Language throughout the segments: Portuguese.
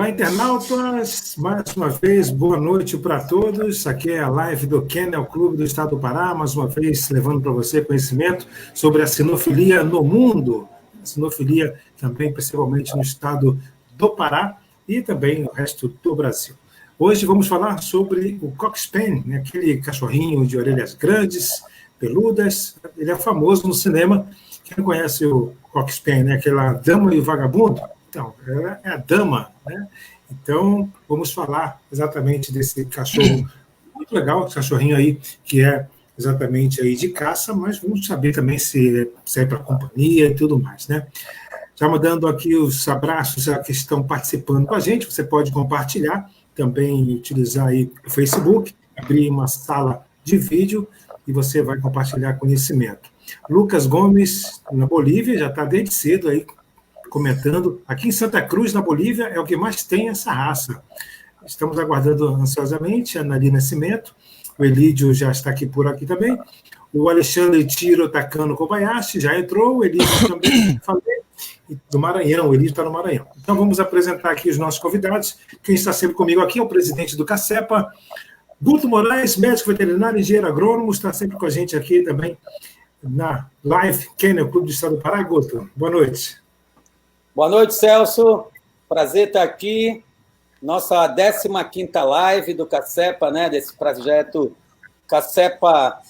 Olá, internautas! Mais uma vez, boa noite para todos. Aqui é a live do Kennel Clube do Estado do Pará, mais uma vez levando para você conhecimento sobre a sinofilia no mundo. A sinofilia também, principalmente no estado do Pará e também no resto do Brasil. Hoje vamos falar sobre o Cocker Spaniel, né? Aquele cachorrinho de orelhas grandes, peludas. Ele é famoso no cinema. Quem conhece o Cocker Spaniel, né? Aquela Dama e o Vagabundo? Então, ela é a dama, né? Então, vamos falar exatamente desse cachorro muito legal, esse cachorrinho aí, que é exatamente aí de caça, mas vamos saber também se serve para companhia e tudo mais, né? Já mandando aqui os abraços a que estão participando com a gente, você pode compartilhar, também utilizar aí o Facebook, abrir uma sala de vídeo e você vai compartilhar conhecimento. Lucas Gomes, na Bolívia, já está desde cedo aí, comentando, aqui em Santa Cruz, na Bolívia, é o que mais tem essa raça. Estamos aguardando ansiosamente a Anali Nascimento, o Elídio já está aqui por aqui também, o Alexandre Tiro Takano Kobayashi já entrou, o Elídio também, falei, do Maranhão, o Elídio está no Maranhão. Então vamos apresentar aqui os nossos convidados. Quem está sempre comigo aqui é o presidente do CACEPA, Guto Moraes, médico veterinário, engenheiro agrônomo, está sempre com a gente aqui também na live Kennel Clube do Estado do Pará. Guto, boa noite. Boa noite, Celso. Prazer estar aqui. Nossa 15ª live do CACEPA, né? Desse projeto CACEPA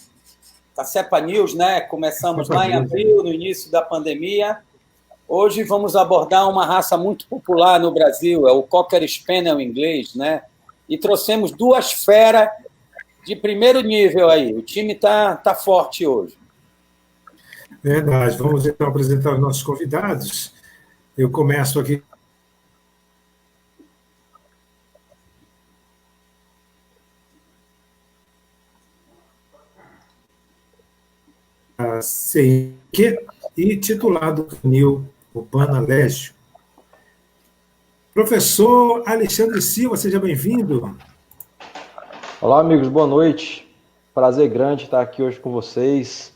News, né? Começamos lá em abril, no início da pandemia. Hoje vamos abordar uma raça muito popular no Brasil, é o Cocker Spaniel inglês, né? E trouxemos duas feras de primeiro nível aí. O time tá forte hoje. Verdade. Vamos então apresentar os nossos convidados. Eu começo aqui. A CIQ e titulado Canil Urbana Légio. Professor Alexandre Silva, seja bem-vindo. Olá, amigos, boa noite. Prazer grande estar aqui hoje com vocês.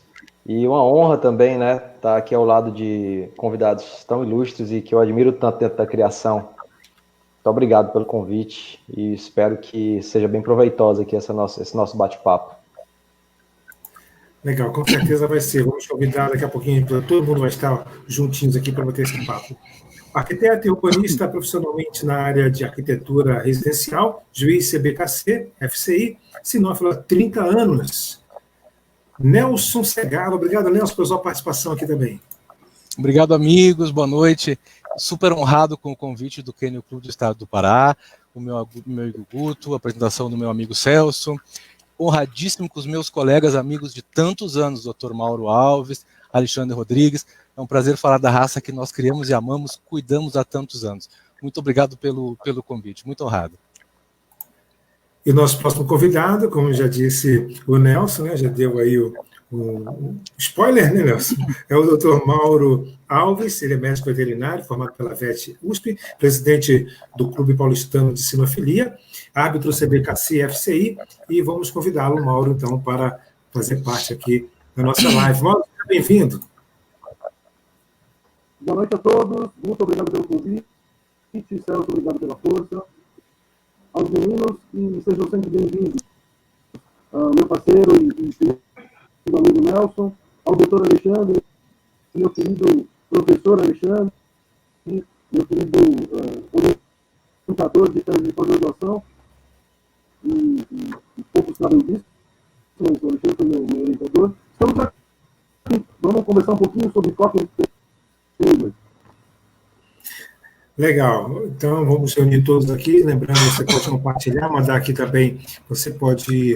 E uma honra também, né, estar aqui ao lado de convidados tão ilustres e que eu admiro tanto dentro da criação. Muito obrigado pelo convite e espero que seja bem proveitoso aqui esse nosso bate-papo. Legal, com certeza vai ser. Vamos convidar daqui a pouquinho, todo mundo vai estar juntinhos aqui para bater esse papo. Arquiteto e urbanista profissionalmente na área de arquitetura residencial, juiz CBKC, FCI, sinófilo há 30 anos. Nelson Segalo, obrigado, Nelson, pela sua participação aqui também. Obrigado, amigos, boa noite. Super honrado com o convite do Kennel Clube do Estado do Pará, o meu amigo Guto, a apresentação do meu amigo Celso. Honradíssimo com os meus colegas, amigos de tantos anos, Dr. Mauro Alves, Alexandre Rodrigues. É um prazer falar da raça que nós criamos e amamos, cuidamos há tantos anos. Muito obrigado pelo convite, muito honrado. E o nosso próximo convidado, como já disse o Nelson, né, já deu aí o spoiler, né, Nelson? É o Dr. Mauro Alves, ele é médico veterinário, formado pela VET USP, presidente do Clube Paulistano de Sinofilia, árbitro CBKC FCI, e vamos convidá-lo, Mauro, então, para fazer parte aqui da nossa live. Mauro, seja bem-vindo. Boa noite a todos, muito obrigado pelo convite, Celso, obrigado pela força. Aos meninos, e sejam sempre bem-vindos. Meu parceiro e amigo Nelson, ao doutor Alexandre, meu querido professor Alexandre, meu querido orientador de tese de pós-graduação, e poucos sabem disso, o Alexandre foi meu orientador. Estamos aqui, vamos conversar um pouquinho sobre Cocker Spaniel. Legal, então vamos reunir todos aqui, lembrando, você pode compartilhar, mandar aqui também, você pode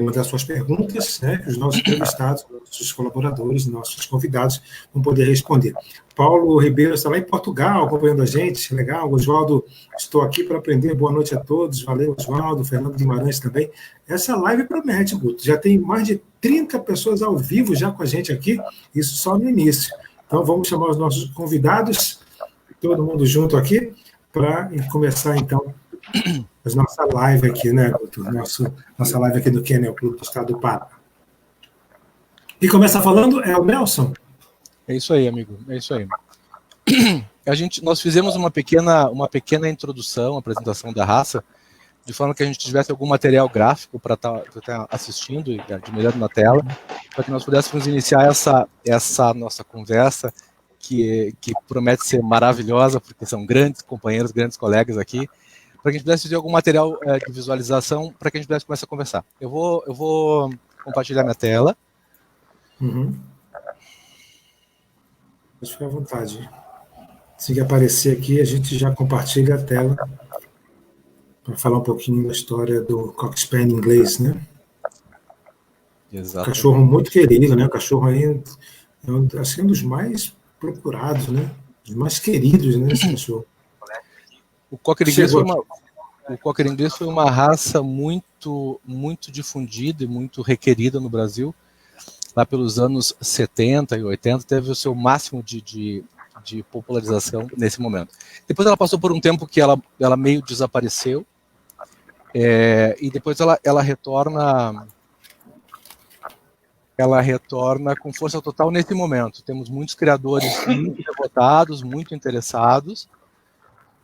mandar suas perguntas, né, que os nossos entrevistados, nossos colaboradores, nossos convidados vão poder responder. Paulo Ribeiro está lá em Portugal, acompanhando a gente, legal, Oswaldo, estou aqui para aprender, boa noite a todos, valeu Oswaldo, Fernando Guimarães também. Essa live promete, Guto, já tem mais de 30 pessoas ao vivo já com a gente aqui, isso só no início. Então vamos chamar os nossos convidados, todo mundo junto aqui, para começar, então, a nossa live aqui, né, Guto? Nossa live aqui do Kennel Clube do Estado do Pará. E começa falando, é o Nelson? É isso aí, amigo, é isso aí. nós fizemos uma pequena introdução, apresentação da raça, de forma que a gente tivesse algum material gráfico para estar assistindo e admirando na tela, para que nós pudéssemos iniciar essa nossa conversa, que promete ser maravilhosa, porque são grandes companheiros, grandes colegas aqui, para que a gente pudesse fazer algum material de visualização, para que a gente pudesse começar a conversar. Eu vou compartilhar minha tela. Uhum. Pode ficar à vontade. Assim que aparecer aqui, a gente já compartilha a tela para falar um pouquinho da história do Cocker Spaniel inglês, né? Exatamente. Cachorro muito querido, né? O cachorro aí é assim, um dos mais procurados, né? Os mais queridos, né? Esse cachorro. O Cocker inglês foi uma raça muito, muito difundida e muito requerida no Brasil. Lá pelos anos 70 e 80, teve o seu máximo de popularização nesse momento. Depois ela passou por um tempo que ela meio desapareceu, e depois ela retorna com força total nesse momento. Temos muitos criadores muito devotados, muito interessados,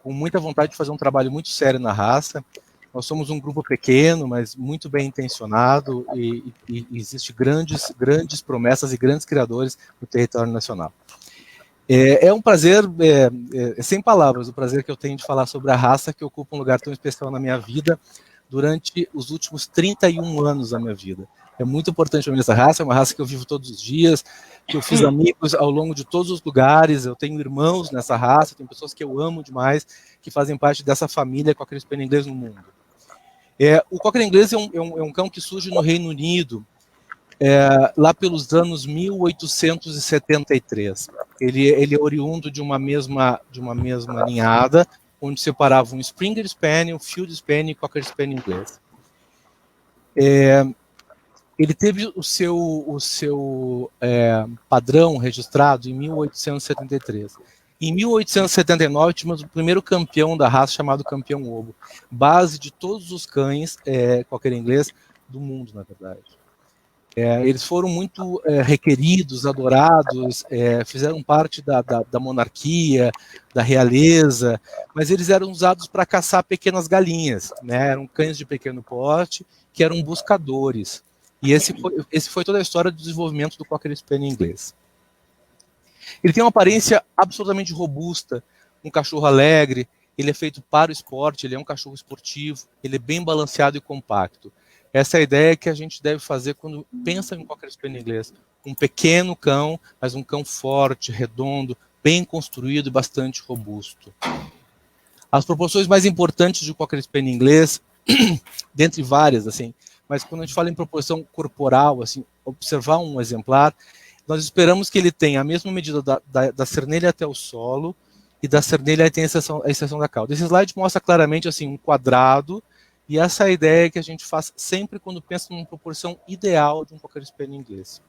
com muita vontade de fazer um trabalho muito sério na raça. Nós somos um grupo pequeno, mas muito bem intencionado, e existem grandes promessas e grandes criadores no território nacional. É um prazer, sem palavras, o prazer que eu tenho de falar sobre a raça que ocupa um lugar tão especial na minha vida durante os últimos 31 anos da minha vida. É muito importante para mim essa raça, é uma raça que eu vivo todos os dias, que eu fiz amigos ao longo de todos os lugares, eu tenho irmãos nessa raça, tenho pessoas que eu amo demais, que fazem parte dessa família Cocker Spaniel inglês no mundo. O Cocker inglês é um cão que surge no Reino Unido, lá pelos anos 1873. Ele é oriundo de uma mesma ninhada, onde separavam Springer Spaniel, Field Spaniel e Cocker Spaniel inglês. Ele teve o seu padrão registrado em 1873. Em 1879, tínhamos o primeiro campeão da raça, chamado Campeão Obo, base de todos os cães Cocker inglês do mundo, na verdade. Eles foram muito requeridos, adorados, fizeram parte da monarquia, da realeza, mas eles eram usados para caçar pequenas galinhas, né? Eram cães de pequeno porte, que eram buscadores. E esse foi toda a história do desenvolvimento do Cocker Spaniel inglês. Ele tem uma aparência absolutamente robusta, um cachorro alegre, ele é feito para o esporte, ele é um cachorro esportivo, ele é bem balanceado e compacto. Essa é a ideia que a gente deve fazer quando pensa em Cocker Spaniel inglês. Um pequeno cão, mas um cão forte, redondo, bem construído e bastante robusto. As proporções mais importantes do Cocker Spaniel inglês, dentre várias, assim, mas quando a gente fala em proporção corporal, assim, observar um exemplar, nós esperamos que ele tenha a mesma medida da cernelha até o solo e da cernelha até a extensão da cauda. Esse slide mostra claramente assim, um quadrado, e essa é a ideia que a gente faz sempre quando pensa numa proporção ideal de um Cocker Spaniel inglês.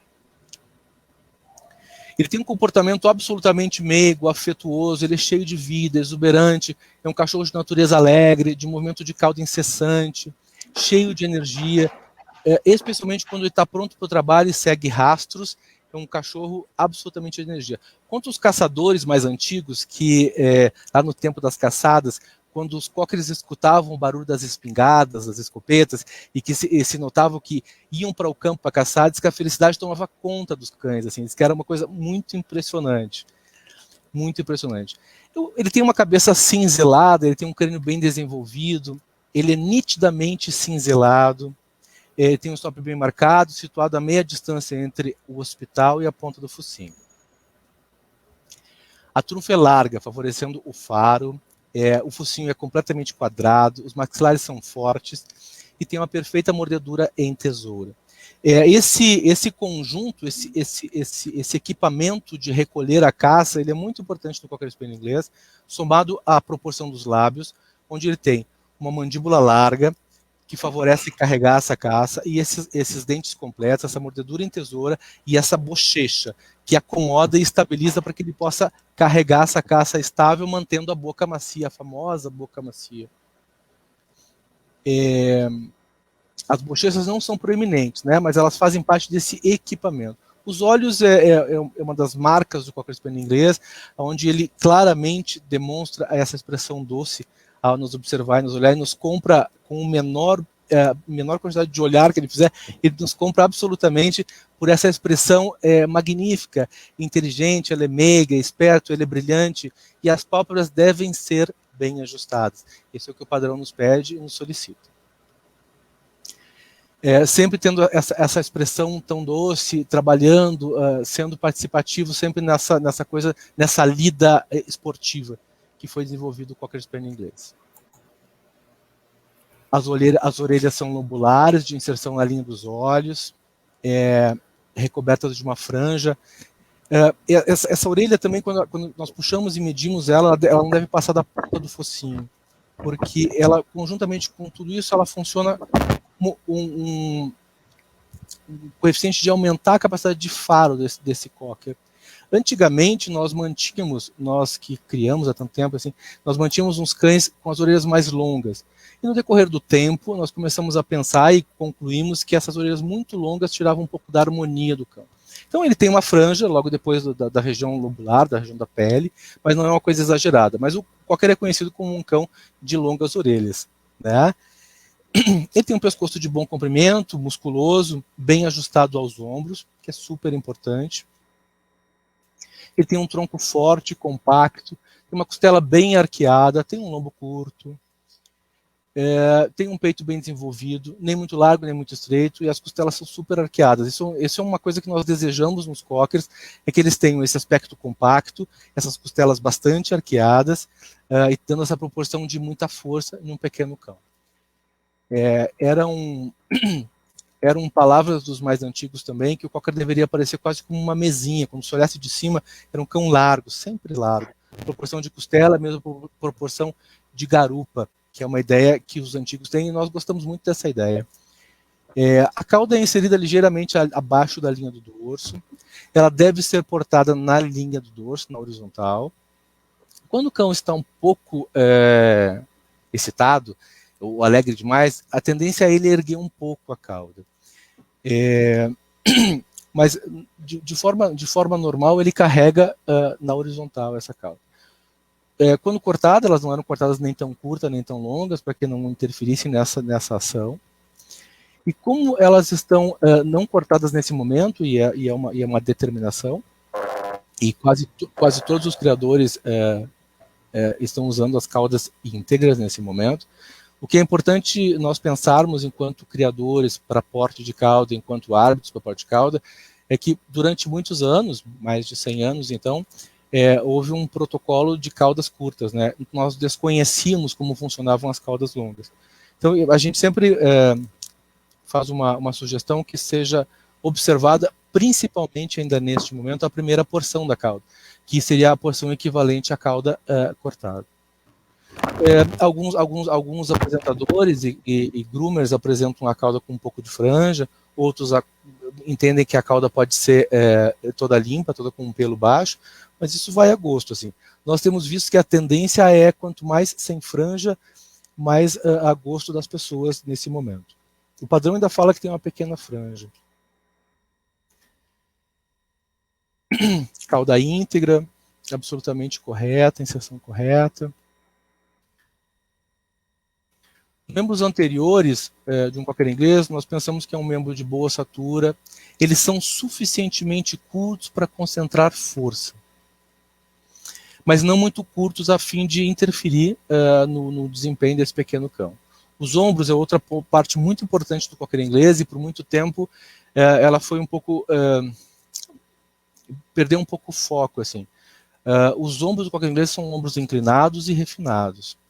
Ele tem um comportamento absolutamente meigo, afetuoso, ele é cheio de vida, exuberante, é um cachorro de natureza alegre, de movimento de cauda incessante, cheio de energia, especialmente quando ele está pronto para o trabalho e segue rastros. É um cachorro absolutamente de energia. Quanto aos caçadores mais antigos, que lá no tempo das caçadas, quando os cockers escutavam o barulho das espingardas, das escopetas, e que se notavam que iam para o campo para caçar, diz que a felicidade tomava conta dos cães, assim, diz que era uma coisa muito impressionante. Muito impressionante. Ele tem uma cabeça cinzelada, ele tem um crânio bem desenvolvido, ele é nitidamente cinzelado, ele tem um stop bem marcado, situado a meia distância entre o occipital e a ponta do focinho. A trunfa é larga, favorecendo o faro, o focinho é completamente quadrado, os maxilares são fortes e tem uma perfeita mordedura em tesoura. Esse conjunto, esse equipamento de recolher a caça, ele é muito importante no Cocker Spaniel inglês, somado à proporção dos lábios, onde ele tem uma mandíbula larga, que favorece carregar essa caça, e esses dentes completos, essa mordedura em tesoura e essa bochecha, que acomoda e estabiliza para que ele possa carregar essa caça estável, mantendo a boca macia, a famosa boca macia. As bochechas não são proeminentes, né, mas elas fazem parte desse equipamento. Os olhos é uma das marcas do Cocker Spaniel inglês, onde ele claramente demonstra essa expressão doce ao nos observar e nos olhar, e nos compra com o menor quantidade de olhar que ele fizer, ele nos compra absolutamente por essa expressão magnífica, inteligente, ele é meiga, esperto, ele é brilhante, e as pálpebras devem ser bem ajustadas. Esse é o que o padrão nos pede e nos solicita. Sempre tendo essa expressão tão doce, trabalhando, sendo participativo, sempre nessa lida esportiva que foi desenvolvido o Cocker Spaniel inglês. As orelhas são lobulares, de inserção na linha dos olhos, recobertas de uma franja. Essa orelha também, quando nós puxamos e medimos ela não deve passar da ponta do focinho, porque ela, conjuntamente com tudo isso, ela funciona como um coeficiente de aumentar a capacidade de faro desse cocker. Antigamente, nós que criamos há tanto tempo, assim, nós mantínhamos uns cães com as orelhas mais longas. E no decorrer do tempo, nós começamos a pensar e concluímos que essas orelhas muito longas tiravam um pouco da harmonia do cão. Então ele tem uma franja logo depois da região lobular, da região da pele, mas não é uma coisa exagerada. Mas o cocker é conhecido como um cão de longas orelhas, né? Ele tem um pescoço de bom comprimento, musculoso, bem ajustado aos ombros, que é super importante. Ele tem um tronco forte, compacto, tem uma costela bem arqueada, tem um lombo curto, tem um peito bem desenvolvido, nem muito largo, nem muito estreito, e as costelas são super arqueadas. Isso é uma coisa que nós desejamos nos cockers, é que eles tenham esse aspecto compacto, essas costelas bastante arqueadas, e dando essa proporção de muita força em um pequeno cão. Eram palavras dos mais antigos também, que o cocker deveria parecer quase como uma mesinha, quando se olhasse de cima, era um cão largo, sempre largo. Proporção de costela, mesmo proporção de garupa, que é uma ideia que os antigos têm, e nós gostamos muito dessa ideia. A cauda é inserida ligeiramente abaixo da linha do dorso, ela deve ser portada na linha do dorso, na horizontal. Quando o cão está um pouco excitado, ou alegre demais, a tendência é ele erguer um pouco a cauda. Mas de forma normal ele carrega na horizontal essa cauda. Quando cortadas, elas não eram cortadas nem tão curtas nem tão longas, para que não interferissem nessa ação. E como elas estão não cortadas nesse momento, e é uma determinação, e quase todos os criadores estão usando as caudas íntegras nesse momento, o que é importante nós pensarmos enquanto criadores para porte de cauda, enquanto árbitros para porte de cauda, é que durante muitos anos, mais de 100 anos então, houve um protocolo de caudas curtas, né? Nós desconhecíamos como funcionavam as caudas longas. Então a gente sempre faz uma sugestão que seja observada principalmente ainda neste momento a primeira porção da cauda, que seria a porção equivalente à cauda cortada. Alguns apresentadores e groomers apresentam a cauda com um pouco de franja, outros entendem que a cauda pode ser toda limpa, toda com um pelo baixo, mas isso vai a gosto. Assim. Nós temos visto que a tendência é quanto mais sem franja, mais a gosto das pessoas nesse momento. O padrão ainda fala que tem uma pequena franja. Cauda íntegra, absolutamente correta, inserção correta. Membros anteriores de um cocker inglês, nós pensamos que é um membro de boa estatura. Eles são suficientemente curtos para concentrar força, mas não muito curtos a fim de interferir no desempenho desse pequeno cão. Os ombros é outra parte muito importante do cocker inglês, e por muito tempo ela foi um pouco... perdeu um pouco o foco. Assim. Os ombros do cocker inglês são ombros inclinados e refinados.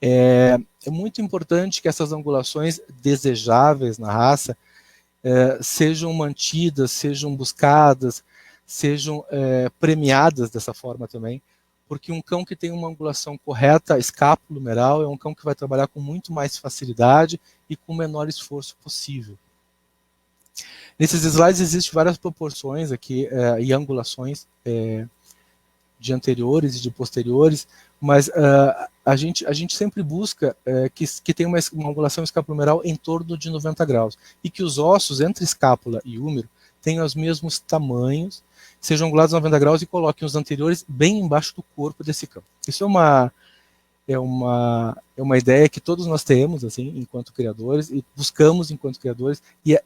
É muito importante que essas angulações desejáveis na raça sejam mantidas, sejam buscadas, sejam premiadas dessa forma também, porque um cão que tem uma angulação correta escápulo-humeral é um cão que vai trabalhar com muito mais facilidade e com o menor esforço possível. Nesses slides existem várias proporções aqui e angulações de anteriores e de posteriores, mas a gente sempre busca que tenha uma angulação escapulo-humeral em torno de 90 graus, e que os ossos entre escápula e húmero tenham os mesmos tamanhos, sejam angulados 90 graus e coloquem os anteriores bem embaixo do corpo desse cão. Isso é uma ideia que todos nós temos, assim, enquanto criadores, e buscamos enquanto criadores, e é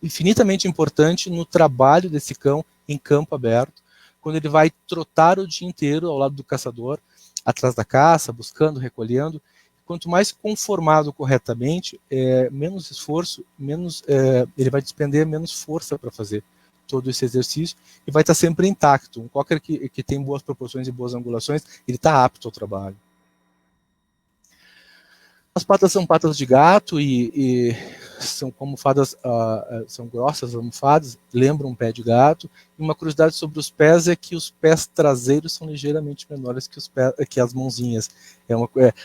infinitamente importante no trabalho desse cão em campo aberto, quando ele vai trotar o dia inteiro ao lado do caçador, atrás da caça, buscando, recolhendo. Quanto mais conformado corretamente, menos esforço, ele vai despender menos força para fazer todo esse exercício e vai estar sempre intacto. Um cocker que tem boas proporções e boas angulações, ele está apto ao trabalho. As patas são patas de gato e são almofadas, são grossas almofadas, lembram um pé de gato. E uma curiosidade sobre os pés é que os pés traseiros são ligeiramente menores que as mãozinhas.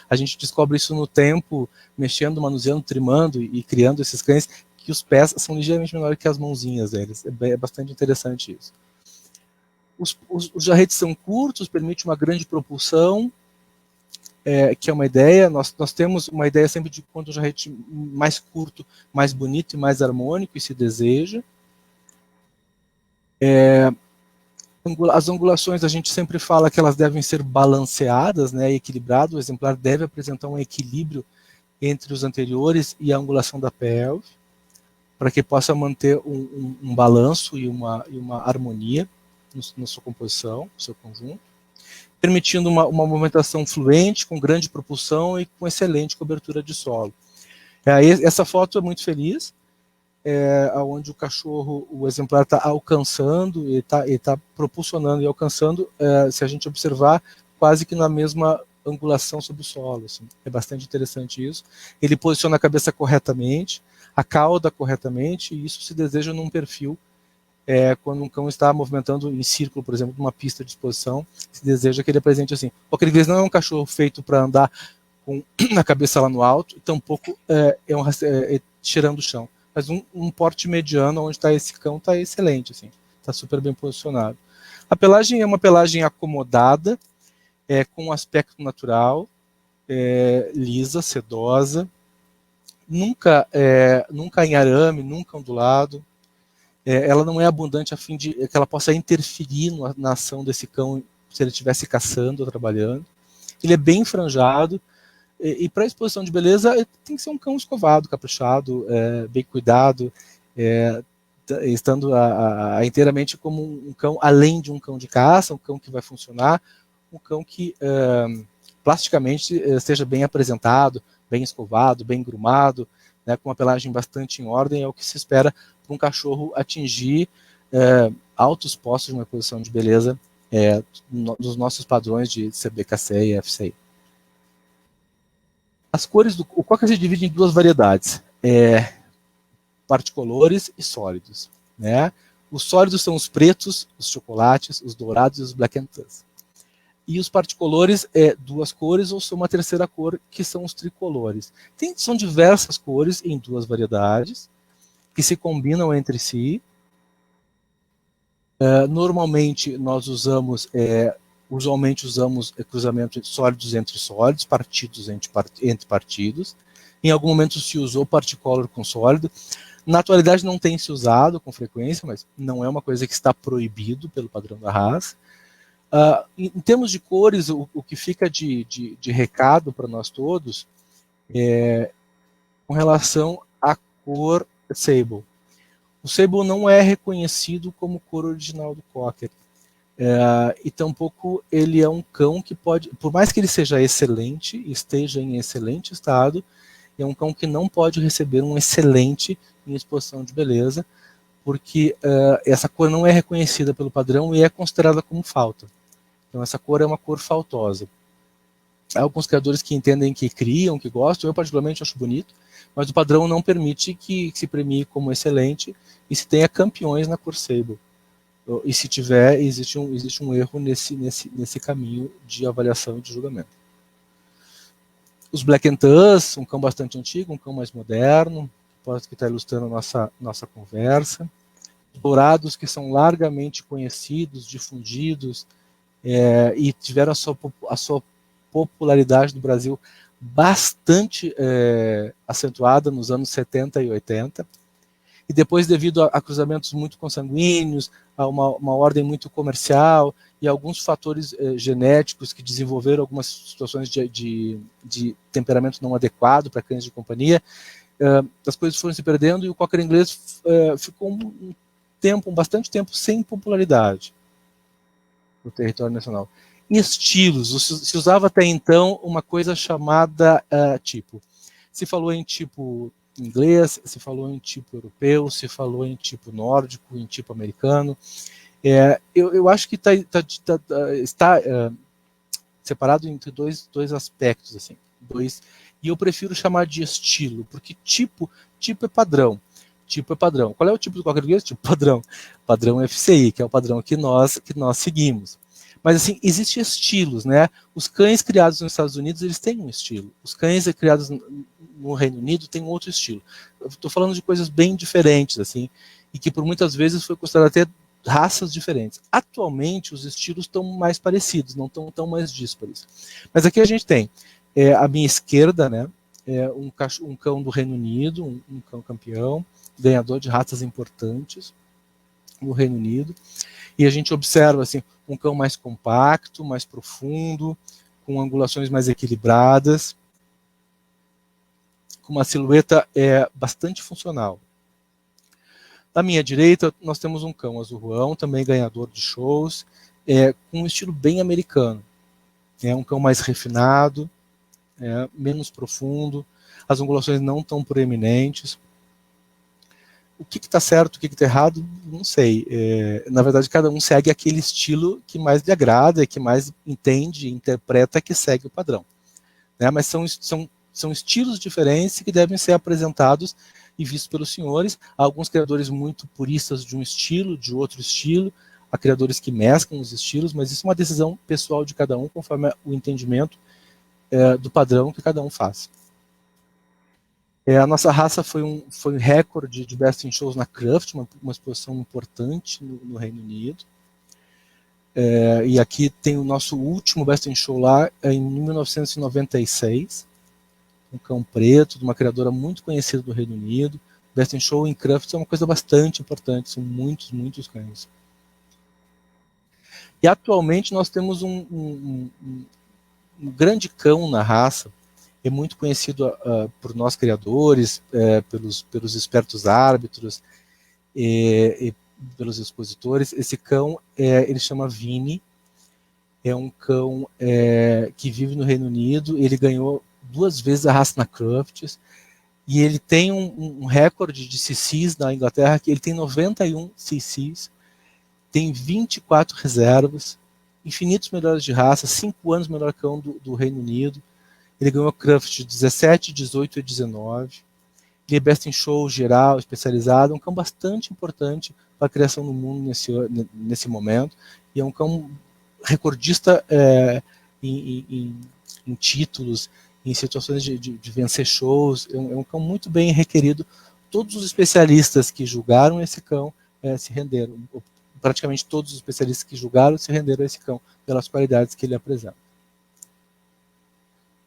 A gente descobre isso no tempo, mexendo, manuseando, trimando e criando esses cães, que os pés são ligeiramente menores que as mãozinhas deles. É bastante interessante isso. Os jarretes são curtos, permite uma grande propulsão, que é uma ideia. Nós temos uma ideia sempre de quanto o jarrete mais curto, mais bonito e mais harmônico, e se deseja. As angulações, a gente sempre fala que elas devem ser balanceadas, né, equilibrado. O exemplar deve apresentar um equilíbrio entre os anteriores e a angulação da pelve, para que possa manter um balanço e uma harmonia na sua composição, no seu conjunto, permitindo uma movimentação fluente, com grande propulsão e com excelente cobertura de solo. Essa foto é muito feliz, onde o cachorro, o exemplar está alcançando, e está propulsionando e alcançando, se a gente observar, quase que na mesma angulação sobre o solo. Assim. É bastante interessante isso. Ele posiciona a cabeça corretamente, a cauda corretamente, e isso se deseja num perfil. Quando um cão está movimentando em círculo, por exemplo, numa pista de exposição, se deseja que ele apresente assim. O cocker inglês não é um cachorro feito para andar com a cabeça lá no alto, e tampouco cheirando o chão. Mas um porte mediano, onde está esse cão, está excelente, assim, está super bem posicionado. A pelagem é uma pelagem acomodada, com um aspecto natural, lisa, sedosa, nunca em arame, nunca ondulado. Ela não é abundante a fim de que ela possa interferir na ação desse cão se ele estivesse caçando ou trabalhando. Ele é bem franjado, e para exposição de beleza tem que ser um cão escovado, caprichado, bem cuidado, estando inteiramente como um cão, além de um cão de caça, um cão que vai funcionar, um cão que plasticamente seja bem apresentado, bem escovado, bem grumado, né, com uma pelagem bastante em ordem. É o que se espera para um cachorro atingir altos postos de uma posição de beleza dos nossos padrões de CBKC e FCI. As cores o cocker se divide em duas variedades, particolores e sólidos. Né? Os sólidos são os pretos, os chocolates, os dourados e os black and tans. E os particolores duas cores ou são uma terceira cor, que são os tricolores. São diversas cores em duas variedades, que se combinam entre si. Normalmente nós usualmente usamos cruzamento de sólidos entre sólidos, partidos entre partidos. Em algum momento se usou particolor com sólido. Na atualidade não tem se usado com frequência, mas não é uma coisa que está proibido pelo padrão da raça. Em termos de cores, o que fica de recado para nós todos com relação à cor Sable. O Sable não é reconhecido como cor original do cocker. E tampouco ele é um cão que pode, por mais que ele seja excelente, esteja em excelente estado, é um cão que não pode receber um excelente em exposição de beleza, porque essa cor não é reconhecida pelo padrão e é considerada como falta. Então essa cor é uma cor faltosa. Há alguns criadores que entendem que criam, que gostam, eu particularmente acho bonito, mas o padrão não permite que se premie como excelente e se tenha campeões na cor Sable. E se tiver, existe um erro nesse caminho de avaliação e de julgamento. Os Black and Tans, um cão bastante antigo, um cão mais moderno, que está ilustrando a nossa conversa. Dourados, que são largamente conhecidos, difundidos, e tiveram a sua popularidade no Brasil bastante acentuada nos anos 70 e 80. e depois, devido a cruzamentos muito consanguíneos, a uma ordem muito comercial e alguns fatores genéticos que desenvolveram algumas situações de temperamento não adequado para cães de companhia, as coisas foram se perdendo e o Cocker inglês ficou bastante tempo sem popularidade no território nacional. Em estilos, se usava até então uma coisa chamada tipo. Se falou em tipo inglês, se falou em tipo europeu, se falou em tipo nórdico, em tipo americano. Eu acho que está separado entre dois aspectos, assim, e eu prefiro chamar de estilo, porque tipo é padrão. Tipo é padrão. Qual é o tipo do Cocker inglês? Tipo padrão. Padrão FCI, que é o padrão que nós seguimos. Mas, assim, existem estilos, né? Os cães criados nos Estados Unidos, eles têm um estilo. Os cães criados no Reino Unido têm outro estilo. Eu estou falando de coisas bem diferentes, assim, e que por muitas vezes foi considerado até raças diferentes. Atualmente, os estilos estão mais parecidos, não estão tão mais díspares. Mas aqui a gente tem, à minha esquerda, né, um cão do Reino Unido, um cão campeão, ganhador de raças importantes no Reino Unido. E a gente observa assim, um cão mais compacto, mais profundo, com angulações mais equilibradas, com uma silhueta bastante funcional. À minha direita, nós temos um cão azul-ruão, também ganhador de shows, com um estilo bem americano. É um cão mais refinado, menos profundo, as angulações não tão proeminentes. O que está certo, o que está errado, não sei. Na verdade, cada um segue aquele estilo que mais lhe agrada, que mais entende, interpreta, que segue o padrão. Né? Mas são estilos diferentes que devem ser apresentados e vistos pelos senhores. Há alguns criadores muito puristas de um estilo, de outro estilo. Há criadores que mesclam os estilos, mas isso é uma decisão pessoal de cada um, conforme o entendimento do padrão que cada um faz. A nossa raça foi um recorde de Best in Shows na Cruft, uma exposição importante no Reino Unido. E aqui tem o nosso último Best in Show lá, em 1996. Um cão preto, de uma criadora muito conhecida do Reino Unido. Best in Show em Cruft é uma coisa bastante importante, são muitos cães. E atualmente nós temos um grande cão na raça, é muito conhecido por nós criadores, pelos espertos árbitros e pelos expositores. Esse cão, ele chama Vini, é um cão que vive no Reino Unido, ele ganhou 2 vezes a raça na Crufts, e ele tem um recorde de CCs na Inglaterra, que ele tem 91 CCs, tem 24 reservas, infinitos melhores de raça, 5 anos melhor cão do Reino Unido. Ele ganhou Cruft 17, 18 e 19. Ele é Best in Show geral, especializado. É um cão bastante importante para a criação no mundo nesse momento. E é um cão recordista em títulos, em situações de vencer shows. É um cão muito bem requerido. Todos os especialistas que julgaram esse cão se renderam. Praticamente todos os especialistas que julgaram se renderam a esse cão pelas qualidades que ele apresenta.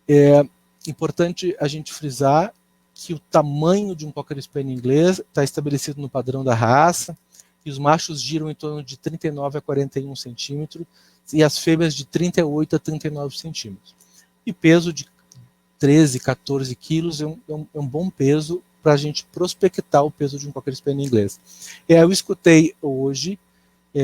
É importante a gente frisar que o tamanho de um Cocker Spaniel inglês está estabelecido no padrão da raça, e os machos giram em torno de 39 a 41 centímetros e as fêmeas de 38 a 39 centímetros. E peso de 13, 14 quilos é um bom peso para a gente prospectar o peso de um Cocker Spaniel inglês. Eu escutei hoje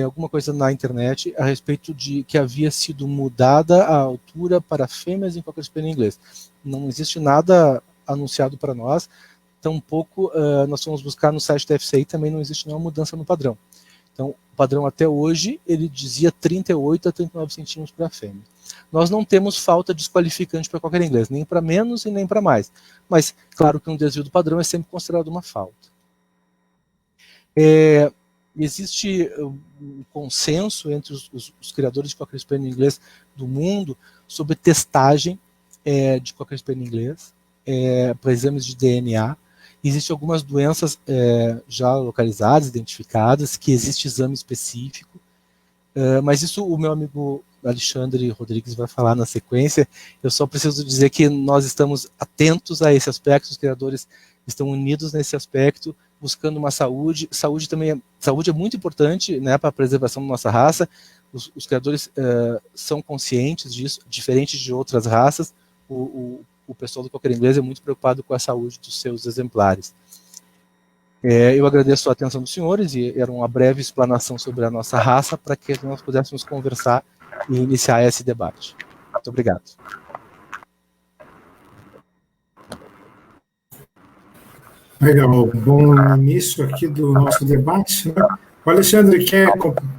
alguma coisa na internet a respeito de que havia sido mudada a altura para fêmeas em Cocker Spaniel inglês. Não existe nada anunciado para nós, tampouco nós fomos buscar no site da FCI, também não existe nenhuma mudança no padrão. Então, o padrão até hoje, ele dizia 38 a 39 centímetros para a fêmea. Nós não temos falta desqualificante para Cocker inglês, nem para menos e nem para mais. Mas, claro que um desvio do padrão é sempre considerado uma falta. Existe um consenso entre os criadores de Cocker Spaniel inglês do mundo sobre testagem de Cocker Spaniel inglês para exames de DNA. Existem algumas doenças já localizadas, identificadas, que existe exame específico, mas isso o meu amigo Alexandre Rodrigues vai falar na sequência. Eu só preciso dizer que nós estamos atentos a esse aspecto, os criadores estão unidos nesse aspecto, buscando uma saúde. Saúde é muito importante, né, para a preservação da nossa raça. Os criadores são conscientes disso, diferente de outras raças. O pessoal do cocker inglês é muito preocupado com a saúde dos seus exemplares. Eu agradeço a atenção dos senhores, e era uma breve explanação sobre a nossa raça para que nós pudéssemos conversar e iniciar esse debate. Muito obrigado. Legal, bom início aqui do nosso debate, né? O Alexandre quer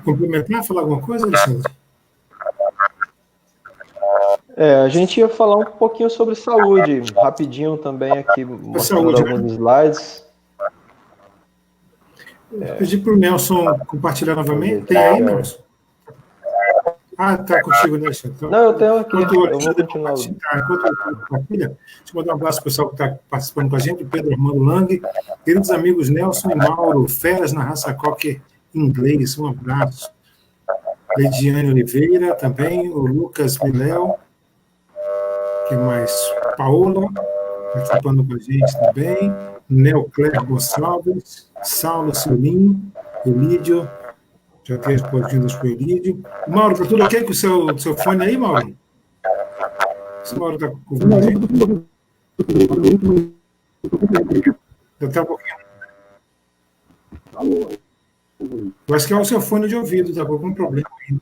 complementar, falar alguma coisa, Alexandre? A gente ia falar um pouquinho sobre saúde, rapidinho também aqui, mostrando alguns slides. Pedi para o Nelson compartilhar novamente. Tem aí, Nelson? Está contigo, né, Alexandre? Então, não, eu tenho aqui, eu vou continuar. Enquanto eu compartilha, deixa eu mandar um abraço para o pessoal que está participando com a gente, Pedro Armando Lang, queridos amigos Nelson e Mauro, feras na raça cocker inglês, um abraço. Leidiane Oliveira também, o Lucas Miléo, que mais? Paola, participando com a gente também, Neocler Gonçalves, Saulo Silinho, Elídio, já tem as boas-vindas para o Elídio. Mauro, está tudo ok com o seu fone aí, Mauro? Esse Mauro está com o fone? Está um pouquinho. Eu acho que é o seu fone de ouvido, está com algum problema aí.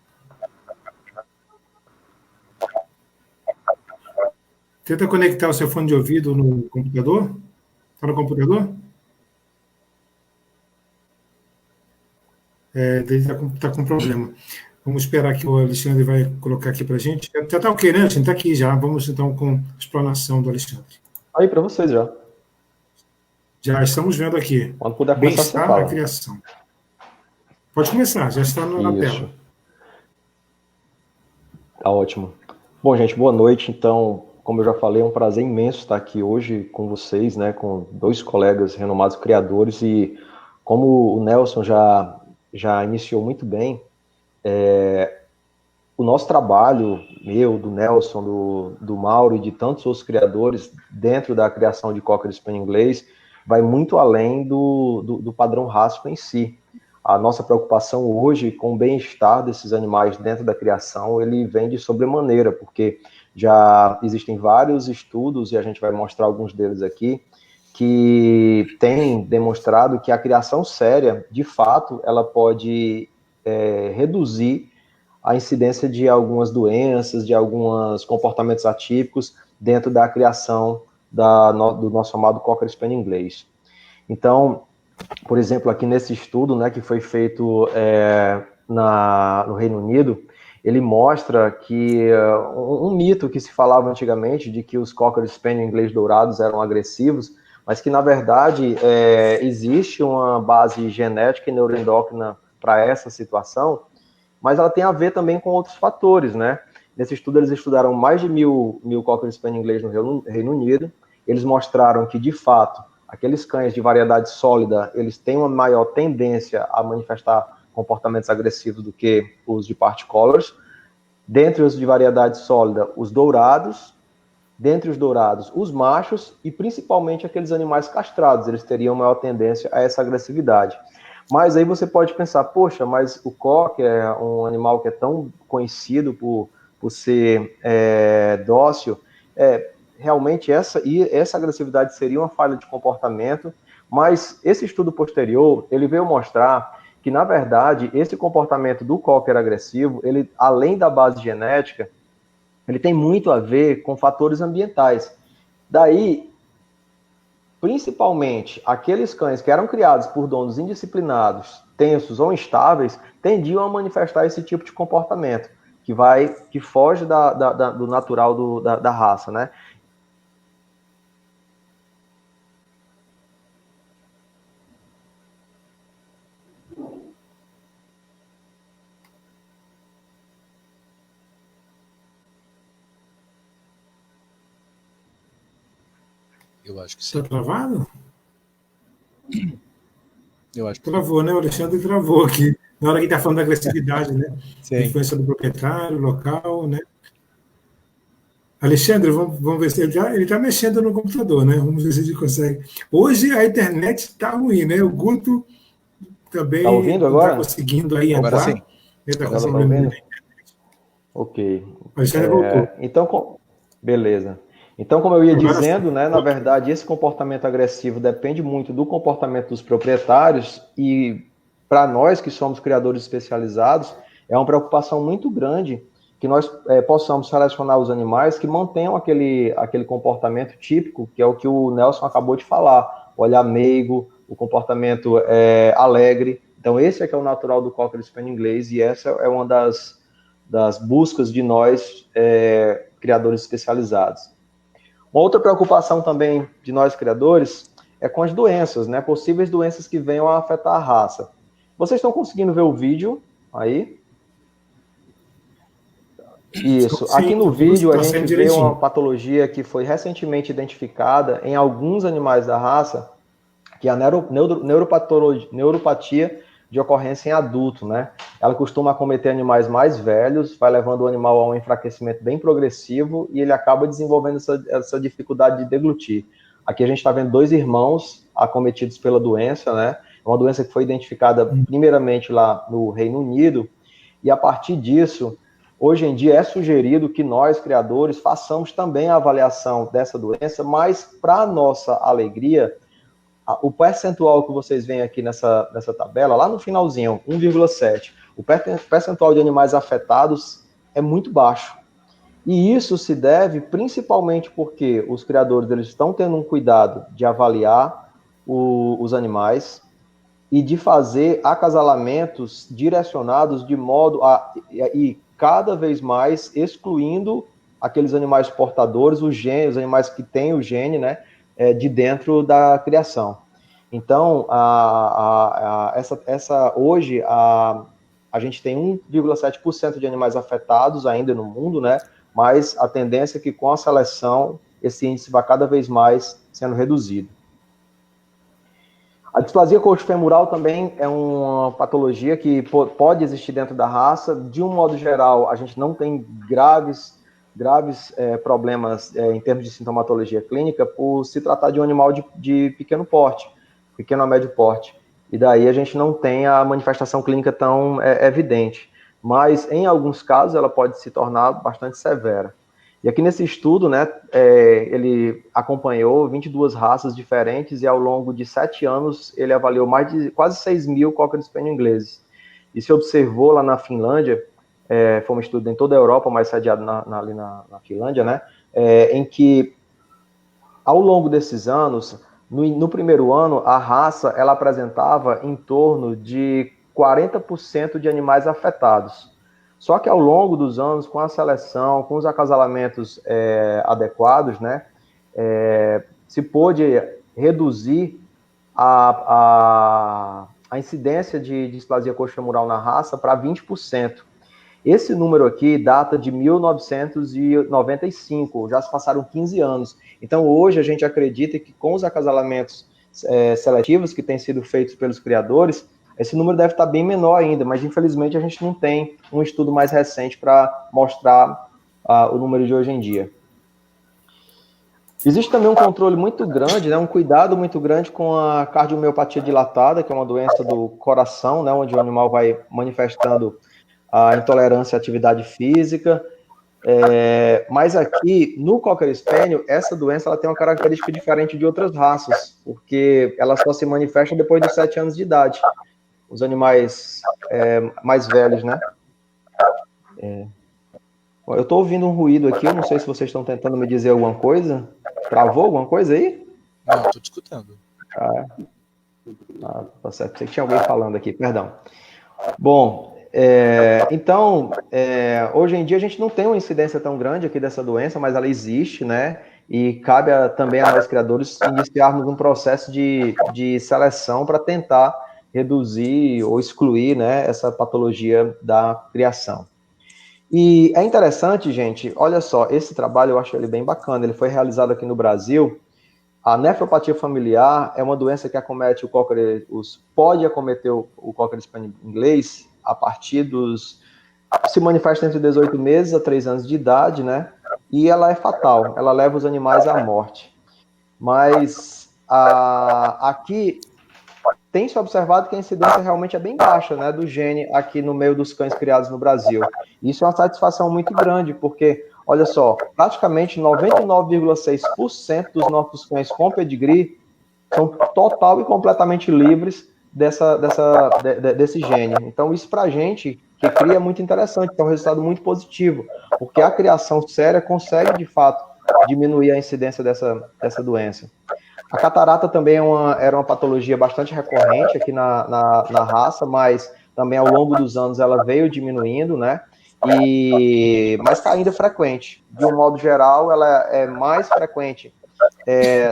Tenta conectar o seu fone de ouvido no computador. Está no computador? Ele está com problema. Vamos esperar que o Alexandre vai colocar aqui para a gente. Já está ok, né, Alexandre? Está aqui já. Vamos, então, com a explanação do Alexandre. Aí, para vocês já. Já estamos vendo aqui. Quando puder começar, você fala. Da criação. Pode começar, já está na tela. Tá ótimo. Bom, gente, boa noite. Então, como eu já falei, é um prazer imenso estar aqui hoje com vocês, né, com dois colegas renomados criadores, e como o Nelson já iniciou muito bem, o nosso trabalho, meu, do Nelson, do Mauro e de tantos outros criadores dentro da criação de Cocker Spaniel inglês vai muito além do padrão rássico em si. A nossa preocupação hoje com o bem-estar desses animais dentro da criação, ele vem de sobremaneira, porque já existem vários estudos, e a gente vai mostrar alguns deles aqui, que têm demonstrado que a criação séria, de fato, ela pode reduzir a incidência de algumas doenças, de alguns comportamentos atípicos dentro da criação do nosso amado Cocker Spaniel inglês. Então, por exemplo, aqui nesse estudo, né, que foi feito no Reino Unido, ele mostra que um mito que se falava antigamente de que os Cocker Spaniel inglês dourados eram agressivos, mas que, na verdade, existe uma base genética e neuroendócrina para essa situação, mas ela tem a ver também com outros fatores, né? Nesse estudo, eles estudaram mais de mil Cocker Spaniel inglês no Reino Unido. Eles mostraram que, de fato, aqueles cães de variedade sólida, eles têm uma maior tendência a manifestar comportamentos agressivos do que os de party collars. Dentre os de variedade sólida, os dourados. Dentre os dourados, os machos. E, principalmente, aqueles animais castrados, eles teriam maior tendência a essa agressividade. Mas aí você pode pensar, poxa, mas o cocker é um animal que é tão conhecido por ser dócil. Realmente essa agressividade seria uma falha de comportamento, mas esse estudo posterior, ele veio mostrar que, na verdade, esse comportamento do cocker agressivo, ele, além da base genética, ele tem muito a ver com fatores ambientais. Daí, principalmente, aqueles cães que eram criados por donos indisciplinados, tensos ou instáveis, tendiam a manifestar esse tipo de comportamento, que foge do natural da raça, né? Eu acho que sim. Está travado? Eu acho que travou, né? O Alexandre travou aqui. Na hora que está falando da agressividade, né? Sim. A influência do proprietário, local, né? Alexandre, vamos ver se ele tá mexendo no computador, né? Vamos ver se a gente consegue. Hoje a internet está ruim, né? O Guto Tá também ouvindo não está agora? conseguindo aí Agora entrar. sim. Ele está com Agora tá problema ouvindo? na internet. Ok. O Alexandre voltou. Então, beleza. Então, como eu ia Agora sim. dizendo, né, na verdade, esse comportamento agressivo depende muito do comportamento dos proprietários e, para nós que somos criadores especializados, é uma preocupação muito grande que nós possamos selecionar os animais que mantenham aquele comportamento típico, que é o que o Nelson acabou de falar, o olhar meigo, o comportamento alegre. Então, esse é que é o natural do Cocker Spaniel inglês e essa é uma das buscas de nós, criadores especializados. Uma outra preocupação também de nós criadores é com as doenças, né? Possíveis doenças que venham a afetar a raça. Vocês estão conseguindo ver o vídeo aí? Isso. Aqui no vídeo a gente vê uma patologia que foi recentemente identificada em alguns animais da raça, que é a neuropatia de ocorrência em adulto, né? Ela costuma acometer animais mais velhos, vai levando o animal a um enfraquecimento bem progressivo e ele acaba desenvolvendo essa dificuldade de deglutir. Aqui a gente está vendo 2 irmãos acometidos pela doença, né? É uma doença que foi identificada primeiramente lá no Reino Unido e a partir disso, hoje em dia é sugerido que nós, criadores, façamos também a avaliação dessa doença, mas para nossa alegria, o percentual que vocês veem aqui nessa tabela, lá no finalzinho, 1,7, o percentual de animais afetados é muito baixo. E isso se deve principalmente porque os criadores eles estão tendo um cuidado de avaliar os animais e de fazer acasalamentos direcionados de modo a ir cada vez mais excluindo aqueles animais portadores, os animais que têm o gene, né? De dentro da criação. Então, hoje, a gente tem 1,7% de animais afetados ainda no mundo, né? Mas a tendência é que com a seleção, esse índice vai cada vez mais sendo reduzido. A displasia coxofemoral também é uma patologia que pode existir dentro da raça. De um modo geral, a gente não tem graves problemas em termos de sintomatologia clínica por se tratar de um animal de pequeno porte, pequeno a médio porte. E daí a gente não tem a manifestação clínica tão evidente. Mas, em alguns casos, ela pode se tornar bastante severa. E aqui nesse estudo, né, ele acompanhou 22 raças diferentes e ao longo de 7 anos ele avaliou mais de quase 6 mil Cocker Spaniel ingleses. E se observou lá na Finlândia, foi um estudo em toda a Europa, mas sediado ali na Finlândia, né, em que ao longo desses anos, no primeiro ano, a raça ela apresentava em torno de 40% de animais afetados. Só que ao longo dos anos, com a seleção, com os acasalamentos adequados, né, se pôde reduzir a incidência de displasia coxofemoral na raça para 20%. Esse número aqui data de 1995, já se passaram 15 anos. Então, hoje, a gente acredita que com os acasalamentos seletivos que têm sido feitos pelos criadores, esse número deve estar bem menor ainda, mas infelizmente a gente não tem um estudo mais recente para mostrar o número de hoje em dia. Existe também um controle muito grande, né, um cuidado muito grande com a cardiomiopatia dilatada, que é uma doença do coração, né, onde o animal vai manifestando a intolerância à atividade física. Mas aqui, no Cocker Spaniel, essa doença ela tem uma característica diferente de outras raças, porque ela só se manifesta depois dos 7 anos de idade. Os animais mais velhos, né? Eu estou ouvindo um ruído aqui, eu não sei se vocês estão tentando me dizer alguma coisa. Travou alguma coisa aí? Não, estou te escutando. Tá certo, sei que tinha alguém falando aqui, perdão. Bom, então, hoje em dia a gente não tem uma incidência tão grande aqui dessa doença, mas ela existe, né? E cabe também a nós criadores iniciarmos um processo de seleção para tentar reduzir ou excluir, né, essa patologia da criação. E é interessante, gente, olha só, esse trabalho eu acho ele bem bacana, ele foi realizado aqui no Brasil. A nefropatia familiar é uma doença que acomete pode acometer o Cocker Spaniel inglês a partir se manifesta entre 18 meses a 3 anos de idade, né? e ela é fatal, ela leva os animais à morte. Mas aqui tem-se observado que a incidência realmente é bem baixa, né, do gene aqui no meio dos cães criados no Brasil. Isso é uma satisfação muito grande, porque, olha só, praticamente 99,6% dos nossos cães com pedigree são total e completamente livres desse gene. Então, isso para a gente que cria é muito interessante, é um resultado muito positivo, porque a criação séria consegue, de fato, diminuir a incidência dessa doença. A catarata também era uma patologia bastante recorrente aqui na raça, mas também ao longo dos anos ela veio diminuindo, né? Mas está ainda frequente. De um modo geral, ela é mais frequente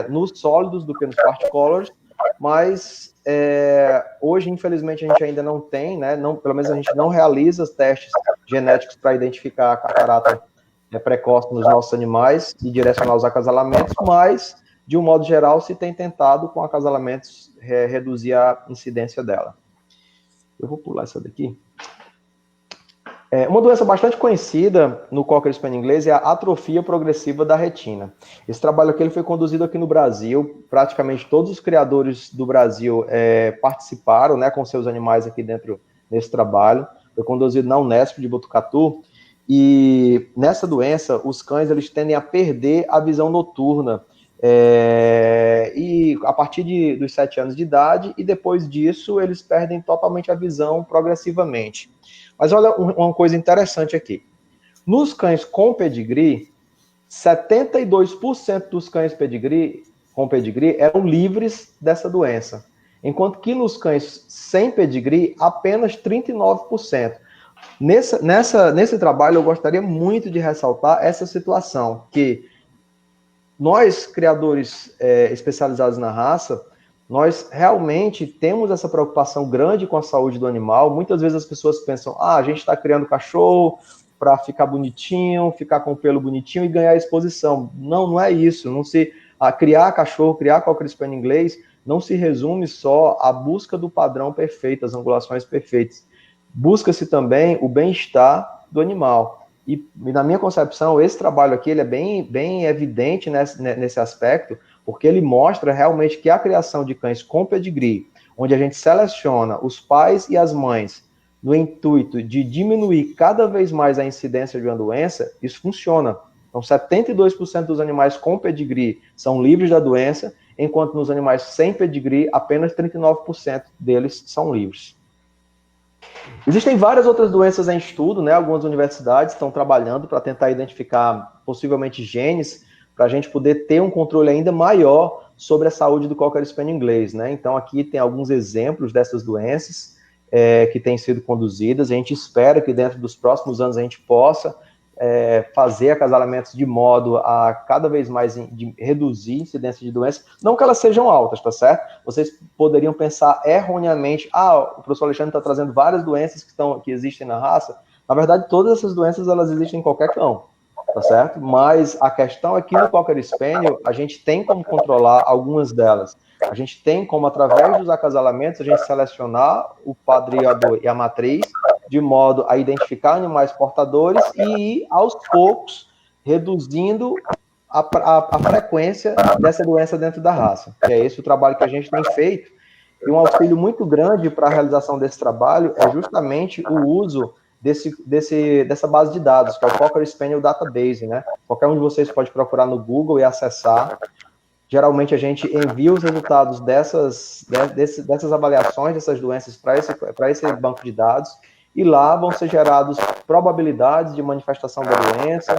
nos sólidos do que nos particolars, mas hoje, infelizmente, a gente ainda não tem, né? Pelo menos a gente não realiza os testes genéticos para identificar a catarata precoce nos nossos animais e direcionar os acasalamentos, mas, de um modo geral, se tem tentado, com acasalamentos, reduzir a incidência dela. Eu vou pular essa daqui. Uma doença bastante conhecida no Cocker Spaniel inglês é a atrofia progressiva da retina. Esse trabalho aqui ele foi conduzido aqui no Brasil, praticamente todos os criadores do Brasil participaram, né, com seus animais aqui dentro desse trabalho. Foi conduzido na Unesp de Botucatu, e nessa doença os cães eles tendem a perder a visão noturna, e a partir dos 7 anos de idade, e depois disso eles perdem totalmente a visão progressivamente. Mas olha uma coisa interessante aqui. Nos cães com pedigree, 72% dos cães com pedigree eram livres dessa doença, enquanto que nos cães sem pedigree, apenas 39%. Nesse trabalho, eu gostaria muito de ressaltar essa situação, que nós, criadores especializados na raça, nós realmente temos essa preocupação grande com a saúde do animal. Muitas vezes as pessoas pensam, a gente está criando cachorro para ficar bonitinho, ficar com o pelo bonitinho e ganhar exposição. Não é isso. Criar cachorro, criar Cocker Spaniel inglês, não se resume só à busca do padrão perfeito, as angulações perfeitas. Busca-se também o bem-estar do animal. E, na minha concepção, esse trabalho aqui ele é bem evidente nesse aspecto, porque ele mostra realmente que a criação de cães com pedigree, onde a gente seleciona os pais e as mães no intuito de diminuir cada vez mais a incidência de uma doença, isso funciona. Então, 72% dos animais com pedigree são livres da doença, enquanto nos animais sem pedigree, apenas 39% deles são livres. Existem várias outras doenças em estudo, né? Algumas universidades estão trabalhando para tentar identificar possivelmente genes para a gente poder ter um controle ainda maior sobre a saúde do Cocker Spaniel inglês, né? Então aqui tem alguns exemplos dessas doenças que têm sido conduzidas. A gente espera que dentro dos próximos anos a gente possa fazer acasalamentos de modo a cada vez mais reduzir a incidência de doenças, não que elas sejam altas, tá certo? Vocês poderiam pensar erroneamente, o professor Alexandre está trazendo várias doenças que existem na raça. Na verdade, todas essas doenças, elas existem em qualquer cão, tá certo? Mas a questão aqui no Cocker Spaniel, a gente tem como controlar algumas delas. A gente tem como, através dos acasalamentos, a gente selecionar o padriador e a matriz, de modo a identificar animais portadores e ir, aos poucos, reduzindo a frequência dessa doença dentro da raça. Que é esse o trabalho que a gente tem feito. E um auxílio muito grande para a realização desse trabalho é justamente o uso dessa base de dados, que é o Cocker Spaniel Database, né? Qualquer um de vocês pode procurar no Google e acessar. Geralmente a gente envia os resultados dessas avaliações, dessas doenças, para esse banco de dados, e lá vão ser geradas probabilidades de manifestação da doença,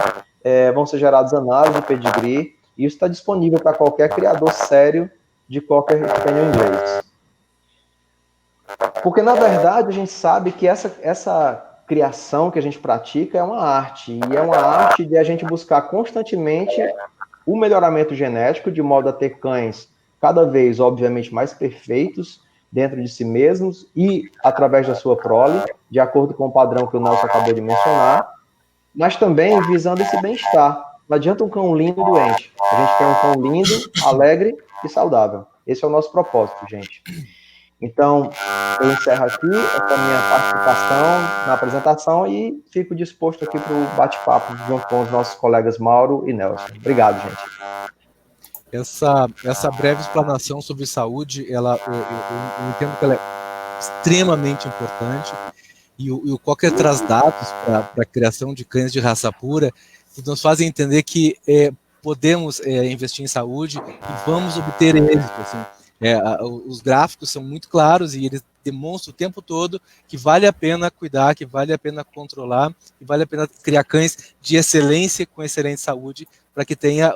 vão ser geradas análises de pedigree, e isso está disponível para qualquer criador sério de Cocker Spaniel inglês. Porque, na verdade, a gente sabe que essa criação que a gente pratica é uma arte, e é uma arte de a gente buscar constantemente o melhoramento genético, de modo a ter cães cada vez, obviamente, mais perfeitos dentro de si mesmos e através da sua prole, de acordo com o padrão que o Nelson acabou de mencionar, mas também visando esse bem-estar. Não adianta um cão lindo e doente. A gente quer um cão lindo, alegre e saudável. Esse é o nosso propósito, gente. Então, eu encerro aqui essa minha participação na apresentação e fico disposto aqui para o bate-papo junto com os nossos colegas Mauro e Nelson. Obrigado, gente. Essa breve explanação sobre saúde, eu entendo que ela é extremamente importante, e o Cocker traz dados para a criação de cães de raça pura que nos fazem entender que podemos investir em saúde e vamos obter êxito. Assim. Os gráficos são muito claros e eles demonstram o tempo todo que vale a pena cuidar, que vale a pena controlar, que vale a pena criar cães de excelência com excelente saúde para que tenha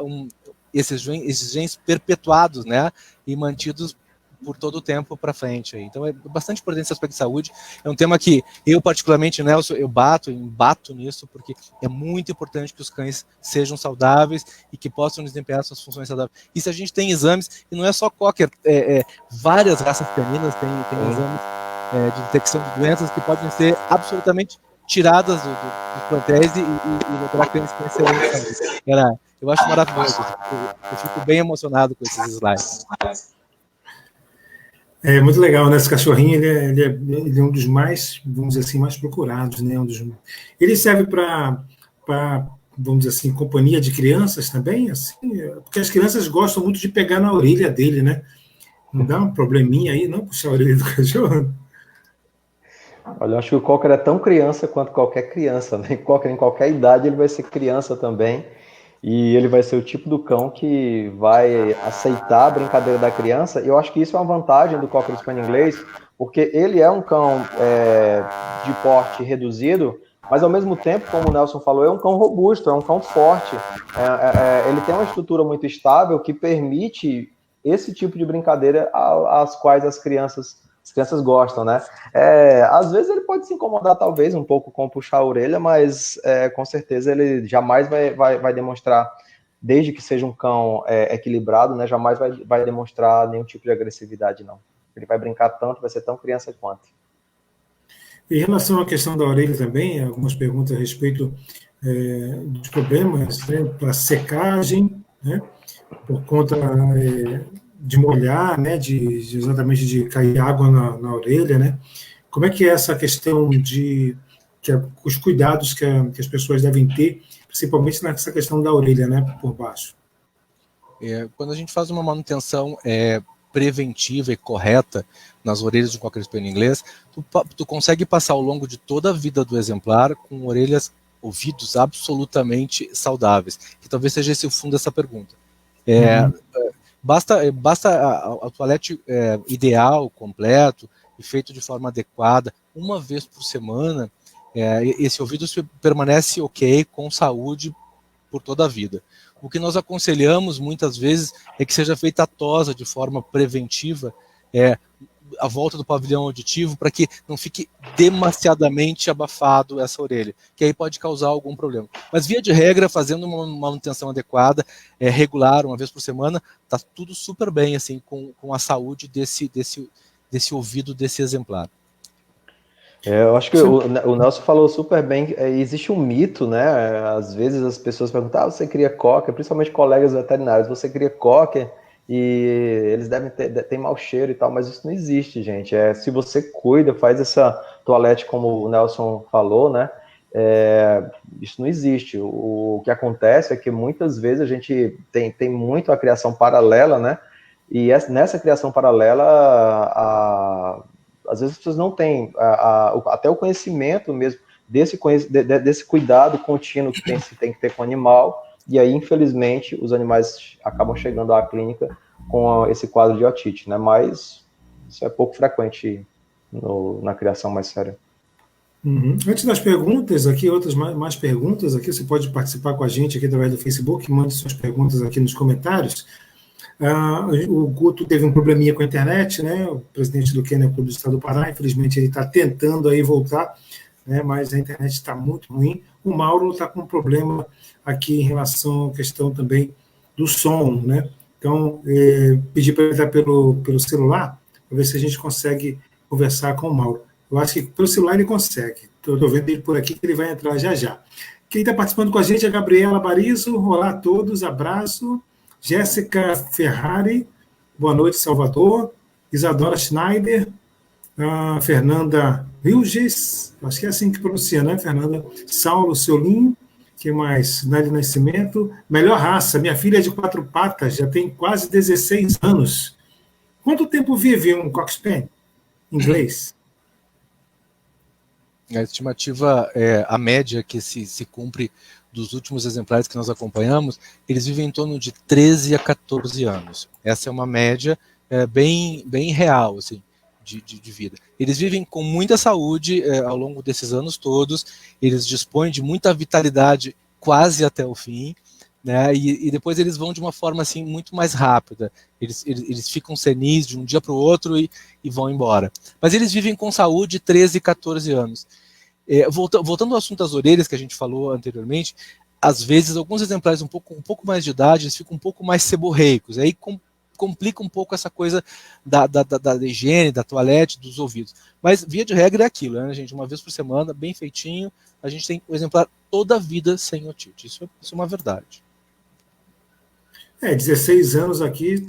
esses genes perpetuados, né, e mantidos por todo o tempo para frente. Então é bastante importante esse aspecto de saúde. É um tema que eu, particularmente, Nelson, eu embato nisso, porque é muito importante que os cães sejam saudáveis e que possam desempenhar suas funções saudáveis. E se a gente tem exames, e não é só Cocker, várias raças caninas têm exames de detecção de doenças que podem ser absolutamente tiradas dos plantéis e lograr cães com excelente saúde. Eu acho maravilhoso. Eu fico bem emocionado com esses slides. É muito legal, né? Esse cachorrinho, ele é um dos mais, vamos dizer assim, mais procurados, né? Ele serve para, vamos dizer assim, companhia de crianças também, assim, porque as crianças gostam muito de pegar na orelha dele, né? Não dá um probleminha aí, não, puxar a orelha do cachorro? Olha, eu acho que o Cocker é tão criança quanto qualquer criança, né? Cocker, em qualquer idade, ele vai ser criança também. E ele vai ser o tipo do cão que vai aceitar a brincadeira da criança. E eu acho que isso é uma vantagem do Cocker Spaniel inglês, porque ele é um cão de porte reduzido, mas ao mesmo tempo, como o Nelson falou, é um cão robusto, é um cão forte. Ele tem uma estrutura muito estável que permite esse tipo de brincadeira às quais as crianças gostam, né? Às vezes ele pode se incomodar, talvez, um pouco com puxar a orelha, mas com certeza ele jamais vai demonstrar, desde que seja um cão equilibrado, né? Jamais vai demonstrar nenhum tipo de agressividade, não. Ele vai brincar tanto, vai ser tão criança quanto. Em relação à questão da orelha também, algumas perguntas a respeito dos problemas, né, para secagem, né, por conta de molhar, né, exatamente de cair água na orelha, né? Como é que é essa questão os cuidados que as pessoas devem ter, principalmente nessa questão da orelha, né, por baixo? Quando a gente faz uma manutenção preventiva e correta nas orelhas de Cocker Spaniel inglês, tu consegue passar ao longo de toda a vida do exemplar com ouvidos absolutamente saudáveis, que talvez seja esse o fundo dessa pergunta. Basta a toalete ideal, completo e feito de forma adequada, uma vez por semana, esse ouvido permanece ok, com saúde por toda a vida. O que nós aconselhamos muitas vezes é que seja feita a tosa de forma preventiva, a volta do pavilhão auditivo, para que não fique demasiadamente abafado essa orelha, que aí pode causar algum problema. Mas, via de regra, fazendo uma manutenção adequada, regular, uma vez por semana, está tudo super bem, assim, com a saúde desse ouvido, desse exemplar. Eu acho que o Nelson falou super bem. Existe um mito, né? Às vezes as pessoas perguntam, você cria Cocker, principalmente colegas veterinários, você cria Cocker e eles devem ter mau cheiro e tal, mas isso não existe, gente. Se você cuida, faz essa toalete como o Nelson falou, né? Isso não existe. O que acontece é que muitas vezes a gente tem muito a criação paralela, né? E nessa criação paralela, às vezes as pessoas não têm até o conhecimento mesmo desse cuidado contínuo que tem que ter com o animal, e aí, infelizmente, os animais acabam chegando à clínica com esse quadro de otite, né? Mas isso é pouco frequente na criação mais séria. Antes das perguntas aqui, outras mais perguntas aqui, você pode participar com a gente aqui através do Facebook, mande suas perguntas aqui nos comentários. O Guto teve um probleminha com a internet, né? O presidente do Kennel Clube do Estado do Pará, infelizmente ele está tentando aí voltar, né? Mas a internet está muito ruim. O Mauro está com um problema aqui em relação à questão também do som, né? Então, pedi para ele estar pelo celular, para ver se a gente consegue conversar com o Mauro. Eu acho que pelo celular ele consegue. Estou vendo ele por aqui, que ele vai entrar já já. Quem está participando com a gente é a Gabriela Barizo. Olá a todos, abraço. Jéssica Ferrari, boa noite, Salvador. Isadora Schneider, a Fernanda Vilges, acho que é assim que pronuncia, né, Fernanda? Saulo Seolim, que mais? Nádia Nascimento. Melhor raça, minha filha é de 4 patas, já tem quase 16 anos. Quanto tempo vive um Cockspan inglês? A estimativa, a média que se cumpre dos últimos exemplares que nós acompanhamos, eles vivem em torno de 13 a 14 anos. Essa é uma média bem real, assim, de vida. Eles vivem com muita saúde ao longo desses anos todos, eles dispõem de muita vitalidade quase até o fim, né, e depois eles vão de uma forma assim, muito mais rápida. Eles ficam senis de um dia para o outro e vão embora. Mas eles vivem com saúde 13, 14 anos. Voltando ao assunto das orelhas que a gente falou anteriormente, às vezes alguns exemplares um pouco mais de idade, eles ficam um pouco mais seborreicos, aí complica um pouco essa coisa da higiene, da toalete, dos ouvidos. Mas via de regra é aquilo, né, gente? Uma vez por semana, bem feitinho, a gente tem o exemplar toda a vida sem otite. Isso é uma verdade. 16 anos aqui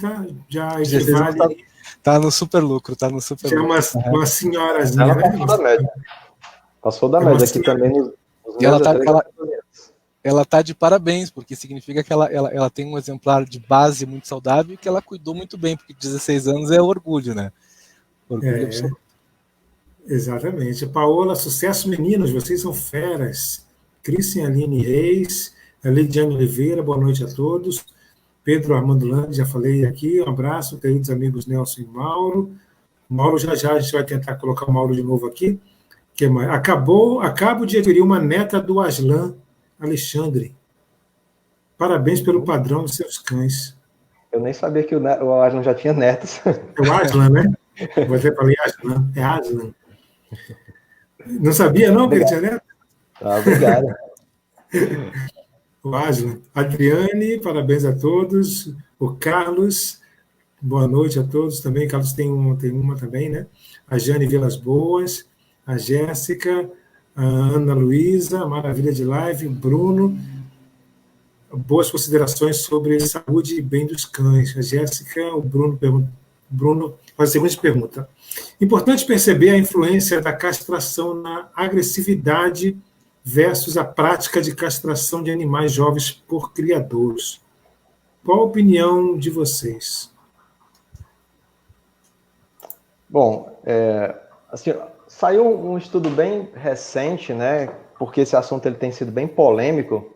já equivale. Tá no super lucro, tá no super lucro. É uma senhorazinha, ela né? passou da média. Passou da média aqui também. E ela tá de parabéns, porque significa que ela tem um exemplar de base muito saudável e que ela cuidou muito bem, porque 16 anos é orgulho, né? Orgulho absoluto. Exatamente. Paola, sucesso, meninos, vocês são feras. Cristian Aline Reis, Lidiane Oliveira, boa noite a todos. Pedro Armando Landi, já falei aqui, um abraço, queridos amigos Nelson e Mauro. Mauro, já a gente vai tentar colocar o Mauro de novo aqui. Que mais? Acabo de adquirir uma neta do Aslan Alexandre. Parabéns pelo padrão dos seus cães. Eu nem sabia que o Aslan já tinha netos. É o Aslan, né? Você falei Aslan, é Aslan. Não sabia, não, que ele tinha neto? Obrigado. O Aslan. Adriane, parabéns a todos. O Carlos, boa noite a todos também. Carlos tem uma também, né? A Jane Vilas Boas, a Jéssica, a Ana Luísa, maravilha de live, Bruno, boas considerações sobre saúde e bem dos cães. A Jéssica, o Bruno faz a seguinte pergunta. Importante perceber a influência da castração na agressividade versus a prática de castração de animais jovens por criadouros. Qual a opinião de vocês? Bom, assim, saiu um estudo bem recente, né? Porque esse assunto ele tem sido bem polêmico.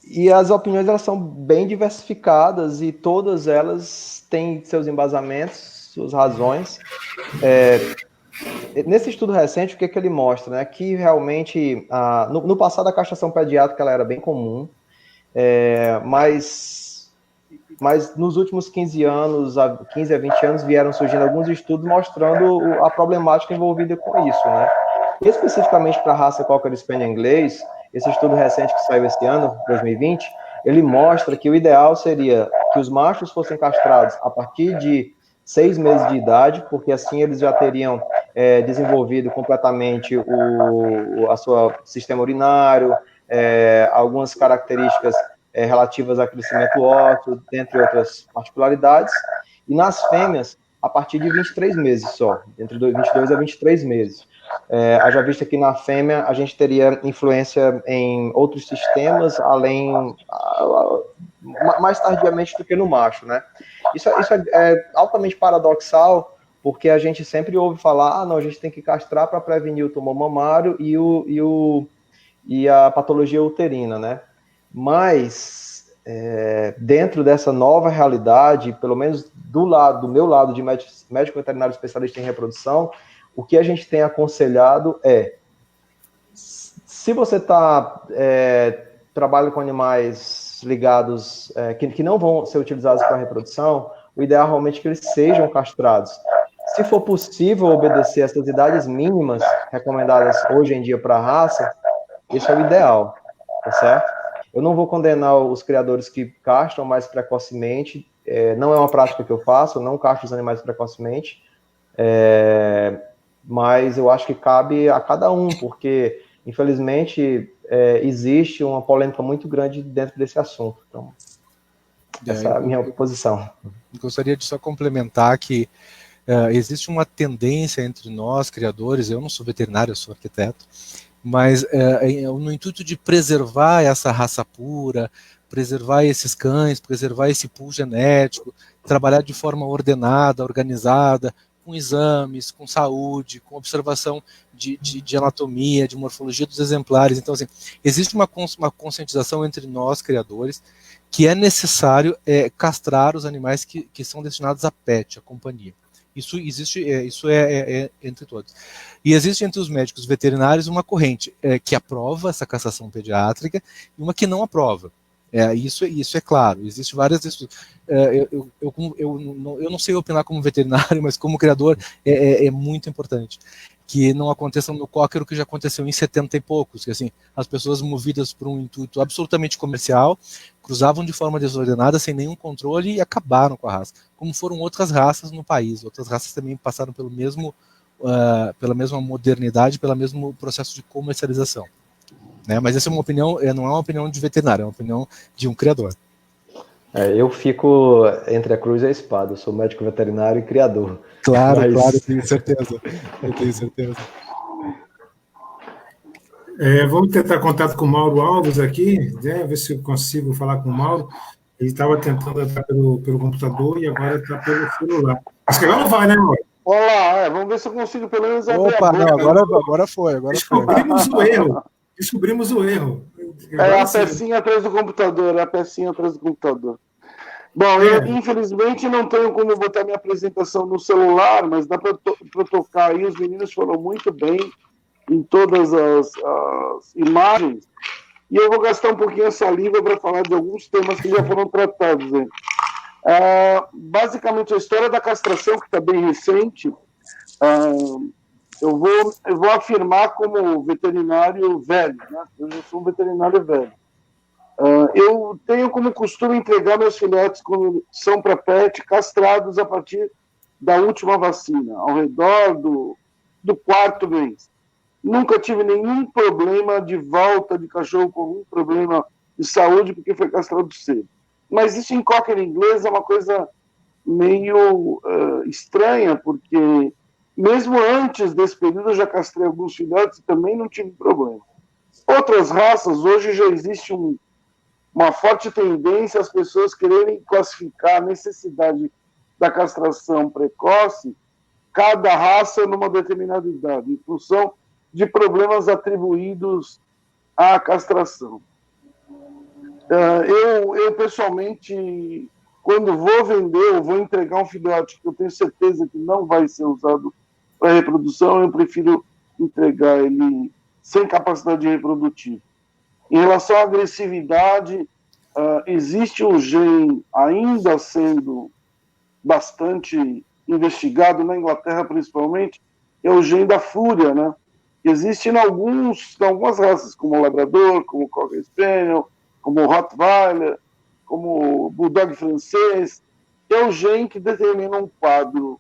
E as opiniões elas são bem diversificadas e todas elas têm seus embasamentos, suas razões. Nesse estudo recente, o que ele mostra? Né? Que realmente, no passado, a castração pediátrica ela era bem comum, mas nos últimos 15 a 20 anos, vieram surgindo alguns estudos mostrando a problemática envolvida com isso. Né? Especificamente para a raça Cocker Spaniel inglês, esse estudo recente que saiu esse ano, 2020, ele mostra que o ideal seria que os machos fossem castrados a partir de 6 meses de idade, porque assim eles já teriam desenvolvido completamente o seu sistema urinário, algumas características relativas a crescimento ósseo, dentre outras particularidades, e nas fêmeas, a partir de 23 meses só, entre 22 a 23 meses. Haja vista que na fêmea a gente teria influência em outros sistemas, mais tardiamente do que no macho, né? Isso é altamente paradoxal, porque a gente sempre ouve falar, não, a gente tem que castrar para prevenir o tumor mamário e a patologia uterina, né? Mas, dentro dessa nova realidade, pelo menos do meu lado de médico veterinário especialista em reprodução, o que a gente tem aconselhado se você trabalha com animais ligados, que não vão ser utilizados para reprodução, o ideal realmente é que eles sejam castrados. Se for possível obedecer essas idades mínimas recomendadas hoje em dia para a raça, isso é o ideal, tá certo? Eu não vou condenar os criadores que castram mais precocemente, não é uma prática que eu faço, eu não castro os animais precocemente, mas eu acho que cabe a cada um, porque, infelizmente, existe uma polêmica muito grande dentro desse assunto. Então, Essa é a minha posição. Gostaria de só complementar que existe uma tendência entre nós, criadores, eu não sou veterinário, eu sou arquiteto, mas no intuito de preservar essa raça pura, preservar esses cães, preservar esse pool genético, trabalhar de forma ordenada, organizada, com exames, com saúde, com observação de anatomia, de morfologia dos exemplares. Então, assim, existe uma conscientização entre nós, criadores, que é necessário castrar os animais que são destinados a pet, a companhia. Isso existe, isso é entre todos. E existe entre os médicos veterinários uma corrente que aprova essa castração pediátrica e uma que não aprova. Isso é claro. Existem várias estudos. Eu não sei opinar como veterinário, mas como criador é muito importante que não aconteça no Cocker o que já aconteceu em 70 e poucos, que assim, as pessoas movidas por um intuito absolutamente comercial cruzavam de forma desordenada, sem nenhum controle e acabaram com a raça, como foram outras raças no país. Outras raças também passaram pela mesma modernidade, pelo mesmo processo de comercialização. Né? Mas essa é uma opinião, não é uma opinião de veterinário, é uma opinião de um criador. Eu fico entre a cruz e a espada. Eu sou médico veterinário e criador. Claro, eu tenho certeza. Vamos tentar contato com o Mauro Alves aqui, né? Ver se eu consigo falar com o Mauro. Ele estava tentando entrar pelo computador e agora está pelo celular. Acho que agora vai, né, Mauro? Olá, vamos ver se eu consigo pelo menos abrir Opa, a boca. não, agora foi. Descobrimos o erro. A pecinha atrás do computador, Bom, eu infelizmente não tenho como botar minha apresentação no celular, mas dá para tocar aí. Os meninos foram muito bem em todas as imagens. E eu vou gastar um pouquinho a saliva para falar de alguns temas que já foram tratados. Basicamente, a história da castração, que está bem recente, eu vou afirmar como veterinário velho, né? Eu já sou um veterinário velho. Eu tenho como costume entregar meus filhotes, quando são para pet, castrados a partir da última vacina, ao redor do 4º mês. Nunca tive nenhum problema de volta de cachorro com algum problema de saúde, porque foi castrado cedo. Mas isso em Cocker inglês é uma coisa meio estranha, porque mesmo antes desse período eu já castrei alguns filhotes e também não tive problema. Outras raças, hoje já existe uma forte tendência às pessoas quererem classificar a necessidade da castração precoce, cada raça numa determinada idade, em função de problemas atribuídos à castração. Eu pessoalmente, quando vou vender ou vou entregar um filhote que eu tenho certeza que não vai ser usado para reprodução, eu prefiro entregar ele sem capacidade reprodutiva. Em relação à agressividade, existe um gene ainda sendo bastante investigado, na Inglaterra principalmente, é o gene da fúria, né? Existe em algumas raças, como o Labrador, como o Cocker Spaniel, como o Rottweiler, como o Bulldog francês, que é o gene que determina um quadro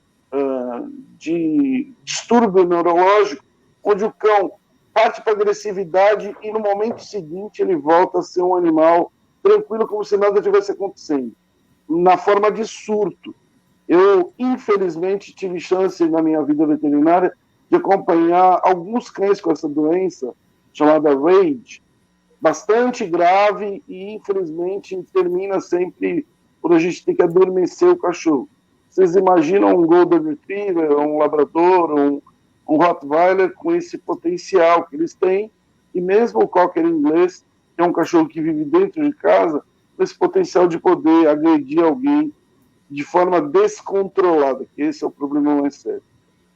de distúrbio neurológico, onde o cão parte para agressividade e no momento seguinte ele volta a ser um animal tranquilo, como se nada tivesse acontecendo, na forma de surto. Eu, infelizmente, tive chance na minha vida veterinária de acompanhar alguns cães com essa doença, chamada Rage, bastante grave e, infelizmente, termina sempre por a gente ter que adormecer o cachorro. Vocês imaginam um Golden Retriever, um Labrador, um Rottweiler com esse potencial que eles têm, e mesmo o Cocker inglês, que é um cachorro que vive dentro de casa, com esse potencial de poder agredir alguém de forma descontrolada, que esse é o problema mais sério.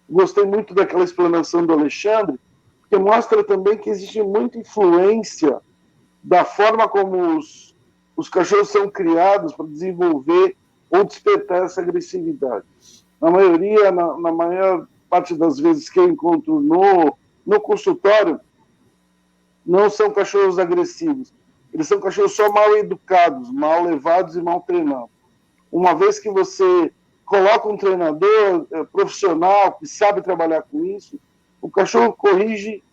Gostei muito daquela explanação do Alexandre, porque mostra também que existe muita influência da forma como os cachorros são criados para desenvolver ou despertar essa agressividade. Na maioria, na maior parte das vezes que eu encontro no consultório, não são cachorros agressivos. Eles são cachorros só mal educados, mal levados e mal treinados. Uma vez que você coloca um treinador profissional que sabe trabalhar com isso, o cachorro corrige.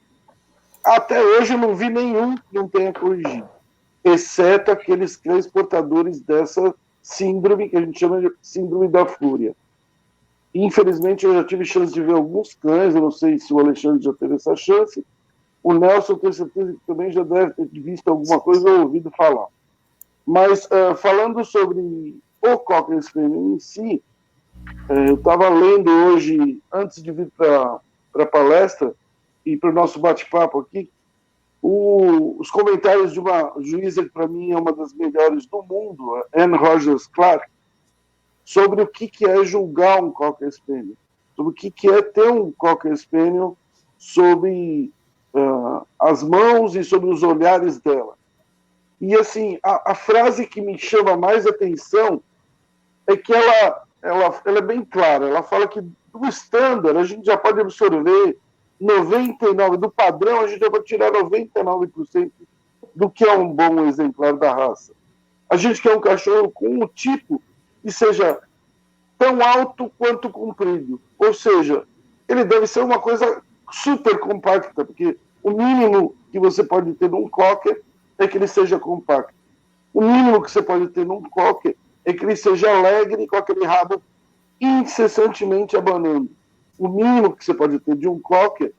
Até hoje eu não vi nenhum que não tenha corrigido, exceto aqueles cães portadores dessa síndrome, que a gente chama de síndrome da fúria. Infelizmente, eu já tive chance de ver alguns cães, eu não sei se o Alexandre já teve essa chance, o Nelson, eu tenho certeza que também já deve ter visto alguma coisa ou ouvido falar. Mas, falando sobre o Cocker Spaniel em si, eu estava lendo hoje, antes de vir para a palestra e para o nosso bate-papo aqui, os comentários de uma juíza que para mim é uma das melhores do mundo, a Anne Rogers Clark, sobre o que é julgar um Cocker Spaniel, sobre o que é ter um Cocker Spaniel sob as mãos e sobre os olhares dela. E assim, a frase que me chama mais atenção é que ela é bem clara, ela fala que do estándar a gente já pode absorver 99%, do padrão a gente já pode tirar 99% do que é um bom exemplar da raça. A gente quer um cachorro com um tipo que seja tão alto quanto comprido, ou seja, ele deve ser uma coisa super compacta, porque o mínimo que você pode ter num Cocker é que ele seja compacto. O mínimo que você pode ter num Cocker é que ele seja alegre, com aquele rabo incessantemente abanando. O mínimo que você pode ter de um Cocker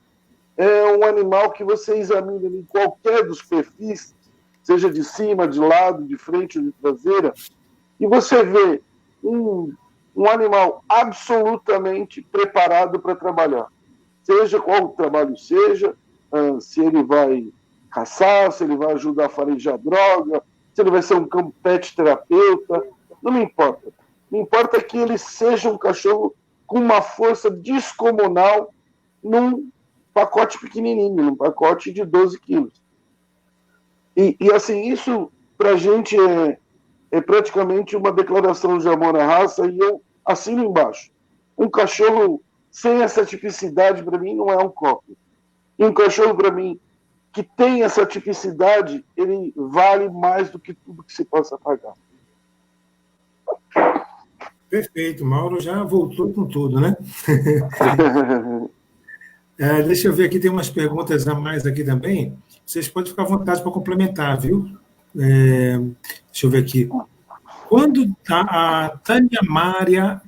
é um animal que você examina em qualquer dos perfis, seja de cima, de lado, de frente ou de traseira, e você vê um animal absolutamente preparado para trabalhar. Seja qual o trabalho seja, se ele vai caçar, se ele vai ajudar a farejar droga, se ele vai ser um pet terapeuta, não me importa. Me importa que ele seja um cachorro com uma força descomunal num pacote pequenininho, num pacote de 12 quilos. E assim, isso para a gente é praticamente uma declaração de amor à raça, e eu assino embaixo. Um cachorro sem essa tipicidade, para mim, não é um Cocker. E um cachorro, para mim, que tem essa tipicidade, ele vale mais do que tudo que se possa pagar. Perfeito, Mauro já voltou com tudo, né? Deixa eu ver aqui, tem umas perguntas a mais aqui também. Vocês podem ficar à vontade para complementar, viu? Deixa eu ver aqui. Quando a Tânia Maria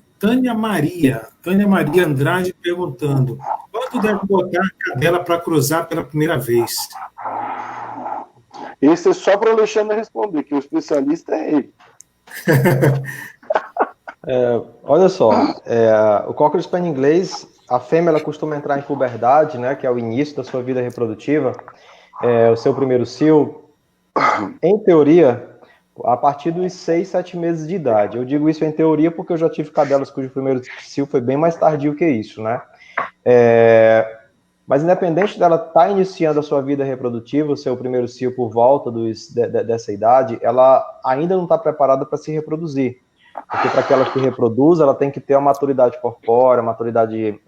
Andrade perguntando: quando deve botar a cadela para cruzar pela primeira vez? Esse é só para o Alexandre responder, que o especialista é ele. Olha só, o Cocker Spaniel inglês, a fêmea ela costuma entrar em puberdade, né, que é o início da sua vida reprodutiva, o seu primeiro cio, em teoria, a partir dos 6, 7 meses de idade. Eu digo isso em teoria porque eu já tive cadelas cujo primeiro cio foi bem mais tardio que isso, né? Mas independente dela estar iniciando a sua vida reprodutiva, o seu primeiro cio por volta dessa idade, ela ainda não está preparada para se reproduzir. Porque para que ela se reproduza, ela tem que ter uma maturidade corpórea, maturidade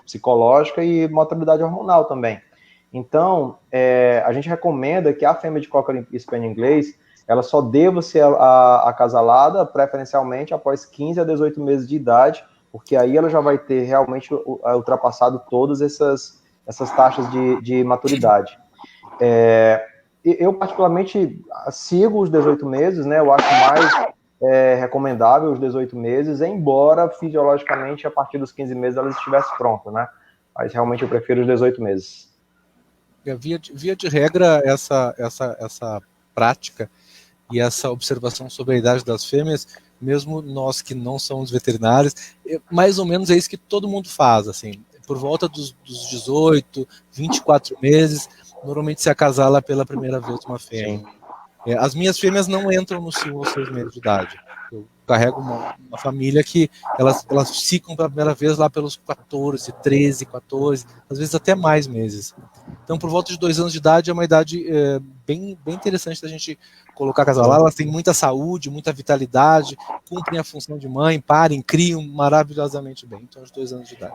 psicológica e maturidade hormonal também. Então, a gente recomenda que a fêmea de Cocker Spaniel inglês, ela só deva ser acasalada preferencialmente após 15 a 18 meses de idade, porque aí ela já vai ter realmente ultrapassado todas essas taxas de maturidade. Eu, particularmente, sigo os 18 meses, né? Eu acho mais recomendável os 18 meses, embora fisiologicamente a partir dos 15 meses ela estivesse pronta, né? Mas realmente eu prefiro os 18 meses. Via de regra, essa prática e essa observação sobre a idade das fêmeas, mesmo nós que não somos veterinários, mais ou menos é isso que todo mundo faz, assim, por volta dos 18, 24 meses, normalmente se acasala pela primeira vez uma fêmea. As minhas fêmeas não entram no cio aos 6 meses de idade. Eu carrego uma família que elas ficam pela primeira vez lá pelos 14, 13, 14, às vezes até mais meses. Então, por volta de 2 anos de idade, é uma idade bem interessante da gente colocar acasalar. Elas têm muita saúde, muita vitalidade, cumprem a função de mãe, parem, criam maravilhosamente bem. Então, aos 2 anos de idade.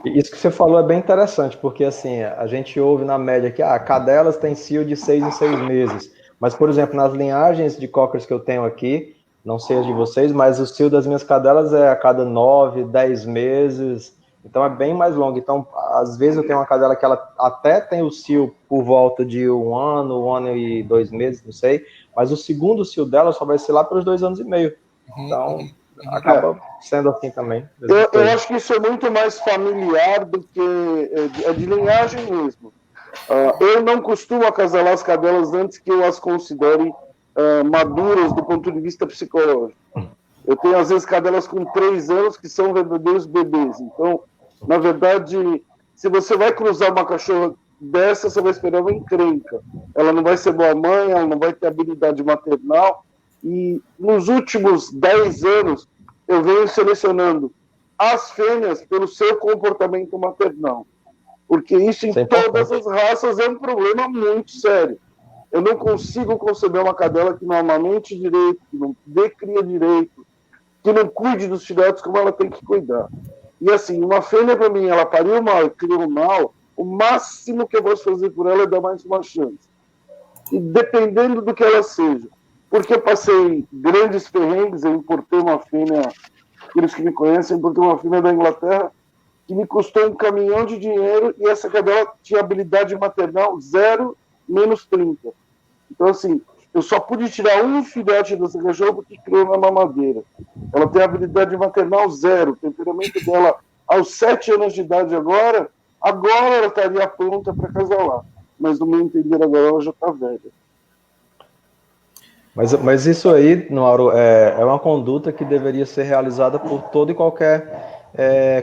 Isso que você falou é bem interessante, porque assim, a gente ouve na média que cadelas têm cio de 6 em 6 meses. Mas, por exemplo, nas linhagens de Cockers que eu tenho aqui, não sei as de vocês, mas o cio das minhas cadelas é a cada 9, 10 meses. Então é bem mais longo. Então, às vezes eu tenho uma cadela que ela até tem o cio por volta de 1 ano e 2 meses, não sei, mas o segundo cio dela só vai ser lá pelos 2 anos e meio. Então, acaba sendo assim também. Eu acho que isso é muito mais familiar do que é de linhagem mesmo. Eu não costumo acasalar as cadelas antes que eu as considere maduras do ponto de vista psicológico. Eu tenho, às vezes, cadelas com 3 anos que são verdadeiros bebês. Então, na verdade, se você vai cruzar uma cachorra dessa, você vai esperar uma encrenca. Ela não vai ser boa mãe, ela não vai ter habilidade maternal. E nos últimos 10 anos, eu venho selecionando as fêmeas pelo seu comportamento maternal. Porque isso em todas as raças é um problema muito sério. Eu não consigo conceber uma cadela que não amamente direito, que não dê cria direito, que não cuide dos filhotes como ela tem que cuidar. E assim, uma fêmea para mim, ela pariu mal, criou mal, o máximo que eu posso fazer por ela é dar mais uma chance. E dependendo do que ela seja. Porque eu passei grandes perrengues, eu importei uma fêmea, aqueles que me conhecem, eu importei uma fêmea da Inglaterra, que me custou um caminhão de dinheiro, e essa cadela tinha habilidade maternal 0, menos 30. Então, assim, eu só pude tirar um filhote dessa cachorra porque criou na mamadeira. Ela tem habilidade maternal 0. O temperamento dela, aos 7 anos de idade agora ela estaria pronta para casalar. Mas, no meu entender, agora ela já está velha. Mas isso aí, Mauro, é uma conduta que deveria ser realizada por todo e qualquer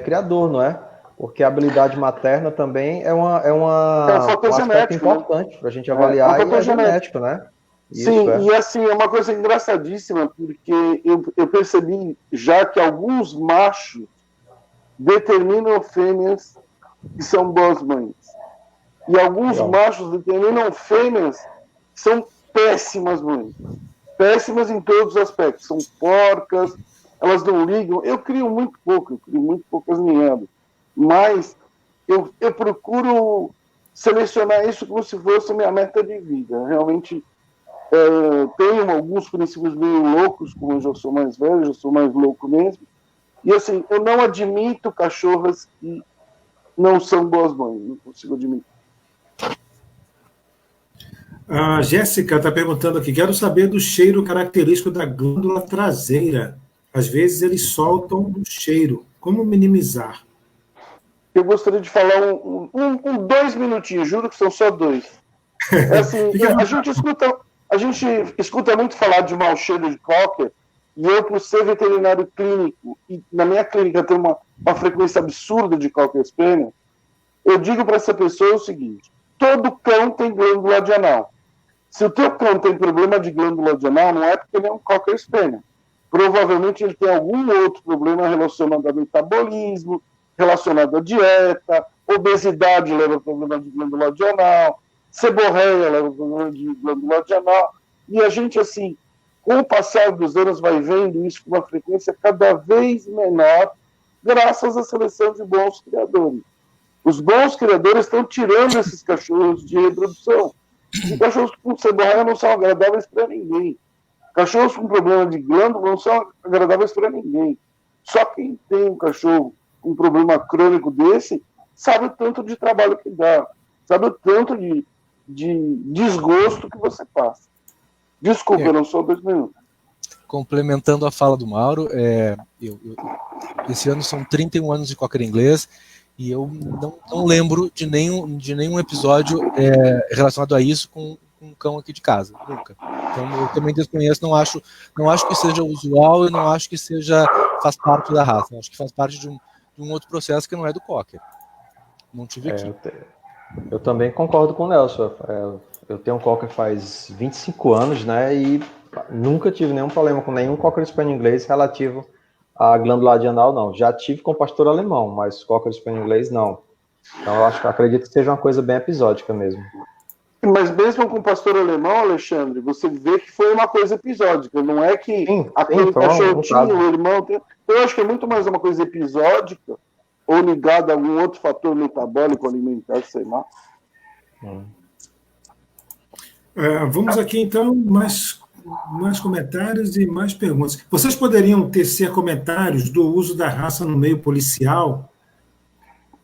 criador, não é? Porque a habilidade materna também um aspecto importante para a gente avaliar e é genético, né? Sim, e assim, é uma coisa engraçadíssima, porque eu percebi já que alguns machos determinam fêmeas que são boas mães. E alguns machos determinam fêmeas que são péssimas mães. Péssimas em todos os aspectos. São porcas, elas não ligam. Eu crio muito poucas ninhadas. Mas eu procuro selecionar isso como se fosse minha meta de vida. Realmente tenho alguns princípios meio loucos, como eu já sou mais velho, já sou mais louco mesmo. E assim, eu não admito cachorras que não são boas mães. Não consigo admitir. A Jéssica está perguntando aqui, quero saber do cheiro característico da glândula traseira. Às vezes eles soltam um cheiro. Como minimizar? Eu gostaria de falar 2 minutinhos, juro que são só 2. Assim, a gente escuta muito falar de mau cheiro de cocker, e eu, por ser veterinário clínico, e na minha clínica tem uma frequência absurda de cocker spaniel, eu digo para essa pessoa o seguinte: todo cão tem glândula adrenal. Se o teu cão tem problema de glândula adrenal, não é porque ele é um cocker spaniel. Provavelmente ele tem algum outro problema relacionado a metabolismo, relacionado à dieta, obesidade leva a problema de glândula adrenal, seborreia leva a problema de glândula adrenal. E a gente, assim, com o passar dos anos, vai vendo isso com uma frequência cada vez menor, graças à seleção de bons criadores. Os bons criadores estão tirando esses cachorros de reprodução. E cachorros com seborreia não são agradáveis para ninguém. Cachorros com problema de glândula não são agradáveis para ninguém. Só quem tem um cachorro com um problema crônico desse sabe o tanto de trabalho que dá, sabe o tanto de desgosto que você passa. Desculpa, não só 2 minutos. Complementando a fala do Mauro, esse ano são 31 anos de cocker inglês, e eu não lembro de nenhum episódio relacionado a isso com um cão aqui de casa, nunca. Então eu também desconheço, não acho que seja usual, e não acho que faz parte da raça. Eu acho que faz parte de um outro processo que não é do cocker. Não tive aqui. Eu também concordo com o Nelson. Eu tenho um cocker faz 25 anos, né, e nunca tive nenhum problema com nenhum cocker spaniel inglês relativo à glândula adrenal, não. Já tive com pastor alemão, mas cocker spaniel inglês, não. Então, eu acredito que seja uma coisa bem episódica mesmo. Mas mesmo com o pastor alemão, Alexandre, você vê que foi uma coisa episódica. Não é que aquele cachorro tinha, o irmão... Eu acho que é muito mais uma coisa episódica, ou ligada a algum outro fator metabólico, alimentar, sei lá. Vamos aqui, então, mais comentários e mais perguntas. Vocês poderiam tecer comentários do uso da raça no meio policial?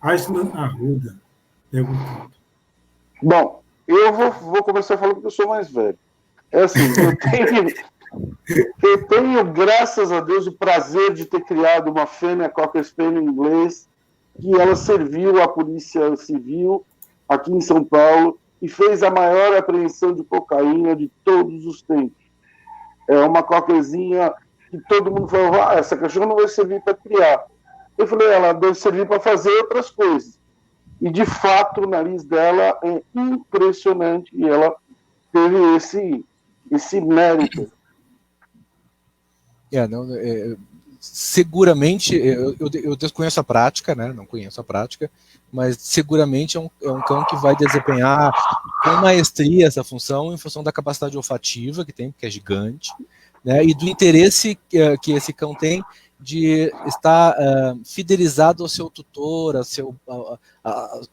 Aislan Arruda, perguntando. Bom, eu vou começar falando que eu sou mais velho. É assim, eu tenho, graças a Deus, o prazer de ter criado uma fêmea Cocker Spaniel inglês, que ela serviu à Polícia Civil aqui em São Paulo e fez a maior apreensão de cocaína de todos os tempos. É uma cockerzinha que todo mundo falou, essa cachorra não vai servir para criar. Eu falei, ela deve servir para fazer outras coisas. E, de fato, o nariz dela é impressionante e ela teve esse mérito. Seguramente, eu desconheço a prática, né? Não conheço a prática, mas seguramente é um cão que vai desempenhar com maestria essa função em função da capacidade olfativa que tem, que é gigante, né? E do interesse que esse cão tem de estar fidelizado ao seu tutor, ao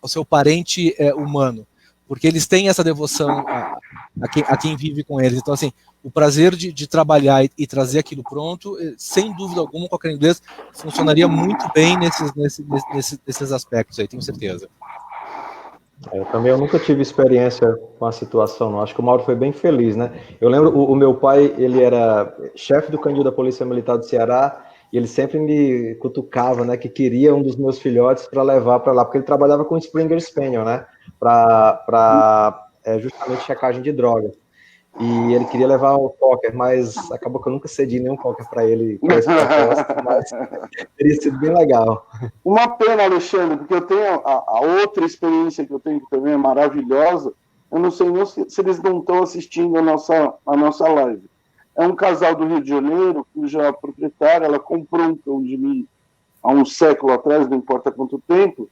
seu parente humano, porque eles têm essa devoção a quem vive com eles. Então, assim, o prazer de trabalhar e trazer aquilo pronto, sem dúvida alguma, qualquer inglês funcionaria muito bem nesses aspectos aí, tenho certeza. Eu nunca tive experiência com a situação, não. Acho que o Mauro foi bem feliz, né? Eu lembro, o meu pai, ele era chefe do canil da Polícia Militar do Ceará, e ele sempre me cutucava, né, que queria um dos meus filhotes para levar para lá, porque ele trabalhava com Springer Spaniel, né, para justamente checagem de droga. E ele queria levar o Cocker, mas acabou que eu nunca cedi nenhum Cocker para ele, para esse propósito, mas teria sido bem legal. Uma pena, Alexandre, porque eu tenho a outra experiência que eu tenho, que também é maravilhosa. Eu não sei nem se eles não estão assistindo a nossa live. É um casal do Rio de Janeiro, cuja proprietária, ela comprou um cão de mim há um século atrás, não importa quanto tempo,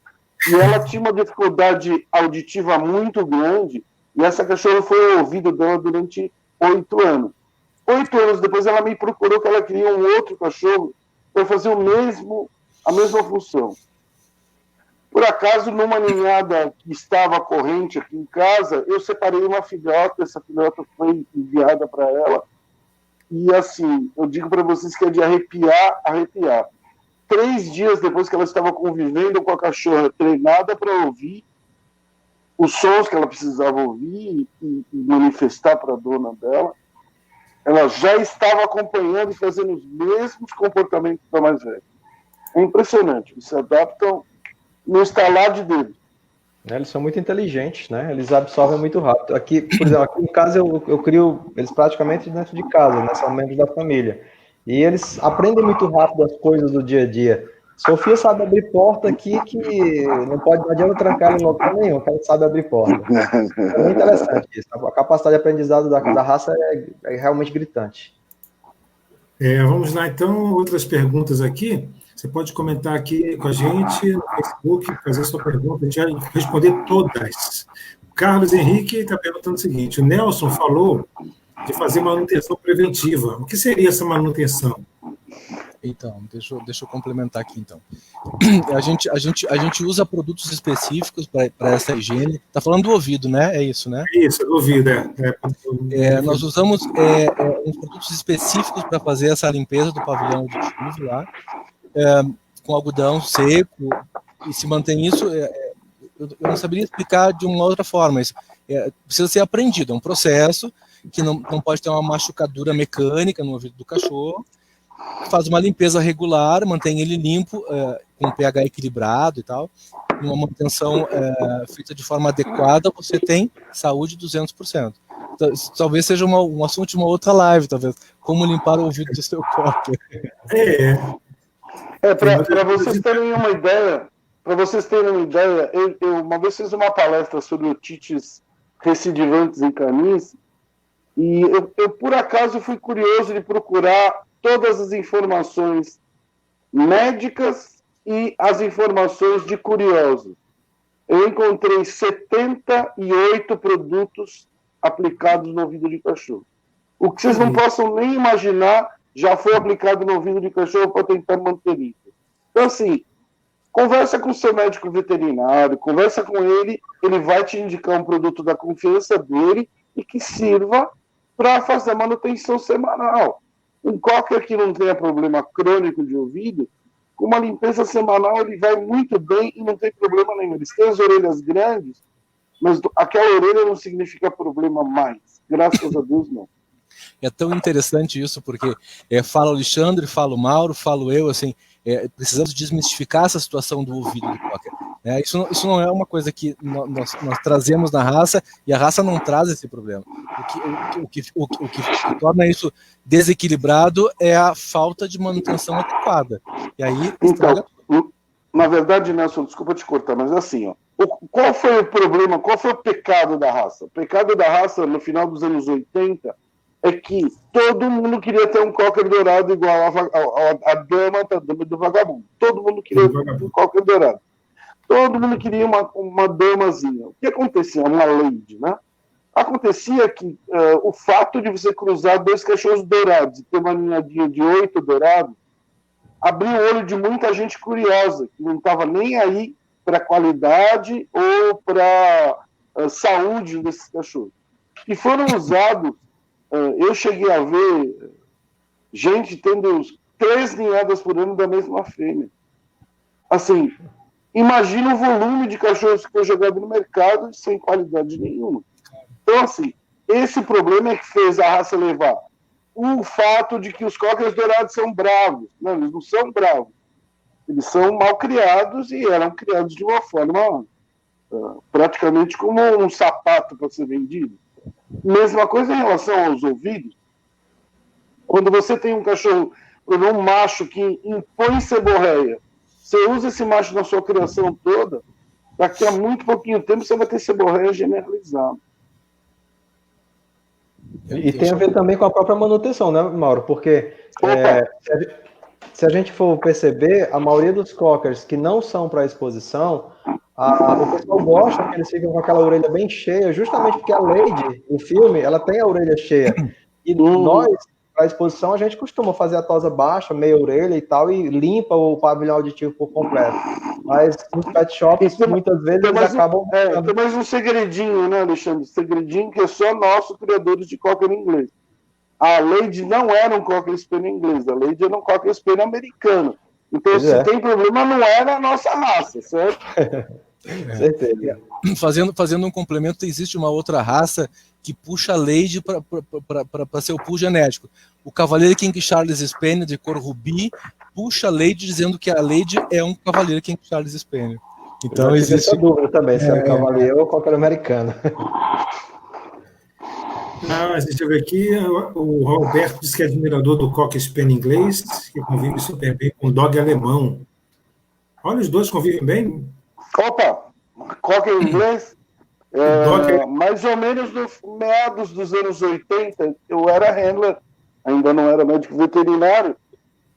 e ela tinha uma dificuldade auditiva muito grande, e essa cachorra foi ao ouvido dela durante 8 anos. 8 anos depois ela me procurou que ela queria um outro cachorro para fazer a mesma função. Por acaso, numa ninhada que estava corrente aqui em casa, eu separei uma filhota, essa filhota foi enviada para ela, e assim, eu digo para vocês que é de arrepiar. 3 dias depois que ela estava convivendo com a cachorra, treinada para ouvir os sons que ela precisava ouvir e manifestar para a dona dela, ela já estava acompanhando e fazendo os mesmos comportamentos da mais velha. É impressionante, eles se adaptam no estalar de dedo. Eles são muito inteligentes, né? Eles absorvem muito rápido. Aqui, por exemplo, aqui em casa eu crio eles praticamente dentro de casa, né? São membros da família. E eles aprendem muito rápido as coisas do dia a dia. Sofia sabe abrir porta aqui que não adianta trancar ela em local nenhum, porque ela sabe abrir porta. É muito interessante isso. A capacidade de aprendizado da raça é realmente gritante. Vamos lá, então, outras perguntas aqui. Você pode comentar aqui com a gente no Facebook, fazer sua pergunta, a gente vai responder todas. O Carlos Henrique está perguntando o seguinte: o Nelson falou de fazer manutenção preventiva. O que seria essa manutenção? Então, deixa eu complementar aqui, então. A gente usa produtos específicos para essa higiene. Está falando do ouvido, né? É isso, né? Isso, do ouvido, nós usamos uns produtos específicos para fazer essa limpeza do pavilhão auditivo lá, com algodão seco, e se mantém isso. Eu não saberia explicar de uma outra forma. Isso precisa ser aprendido. É um processo que não pode ter uma machucadura mecânica no ouvido do cachorro. Faz uma limpeza regular, mantém ele limpo, com pH equilibrado e tal. Uma manutenção feita de forma adequada, você tem saúde 200%. Talvez seja um assunto de uma outra live, talvez. Como limpar o ouvido do seu Cocker. Para vocês terem uma ideia, eu uma vez fiz uma palestra sobre otites recidivantes em canis, e eu por acaso fui curioso de procurar todas as informações médicas e as informações de curiosos. Eu encontrei 78 produtos aplicados no ouvido de cachorro. O que vocês não possam nem imaginar já foi aplicado no ouvido de cachorro para tentar manter isso. Então, assim, conversa com o seu médico veterinário, conversa com ele, ele vai te indicar um produto da confiança dele e que sirva para fazer a manutenção semanal. Um Cocker que não tenha problema crônico de ouvido, com uma limpeza semanal ele vai muito bem e não tem problema nenhum. Eles têm as orelhas grandes, mas aquela orelha não significa problema mais. Graças a Deus, não. É tão interessante isso, porque fala o Alexandre, fala o Mauro, falo eu, assim, precisamos desmistificar essa situação do ouvido do cocker. Isso não é uma coisa que nós trazemos na raça, e a raça não traz esse problema. O que torna isso desequilibrado é a falta de manutenção adequada. E aí, então, na verdade, Nelson, desculpa te cortar, mas assim, ó, qual foi o problema, qual foi o pecado da raça? O pecado da raça, no final dos anos 80, é que todo mundo queria ter um cocker dourado igual a dama do vagabundo. Todo mundo queria um cocker dourado. Todo mundo queria uma damazinha. O que acontecia? Uma lady, né? Acontecia que o fato de você cruzar 2 cachorros dourados e ter uma ninhadinha de 8 dourados abriu o olho de muita gente curiosa, que não estava nem aí para a qualidade ou para a saúde desses cachorros. E foram usados, eu cheguei a ver gente tendo 3 ninhadas por ano da mesma fêmea. Assim, imagina o volume de cachorros que foi jogado no mercado sem qualidade nenhuma. Então, assim, esse problema é que fez a raça levar o fato de que os cockers dourados são bravos. Não, eles não são bravos. Eles são mal criados e eram criados de uma forma praticamente como um sapato para ser vendido. Mesma coisa em relação aos ouvidos. Quando você tem um cachorro, um macho que impõe seborreia, você usa esse macho na sua criação toda, daqui a muito pouquinho tempo você vai ter seborreia generalizada. E tem a ver também com a própria manutenção, né, Mauro? Porque se a gente for perceber, a maioria dos cockers que não são para exposição, o pessoal gosta que eles ficam com aquela orelha bem cheia, justamente porque a Lady, no filme, ela tem a orelha cheia. E nós, para exposição, a gente costuma fazer a tosa baixa, meia orelha e tal, e limpa o pavilhão auditivo por completo. Mas nos pet shops, muitas vezes, eles acabam... Tem mais um segredinho, né, Alexandre? Um segredinho que é só nosso, criadores de cocker inglês. A Lady não era um cocker spaniel inglês, a Lady era um cocker spaniel americano. Então, se tem problema, não é na nossa raça, certo? Certeza. Fazendo um complemento, existe uma outra raça que puxa a Lady para ser o pool genético. O Cavaleiro King Charles Spaniel de cor rubi puxa a Lady dizendo que a Lady é um Cavaleiro King Charles Spaniel. Então existe essa dúvida também, se é um Cavaleiro ou qualquer americano. Deixa eu ver aqui, o Roberto diz que é admirador do Cocker Spaniel inglês, que convive super bem com o dog alemão. Olha, os dois convivem bem. Opa, Cocker inglês, mais ou menos nos meados dos anos 80, eu era handler, ainda não era médico veterinário,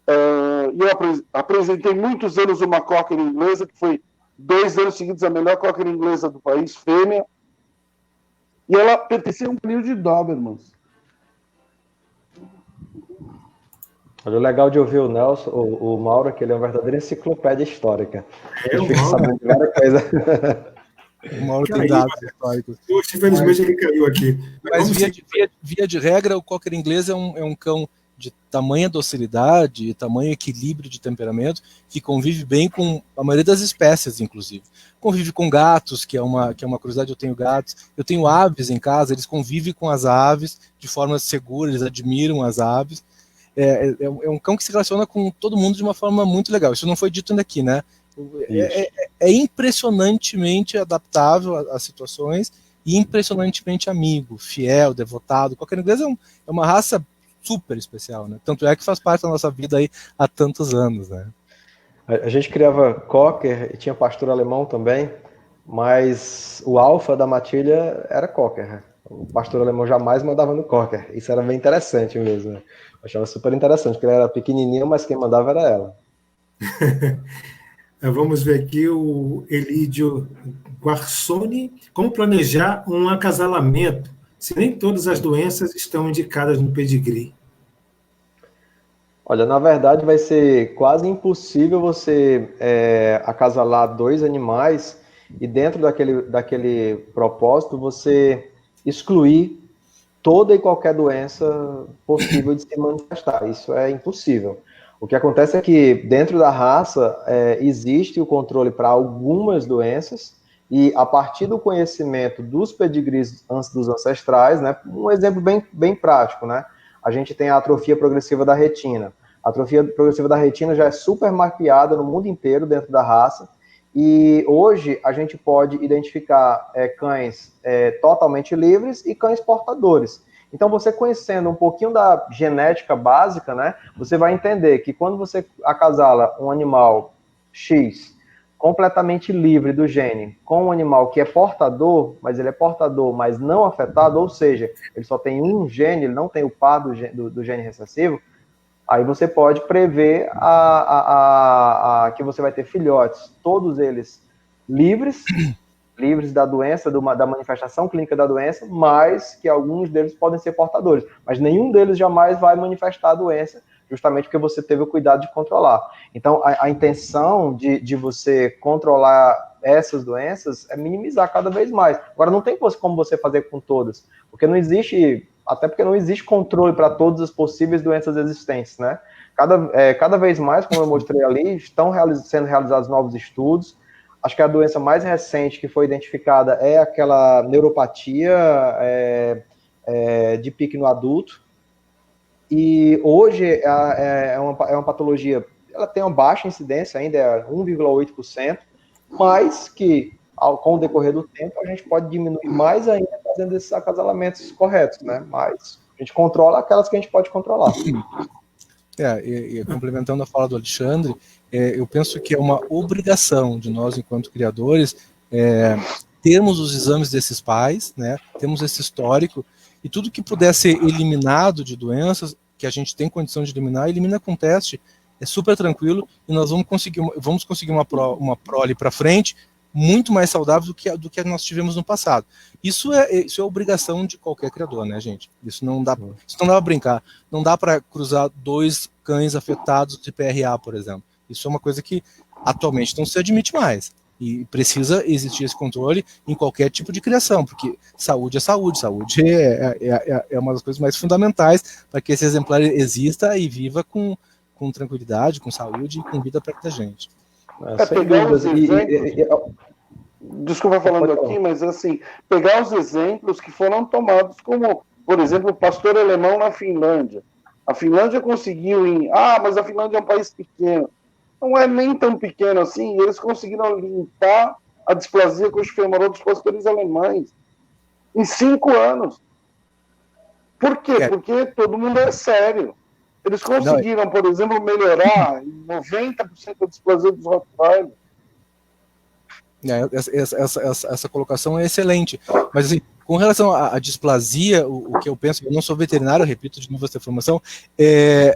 e eu apresentei muitos anos uma Cocker inglesa, que foi 2 anos seguidos a melhor Cocker inglesa do país, fêmea, e ela pertencia a um trio de Dobermans. Olha, o legal de ouvir o Nelson, o Mauro, que ele é uma verdadeira enciclopédia histórica. O Mauro. O Mauro tem dados históricos. Hoje, infelizmente, ele caiu aqui. Mas via de regra, o Cocker inglês é um cão de tamanha docilidade, tamanho equilíbrio de temperamento, que convive bem com a maioria das espécies, inclusive. Convive com gatos, que é uma curiosidade, eu tenho gatos. Eu tenho aves em casa, eles convivem com as aves de forma segura, eles admiram as aves. É um cão que se relaciona com todo mundo de uma forma muito legal. Isso não foi dito ainda aqui, né? É impressionantemente adaptável às situações e impressionantemente amigo, fiel, devotado. Cocker inglês é uma raça super especial, né? Tanto é que faz parte da nossa vida aí há tantos anos, né? A gente criava Cocker e tinha pastor alemão também, mas o alfa da matilha era Cocker. O pastor alemão jamais mandava no Cocker. Isso era bem interessante mesmo, né? Eu achava super interessante, porque ele era pequenininho, mas quem mandava era ela. Vamos ver aqui o Elídio Guarsoni. Como planejar um acasalamento se nem todas as doenças estão indicadas no pedigree? Olha, na verdade vai ser quase impossível você acasalar 2 animais e dentro daquele propósito você excluir toda e qualquer doença possível de se manifestar. Isso é impossível. O que acontece é que dentro da raça existe o controle para algumas doenças, e a partir do conhecimento dos pedigrees dos ancestrais, né, um exemplo bem prático, né, a gente tem a atrofia progressiva da retina. A atrofia progressiva da retina já é super mapeada no mundo inteiro dentro da raça, e hoje a gente pode identificar cães totalmente livres e cães portadores. Então, você conhecendo um pouquinho da genética básica, né, você vai entender que quando você acasala um animal X completamente livre do gene com um animal que é portador, mas ele é portador, mas não afetado, ou seja, ele só tem um gene, ele não tem o par do gene recessivo, aí você pode prever que você vai ter filhotes, todos eles livres da doença, da manifestação clínica da doença, mas que alguns deles podem ser portadores. Mas nenhum deles jamais vai manifestar a doença, justamente porque você teve o cuidado de controlar. Então, a intenção de você controlar essas doenças é minimizar cada vez mais. Agora, não tem como você fazer com todas, porque não existe controle para todas as possíveis doenças existentes, né? Cada vez mais, como eu mostrei ali, estão sendo realizados novos estudos. Acho que a doença mais recente que foi identificada é aquela neuropatia de pique no adulto. E hoje é uma patologia, ela tem uma baixa incidência ainda, é 1,8%, mas que com o decorrer do tempo a gente pode diminuir mais ainda fazendo esses acasalamentos corretos, né? Mas a gente controla aquelas que a gente pode controlar. E complementando a fala do Alexandre, eu penso que é uma obrigação de nós, enquanto criadores, termos os exames desses pais, né, temos esse histórico, e tudo que puder ser eliminado de doenças, que a gente tem condição de eliminar, elimina com teste, é super tranquilo, e nós vamos conseguir uma prole para frente, muito mais saudável do que nós tivemos no passado. Isso é obrigação de qualquer criador, né, gente? Isso não dá para brincar. Não dá para cruzar 2 cães afetados de PRA, por exemplo. Isso é uma coisa que atualmente não se admite mais. E precisa existir esse controle em qualquer tipo de criação, porque saúde é saúde. Saúde é uma das coisas mais fundamentais para que esse exemplar exista e viva com tranquilidade, com saúde e com vida perto da gente. Pegar os exemplos, desculpa falando aqui, mas assim, pegar os exemplos que foram tomados como, por exemplo, o pastor alemão na Finlândia. A Finlândia conseguiu mas a Finlândia é um país pequeno. Não é nem tão pequeno assim, e eles conseguiram limpar a displasia coxofemoral dos pastores alemães em 5 anos. Por quê? Porque todo mundo é sério. Eles conseguiram, por exemplo, melhorar em 90% da displasia dos Rottweiler. Essa colocação é excelente. Mas, assim, com relação à displasia, o que eu penso, eu não sou veterinário, eu repito de novo essa informação,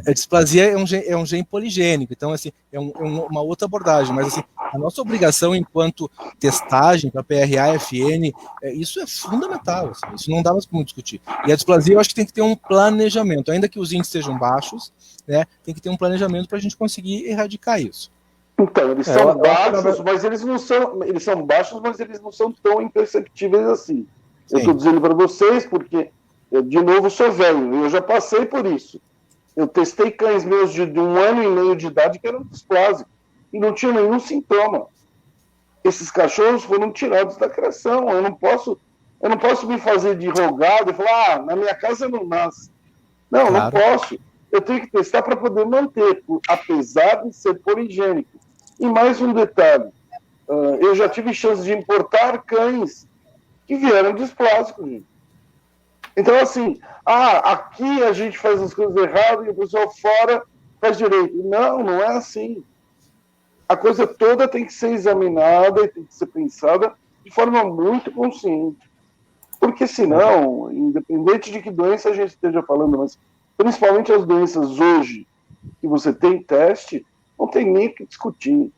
a displasia é um gene poligênico, então, assim, é uma outra abordagem, mas, assim, a nossa obrigação enquanto testagem para PRA, FN, isso é fundamental, assim, isso não dá mais como discutir. E a displasia, eu acho que tem que ter um planejamento, ainda que os índices sejam baixos, né, tem que ter um planejamento para a gente conseguir erradicar isso. Então, eles são baixos, mas eles não são. Eles são baixos, mas eles não são tão imperceptíveis assim. Sim. Eu estou dizendo para vocês, porque eu, de novo, sou velho, eu já passei por isso. Eu testei cães meus de 1 ano e meio de idade que eram displásicos e não tinham nenhum sintoma. Esses cachorros foram tirados da criação. Eu não posso me fazer de rogado e falar, na minha casa não nasce. Não, claro. Não posso. Eu tenho que testar para poder manter, apesar de ser poligênico. E mais um detalhe, eu já tive chance de importar cães que vieram displásicos, gente. Então, assim, aqui a gente faz as coisas erradas e o pessoal fora faz direito. Não, não é assim. A coisa toda tem que ser examinada e tem que ser pensada de forma muito consciente. Porque senão, independente de que doença a gente esteja falando, mas principalmente as doenças hoje que você tem teste, não tem nem o que discutir.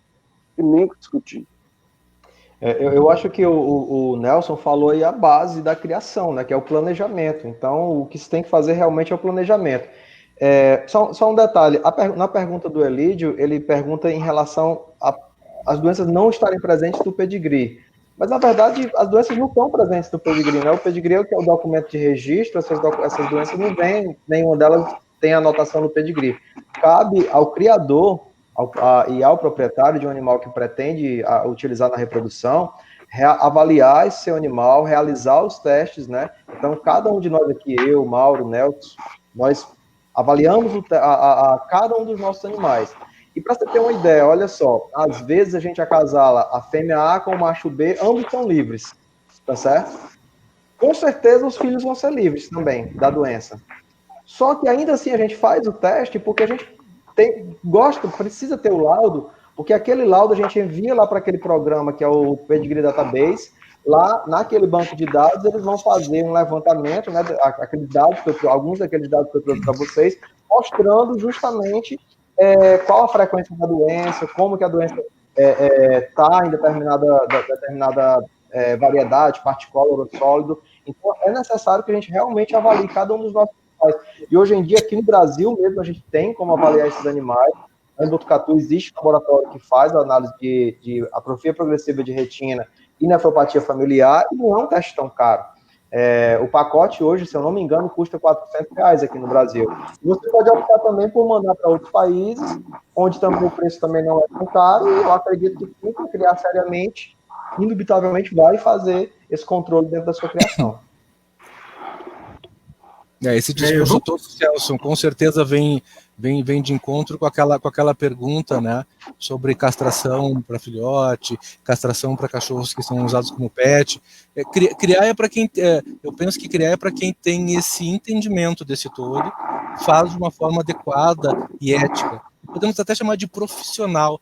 Eu acho que o Nelson falou aí a base da criação, né, que é o planejamento. Então, o que se tem que fazer realmente é o planejamento. Só um detalhe, na pergunta do Elídio, ele pergunta em relação às doenças não estarem presentes no pedigree. Mas, na verdade, as doenças não estão presentes no pedigree, né? O pedigree é o documento de registro, essas doenças não vêm, nenhuma delas tem anotação no pedigree. Cabe ao criador e ao proprietário de um animal que pretende utilizar na reprodução, avaliar esse seu animal, realizar os testes, né? Então, cada um de nós aqui, eu, Mauro, Nelson, nós avaliamos cada um dos nossos animais. E para você ter uma ideia, olha só, às vezes a gente acasala a fêmea A com o macho B, ambos são livres, tá certo? Com certeza os filhos vão ser livres também da doença. Só que ainda assim a gente faz o teste porque a gente precisa ter o laudo, porque aquele laudo a gente envia lá para aquele programa que é o Pedigree Database. Lá naquele banco de dados eles vão fazer um levantamento, né, alguns daqueles dados que eu trouxe para vocês, mostrando justamente qual a frequência da doença, como que a doença está em determinada variedade, partícula ou sólido. Então é necessário que a gente realmente avalie cada um dos nossos animais. E hoje em dia aqui no Brasil mesmo a gente tem como avaliar esses animais. Em Botucatu existe um laboratório que faz a análise de atrofia progressiva de retina e nefropatia familiar, e não é um teste tão caro. O pacote hoje, se eu não me engano, custa R$400 aqui no Brasil. Você pode optar também por mandar para outros países, onde também o preço também não é tão caro, e eu acredito que quem for criar seriamente, indubitavelmente vai fazer esse controle dentro da sua criação. Esse discurso todo, Celso, com certeza vem de encontro com aquela pergunta, né, sobre castração para filhote, castração para cachorros que são usados como pet. Criar é para quem, eu penso que criar é para quem tem esse entendimento desse todo, faz de uma forma adequada e ética. Podemos até chamar de profissional,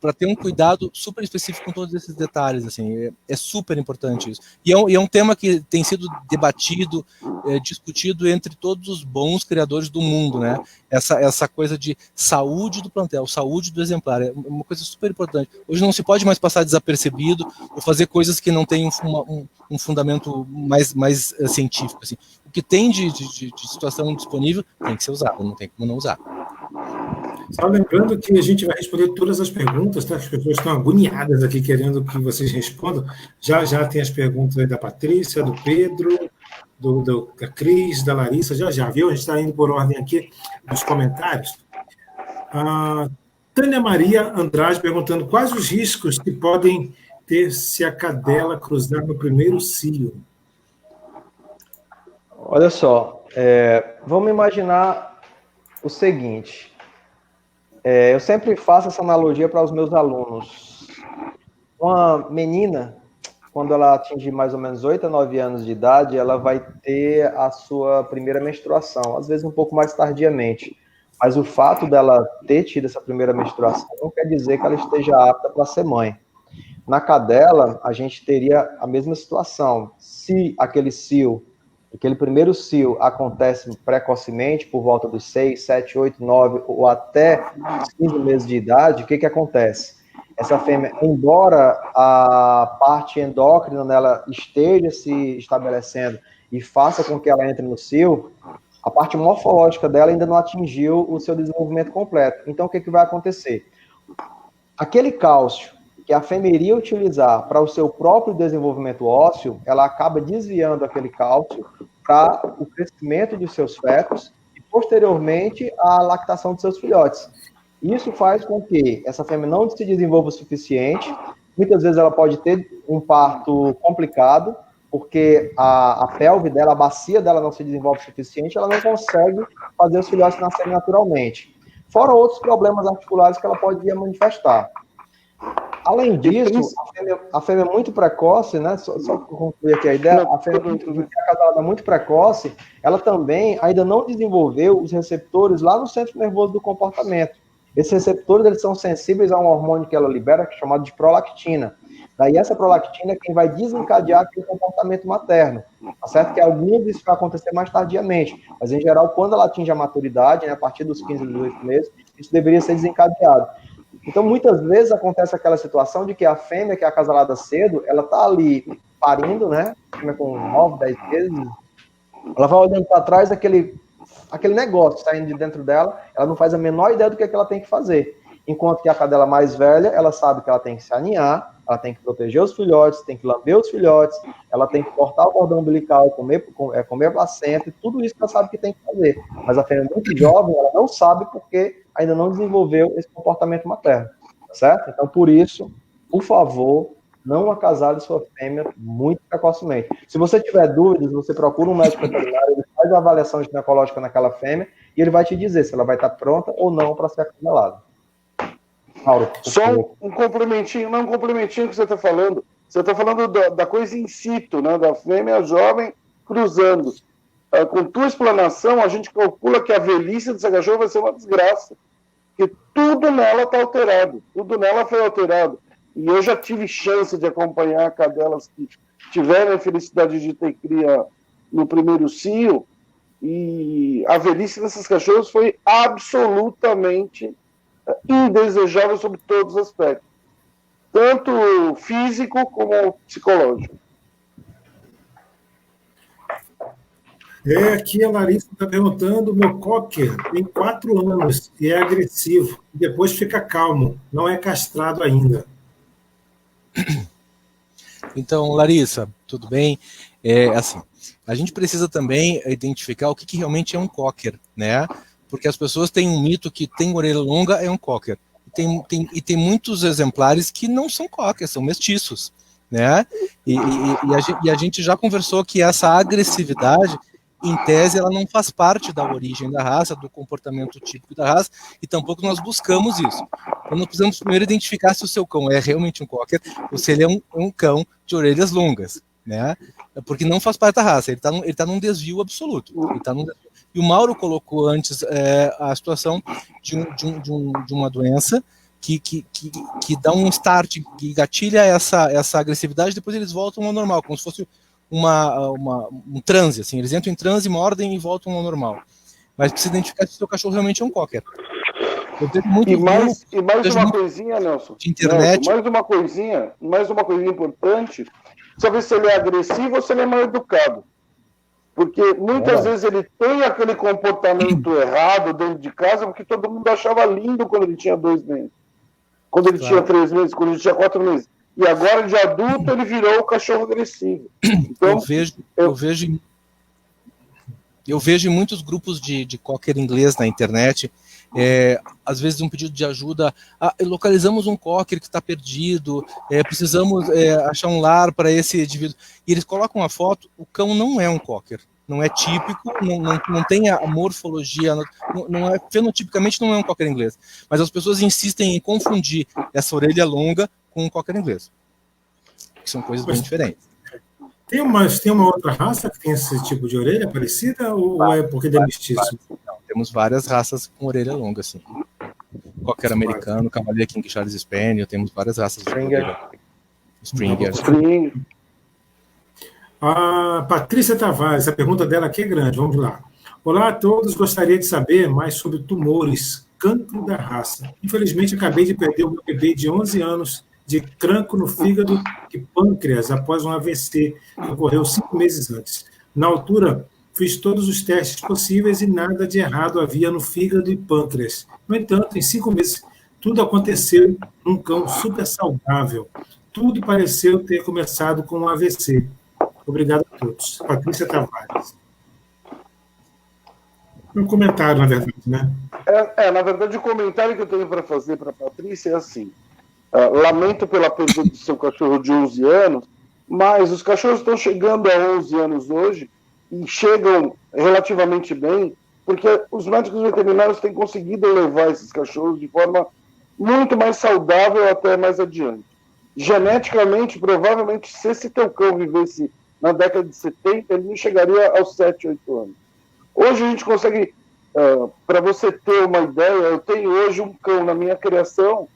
para ter um cuidado super específico com todos esses detalhes, assim, é super importante isso. E é um tema que tem sido debatido, discutido entre todos os bons criadores do mundo, né? Essa coisa de saúde do plantel, saúde do exemplar, é uma coisa super importante. Hoje não se pode mais passar desapercebido ou fazer coisas que não têm um fundamento mais científico, assim. O que tem de situação disponível tem que ser usado, não tem como não usar. Só lembrando que a gente vai responder todas as perguntas, tá? As pessoas estão agoniadas aqui querendo que vocês respondam. Já tem as perguntas aí da Patrícia, do Pedro, da Cris, da Larissa, já viu? A gente está indo por ordem aqui dos comentários. A Tânia Maria Andrade perguntando quais os riscos que podem ter se a cadela cruzar no primeiro cio. Olha só, vamos imaginar o seguinte. Eu sempre faço essa analogia para os meus alunos. Uma menina, quando ela atingir mais ou menos 8 a 9 anos de idade, ela vai ter a sua primeira menstruação, às vezes um pouco mais tardiamente. Mas o fato dela ter tido essa primeira menstruação não quer dizer que ela esteja apta para ser mãe. Na cadela, a gente teria a mesma situação. Se aquele primeiro cio acontece precocemente, por volta dos 6, 7, 8, 9 ou até 15 meses de idade, o que acontece? Essa fêmea, embora a parte endócrina nela esteja se estabelecendo e faça com que ela entre no cio, a parte morfológica dela ainda não atingiu o seu desenvolvimento completo. Então, o que vai acontecer? Aquele cálcio que a fêmea iria utilizar para o seu próprio desenvolvimento ósseo, ela acaba desviando aquele cálcio para o crescimento dos seus fetos e, posteriormente, a lactação dos seus filhotes. Isso faz com que essa fêmea não se desenvolva o suficiente. Muitas vezes ela pode ter um parto complicado, porque a pelve dela, a bacia dela não se desenvolve o suficiente, ela não consegue fazer os filhotes nascerem naturalmente. Fora outros problemas articulares que ela pode vir a manifestar. Além disso, a fêmea muito precoce, né? Só concluir aqui a ideia, a fêmea acasalada muito precoce, ela também ainda não desenvolveu os receptores lá no centro nervoso do comportamento. Esses receptores, eles são sensíveis a um hormônio que ela libera, que é chamado de prolactina. Daí essa prolactina é quem vai desencadear aquele comportamento materno. Tá certo que alguns disso vai acontecer mais tardiamente, mas em geral, quando ela atinge a maturidade, né, a partir dos 15, 18 meses, isso deveria ser desencadeado. Então, muitas vezes acontece aquela situação de que a fêmea que é acasalada cedo, ela está ali parindo, né? Com 9, 10 meses, ela vai olhando para trás aquele negócio saindo de dentro dela, ela não faz a menor ideia do que ela tem que fazer. Enquanto que a cadela mais velha, ela sabe que ela tem que se aninhar, ela tem que proteger os filhotes, tem que lamber os filhotes, ela tem que cortar o cordão umbilical, comer a placenta, e tudo isso ela sabe que tem que fazer. Mas a fêmea muito jovem, ela não sabe porque ainda não desenvolveu esse comportamento materno, certo? Então, por isso, por favor, não acasale sua fêmea muito precocemente. Se você tiver dúvidas, você procura um médico veterinário, ele faz a avaliação ginecológica naquela fêmea e ele vai te dizer se ela vai estar pronta ou não para ser acasalada. Mauro, só um complementinho, não um complementinho que você está falando. Você está falando da coisa in situ, né, da fêmea jovem cruzando. Com tua explanação, a gente calcula que a velhice dessa cachorra vai ser uma desgraça. Porque tudo nela está alterado, tudo nela foi alterado. E eu já tive chance de acompanhar cadelas que tiveram a felicidade de ter cria no primeiro cio, e a velhice dessas cachorras foi absolutamente indesejável sob todos os aspectos, tanto físico como psicológico. Aqui a Larissa está perguntando, meu cocker tem 4 anos e é agressivo, depois fica calmo, não é castrado ainda. Então, Larissa, tudo bem? Assim, a gente precisa também identificar o que realmente é um cocker, né? Porque as pessoas têm um mito que tem orelha longa é um cocker. E tem muitos exemplares que não são cocker, são mestiços, né? E a gente já conversou que essa agressividade, em tese, ela não faz parte da origem da raça, do comportamento típico da raça, e tampouco nós buscamos isso. Então, nós precisamos primeiro identificar se o seu cão é realmente um cocker ou se ele é um cão de orelhas longas, né? Porque não faz parte da raça, ele tá num desvio absoluto. E o Mauro colocou antes a situação de uma doença que dá um start, que gatilha essa agressividade, depois eles voltam ao normal, como se fosse um transe, assim, eles entram em transe, mordem e voltam ao normal. Mas precisa identificar se o seu cachorro realmente é um cocker. E mais uma coisinha, Nelson. De internet. Nelson, mais uma coisinha importante, saber se ele é agressivo ou se ele é mal educado. Porque muitas vezes ele tem aquele comportamento errado dentro de casa, porque todo mundo achava lindo quando ele tinha 2 meses, quando ele tinha 3 meses, quando ele tinha 4 meses. E agora, de adulto, ele virou o cachorro agressivo. Então, eu vejo em muitos grupos de cocker inglês na internet, às vezes um pedido de ajuda, localizamos um cocker que está perdido, precisamos achar um lar para esse indivíduo. E eles colocam a foto, o cão não é um cocker, não é típico, não tem a morfologia, não é, fenotipicamente não é um cocker inglês. Mas as pessoas insistem em confundir essa orelha longa com um cocker inglês, que são coisas bem diferentes. Tem uma outra raça que tem esse tipo de orelha parecida, ou é porque ele é mestiço? Não, temos várias raças com orelha longa, assim. Cocker americano, Cavalier King Charles Spaniel, temos várias raças de orelha. Springer. A Patrícia Tavares, a pergunta dela aqui é grande, vamos lá. Olá a todos, gostaria de saber mais sobre tumores, cancro da raça. Infelizmente, acabei de perder o meu bebê de 11 anos de cancro no fígado e pâncreas após um AVC que ocorreu 5 meses antes. Na altura, fiz todos os testes possíveis e nada de errado havia no fígado e pâncreas. No entanto, em 5 meses, tudo aconteceu num cão super saudável. Tudo pareceu ter começado com um AVC. Obrigado a todos. Patrícia Tavares. Um comentário, na verdade, né? Na verdade, o comentário que eu tenho para fazer para a Patrícia é assim. Lamento pela perda do seu cachorro de 11 anos, mas os cachorros estão chegando a 11 anos hoje e chegam relativamente bem, porque os médicos veterinários têm conseguido levar esses cachorros de forma muito mais saudável até mais adiante. Geneticamente, provavelmente, se esse teu cão vivesse na década de 70, ele não chegaria aos 7, 8 anos. Hoje a gente consegue, para você ter uma ideia, eu tenho hoje um cão na minha criação,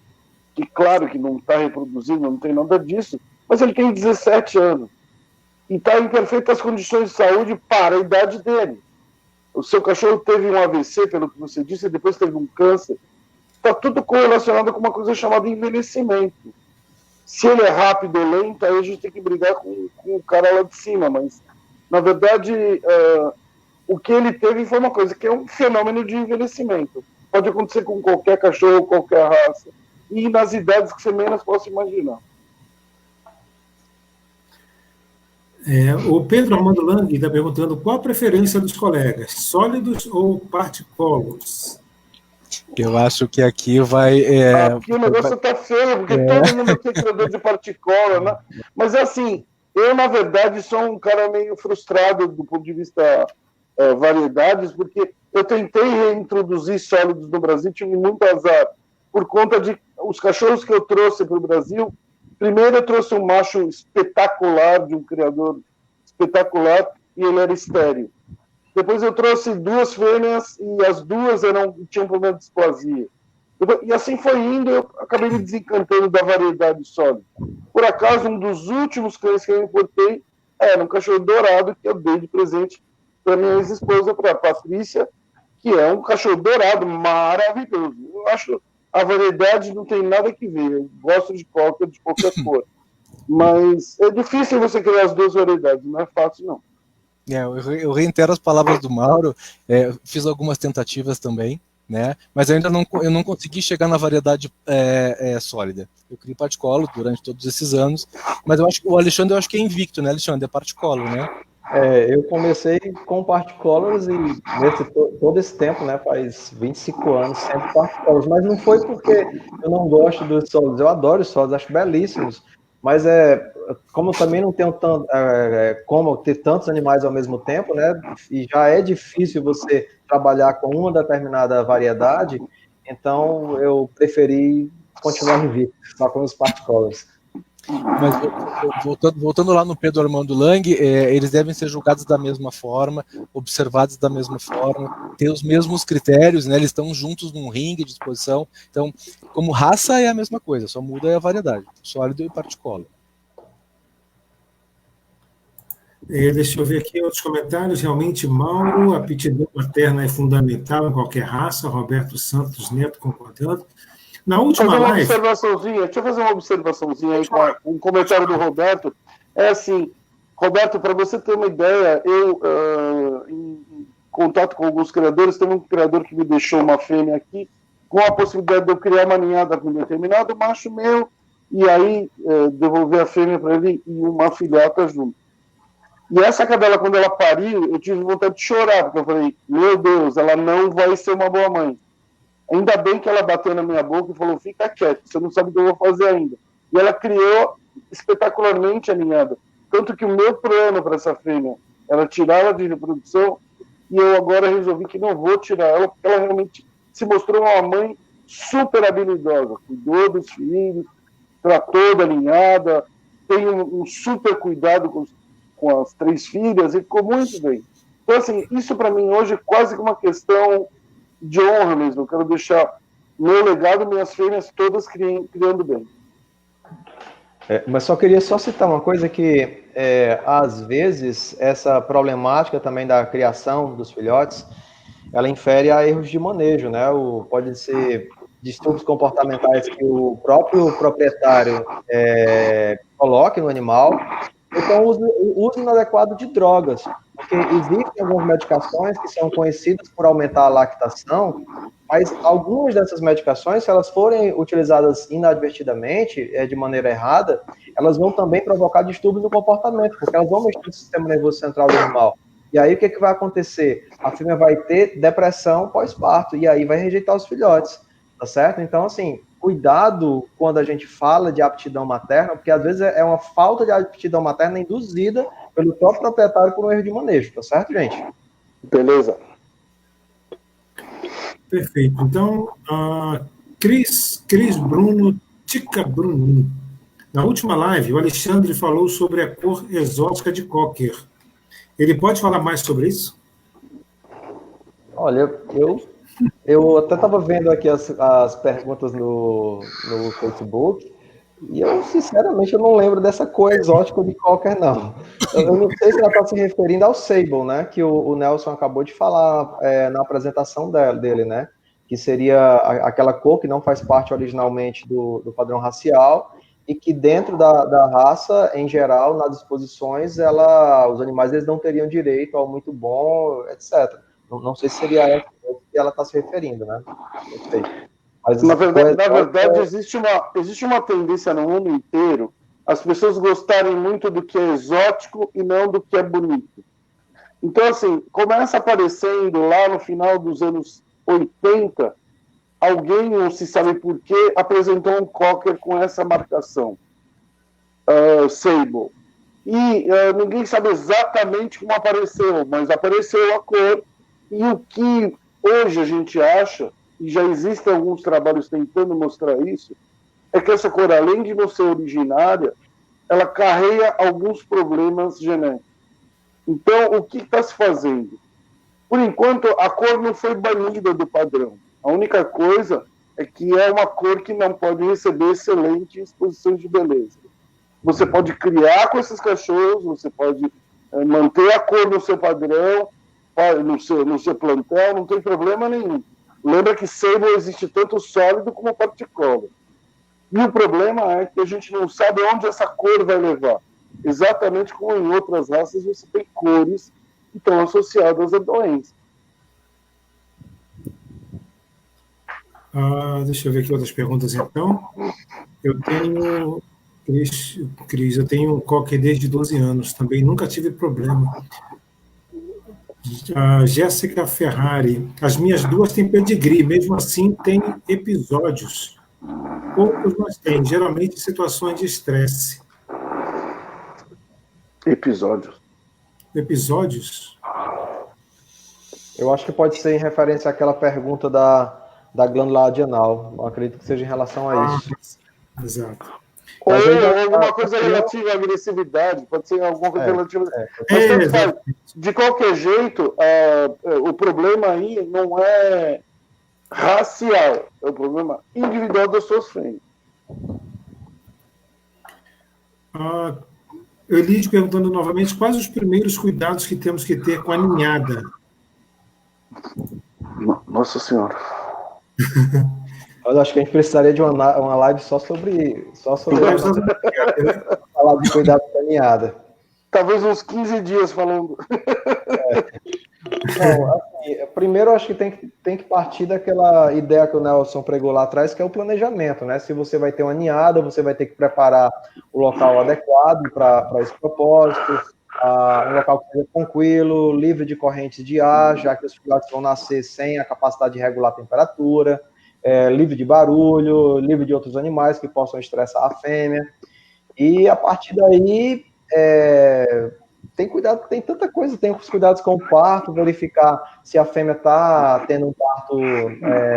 que claro que não está reproduzindo, não tem nada disso, mas ele tem 17 anos e está em perfeitas condições de saúde para a idade dele. O seu cachorro teve um AVC, pelo que você disse, e depois teve um câncer. Está tudo correlacionado com uma coisa chamada envelhecimento. Se ele é rápido ou lento, aí a gente tem que brigar com o cara lá de cima, mas na verdade o que ele teve foi uma coisa que é um fenômeno de envelhecimento. Pode acontecer com qualquer cachorro, qualquer raça, e nas idades que você menos possa imaginar. O Pedro Armando Lang está perguntando qual a preferência dos colegas, sólidos ou particólos? Eu acho que aqui vai... Aqui o negócio está feio, porque todo mundo aqui é criador de particola, né? Mas assim, eu, na verdade, sou um cara meio frustrado do ponto de vista variedades, porque eu tentei reintroduzir sólidos no Brasil, tive muito azar, por conta de os cachorros que eu trouxe para o Brasil. Primeiro eu trouxe um macho espetacular, de um criador espetacular, e ele era estéril. Depois eu trouxe 2 fêmeas, e as 2 tinham problema de displasia. E assim foi indo, eu acabei me desencantando da variedade sólida. Por acaso, um dos últimos cães que eu importei era um cachorro dourado, que eu dei de presente para minha ex-esposa, para a Patrícia, que é um cachorro dourado maravilhoso. Eu acho a variedade não tem nada que ver. Eu gosto de qualquer cor. Mas é difícil você criar as 2 variedades, não é fácil, não. Eu reitero as palavras do Mauro, fiz algumas tentativas também, né? Mas ainda eu não consegui chegar na variedade sólida. Eu criei particolo durante todos esses anos, mas eu acho que o Alexandre é invicto, né, Alexandre? É particolo, né? Eu comecei com particolas e todo esse tempo, né, faz 25 anos, sempre particolas, mas não foi porque eu não gosto dos sólidos, eu adoro os sólidos, acho belíssimos, mas como eu também não tenho como ter tantos animais ao mesmo tempo, né, e já é difícil você trabalhar com uma determinada variedade, então eu preferi continuar invicto, só com os particolas. Mas voltando lá no Pedro Armando Lang, eles devem ser julgados da mesma forma, observados da mesma forma, ter os mesmos critérios, né? Eles estão juntos num ringue de exposição. Então, como raça é a mesma coisa, só muda a variedade, sólido e particolo. Deixa eu ver aqui outros comentários. Realmente, Mauro, a aptidão materna é fundamental em qualquer raça. Roberto Santos Neto concordando. Na última live... Deixa eu fazer uma observaçãozinha aí com um comentário do Roberto. É assim, Roberto, para você ter uma ideia, eu, em contato com alguns criadores, teve um criador que me deixou uma fêmea aqui, com a possibilidade de eu criar uma ninhada com um determinado macho meu, e aí devolver a fêmea para ele e uma filhota junto. E essa cadela, quando ela pariu, eu tive vontade de chorar, porque eu falei, meu Deus, ela não vai ser uma boa mãe. Ainda bem que ela bateu na minha boca e falou, fica quieto, você não sabe o que eu vou fazer ainda. E ela criou espetacularmente a ninhada. Tanto que o meu plano para essa fêmea era tirá-la de reprodução, e eu agora resolvi que não vou tirar ela, porque ela realmente se mostrou uma mãe super habilidosa. Cuidou dos filhos, tratou da ninhada, tem um super cuidado com as 3 filhas, e ficou muito bem. Então, assim, isso para mim hoje é quase que uma questão de honra mesmo. Eu quero deixar meu legado, minhas fêmeas todas criando bem. Mas só queria citar uma coisa que, às vezes, essa problemática também da criação dos filhotes, ela infere a erros de manejo, né? Pode ser distúrbios comportamentais que o próprio proprietário coloque no animal, então o uso inadequado de drogas, porque existem algumas medicações que são conhecidas por aumentar a lactação, mas algumas dessas medicações, se elas forem utilizadas inadvertidamente, de maneira errada, elas vão também provocar distúrbios no comportamento, porque elas vão mexer no sistema nervoso central do animal. E aí o que vai acontecer? A fêmea vai ter depressão pós-parto, e aí vai rejeitar os filhotes, tá certo? Então, assim, cuidado quando a gente fala de aptidão materna, porque às vezes é uma falta de aptidão materna induzida pelo próprio proprietário por um erro de manejo, tá certo, gente? Beleza. Perfeito. Então, Cris Bruno, Tica Bruno. Na última live, o Alexandre falou sobre a cor exótica de Cocker. Ele pode falar mais sobre isso? Olha, eu até estava vendo aqui as perguntas no Facebook, e eu, sinceramente, eu não lembro dessa cor exótica de Cocker, não. Eu não sei se ela está se referindo ao Sable, né, que o Nelson acabou de falar na apresentação dele, né, que seria aquela cor que não faz parte originalmente do padrão racial, e que dentro da raça, em geral, nas exposições, os animais eles não teriam direito ao muito bom, etc. Não sei se seria essa que ela está se referindo, né? Não sei. Mas na verdade existe uma tendência no mundo inteiro as pessoas gostarem muito do que é exótico e não do que é bonito. Então, assim, começa aparecendo lá no final dos anos 80, alguém, não se sabe por quê, apresentou um cocker com essa marcação, Sable. E ninguém sabe exatamente como apareceu, mas apareceu a cor. E o que hoje a gente acha, e já existem alguns trabalhos tentando mostrar isso, é que essa cor, além de não ser originária, ela carrega alguns problemas genéticos. Então, o que está se fazendo? Por enquanto, a cor não foi banida do padrão. A única coisa é que é uma cor que não pode receber excelentes exposições de beleza. Você pode criar com esses cachorros, você pode manter a cor no seu padrão, no seu plantel, não tem problema nenhum. Lembra que Sable existe tanto sólido como particola. E o problema é que a gente não sabe onde essa cor vai levar. Exatamente como em outras raças você tem cores que estão associadas a doença. Deixa eu ver aqui outras perguntas, então. Eu tenho, Cris, eu tenho um cocker desde 12 anos, também nunca tive problema. Jéssica Ferrari, as minhas duas têm pedigree, mesmo assim tem episódios. Poucos nós tem, geralmente situações de estresse. Episódios? Eu acho que pode ser em referência àquela pergunta da glândula adrenal. Eu acredito que seja em relação a isso. Exato. Ou alguma coisa relativa à agressividade, pode ser alguma coisa relativa. Mas, de qualquer jeito, o problema aí não é racial, é o problema individual das suas fêmeas. Elide perguntando novamente quais os primeiros cuidados que temos que ter com a ninhada. Nossa Senhora. Eu acho que a gente precisaria de uma live só sobre falar de cuidado com a ninhada. Talvez uns 15 dias falando. Então, assim, primeiro, eu acho que tem que partir daquela ideia que o Nelson pregou lá atrás, que é o planejamento, né? Se você vai ter uma ninhada, você vai ter que preparar o local adequado para esse propósito, um local que seja tranquilo, livre de correntes de ar, já que os filhotes vão nascer sem a capacidade de regular a temperatura, livre de barulho, livre de outros animais que possam estressar a fêmea. E a partir daí, tem cuidado, tem tanta coisa, tem os cuidados com o parto, verificar se a fêmea está tendo um parto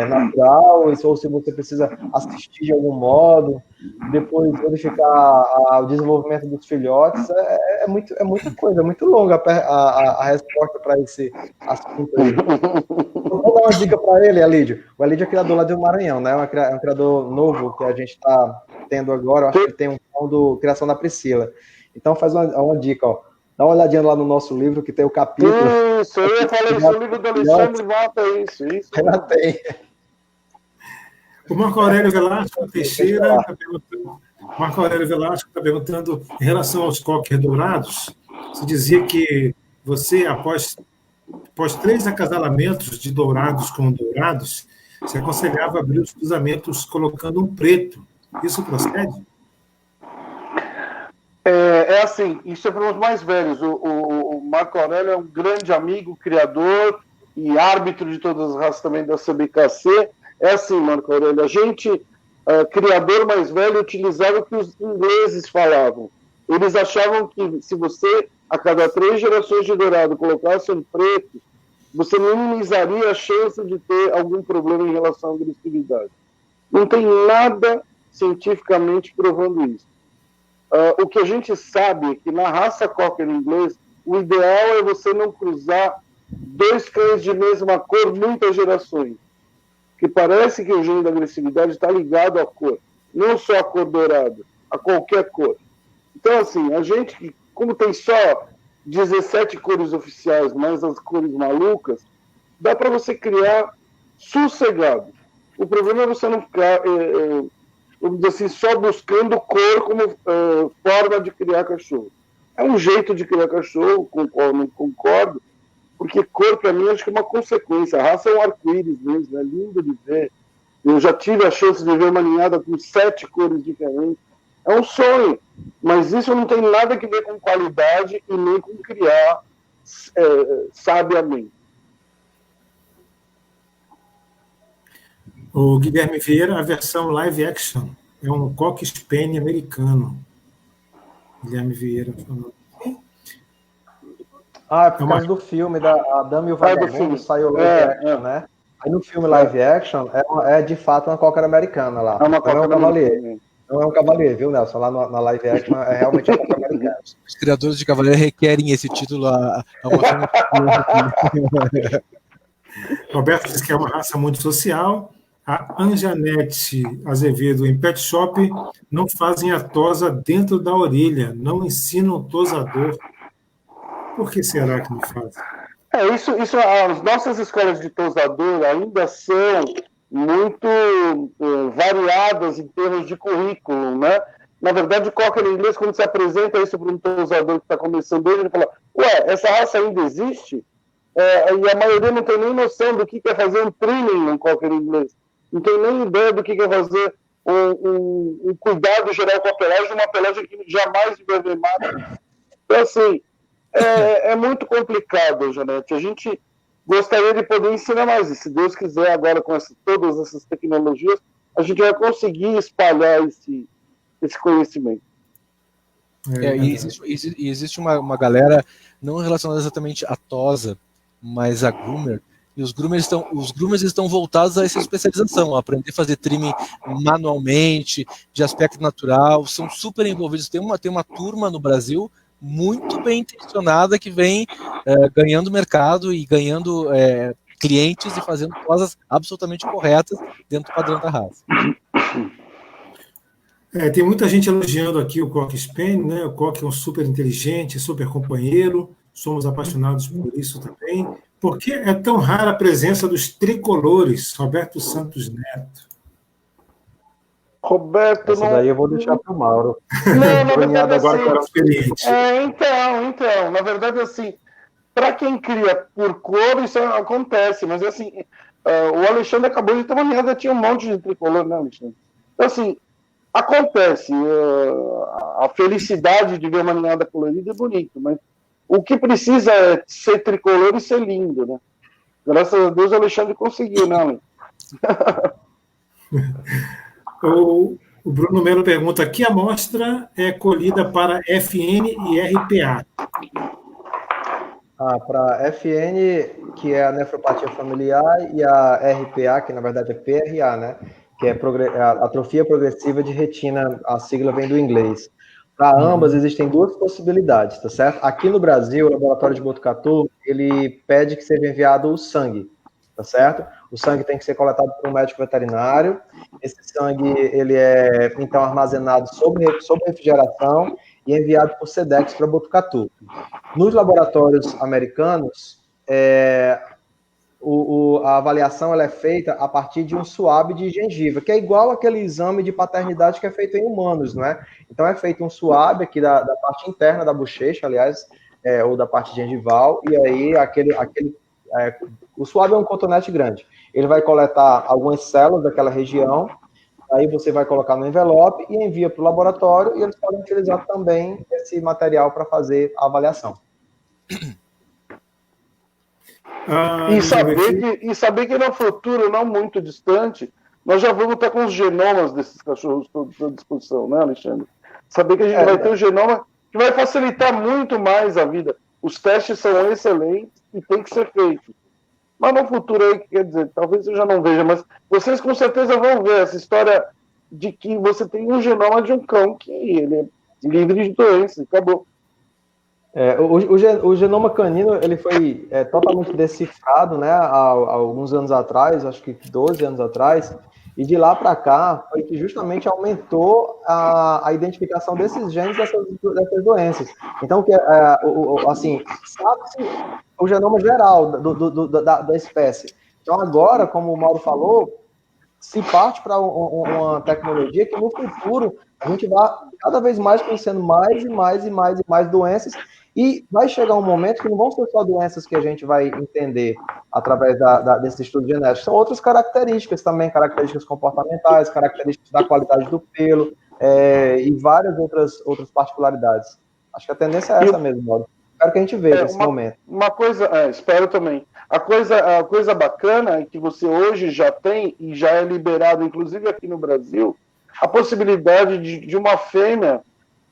natural, ou se você precisa assistir de algum modo, depois verificar o desenvolvimento dos filhotes. É muita coisa, é muito longa a resposta para esse assunto aí. Vou dar uma dica para ele, Alídio. O Alídio é criador lá do Maranhão, né? É um criador novo que a gente está tendo agora. Eu acho que ele tem um pão do Criação da Priscila. Então faz uma dica, ó. Dá uma olhadinha lá no nosso livro, que tem o capítulo. Isso, eu ia falar isso, o livro do Alexandre Mata, isso. Ela tem. O Marco Aurélio Velasco Teixeira está perguntando. Marco Aurélio Velasco está perguntando em relação aos cocker dourados. Você dizia que você, após 3 acasalamentos de dourados com dourados, você aconselhava abrir os cruzamentos colocando um preto. Isso procede? Assim, isso é para os mais velhos. O Marco Aurélio é um grande amigo, criador e árbitro de todas as raças também da CBKC. É assim, Marco Aurélio, a gente, criador mais velho, utilizava o que os ingleses falavam. Eles achavam que se você, a cada 3 gerações de dourado, colocasse um preto, você minimizaria a chance de ter algum problema em relação à agressividade. Não tem nada cientificamente provando isso. O que a gente sabe é que na raça cocker inglês, o ideal é você não cruzar 2 cães de mesma cor muitas gerações. Que parece que o gene da agressividade está ligado à cor. Não só à cor dourada, a qualquer cor. Então, assim, a gente, como tem só 17 cores oficiais, mais as cores malucas, dá para você criar sossegado. O problema é você não ficar... vamos dizer assim, só buscando cor como forma de criar cachorro. É um jeito de criar cachorro, com o qual eu não concordo, porque cor, para mim, acho que é uma consequência. A raça é um arco-íris mesmo, é lindo de ver. Eu já tive a chance de ver uma ninhada com 7 cores diferentes. É um sonho, mas isso não tem nada a ver com qualidade e nem com criar sabiamente. O Guilherme Vieira, a versão live action é um Cocker Spaniel americano. Guilherme Vieira falou. É por causa do filme da A Dama e o Vagabundo, saiu live action, né? Aí no filme live action é de fato uma Cocker americana lá. É uma Cocker Cavalier. Não é um Cavalier, viu, Nelson? Lá na live action é realmente a Cocker americana. Os criadores de Cavalier requerem esse título a uma Roberto diz que é uma raça muito social. A Anjanete Azevedo, em Pet Shop, não fazem a tosa dentro da orelha, não ensinam o tosador. Por que será que não fazem? Isso, as nossas escolas de tosador ainda são muito variadas em termos de currículo, né? Na verdade, o Cocker em inglês, quando se apresenta isso para um tosador que está começando hoje, ele fala, essa raça ainda existe? E a maioria não tem nem noção do que é fazer um trimming no Cocker em inglês. Não tem nem ideia do que é fazer um cuidado geral com a pelagem, uma pelagem que jamais vai ver mais. Então, assim, é muito complicado, Janete. A gente gostaria de poder ensinar mais. E se Deus quiser, agora com todas essas tecnologias, a gente vai conseguir espalhar esse conhecimento. Existe uma galera não relacionada exatamente à tosa, mas a groomer. E os groomers estão voltados a essa especialização, a aprender a fazer trimming manualmente, de aspecto natural, são super envolvidos. Tem uma turma no Brasil muito bem intencionada que vem ganhando mercado e ganhando clientes e fazendo coisas absolutamente corretas dentro do padrão da raça. Tem muita gente elogiando aqui o Cocker Spaniel, né? O Cocker é um super inteligente, super companheiro, somos apaixonados por isso também. Por que é tão rara a presença dos tricolores? Roberto Santos Neto. Roberto, essa daí eu vou deixar para o Mauro. Não, na verdade, agora para o experiente. Então, na verdade, assim, para quem cria por cor, isso acontece, mas assim, o Alexandre acabou de ter uma ninhada, tinha um monte de tricolor, né, Alexandre? Então, assim, acontece, a felicidade de ver uma ninhada colorida é bonito, mas o que precisa é ser tricolor e ser lindo, né? Graças a Deus o Alexandre conseguiu, né, Alex? O Bruno Melo pergunta: que amostra é colhida para FN e RPA? Para FN, que é a nefropatia familiar, e a RPA, que na verdade é PRA, né? Que é a atrofia progressiva de retina, a sigla vem do inglês. Para ambas existem duas possibilidades, tá certo? Aqui no Brasil, o laboratório de Botucatu, ele pede que seja enviado o sangue, tá certo? O sangue tem que ser coletado por um médico veterinário. Esse sangue, ele é, então, armazenado sob refrigeração e enviado por Sedex para Botucatu. Nos laboratórios americanos, a avaliação ela é feita a partir de um suave de gengiva, que é igual aquele exame de paternidade que é feito em humanos, não é? Então, é feito um suave aqui da parte interna da bochecha, aliás, ou da parte gengival, e aí o suave é um cotonete grande. Ele vai coletar algumas células daquela região, aí você vai colocar no envelope e envia para o laboratório, e eles podem utilizar também esse material para fazer a avaliação. E saber que no futuro, não muito distante, nós já vamos estar com os genomas desses cachorros todos à disposição, né, Alexandre? Saber que a gente vai ter um genoma que vai facilitar muito mais a vida. Os testes são excelentes e tem que ser feito. Mas no futuro aí, quer dizer, talvez eu já não veja, mas vocês com certeza vão ver essa história de que você tem um genoma de um cão que ele é livre de doença, acabou. O genoma canino ele foi totalmente decifrado, né, há alguns anos atrás, acho que 12 anos atrás, e de lá para cá foi que justamente aumentou a identificação desses genes dessas doenças. Então, assim, sabe-se o genoma geral da espécie. Então, agora, como o Mauro falou, se parte para uma tecnologia que no futuro a gente vai cada vez mais conhecendo mais e mais doenças, e vai chegar um momento que não vão ser só doenças que a gente vai entender através desse estudo genético, são outras características também, características comportamentais, características da qualidade do pelo, e várias outras particularidades. Acho que a tendência é essa mesmo, Mauro. Espero que a gente veja esse momento. Uma coisa, espero também. A coisa bacana é que você hoje já tem, e já é liberado, inclusive aqui no Brasil, a possibilidade de uma fêmea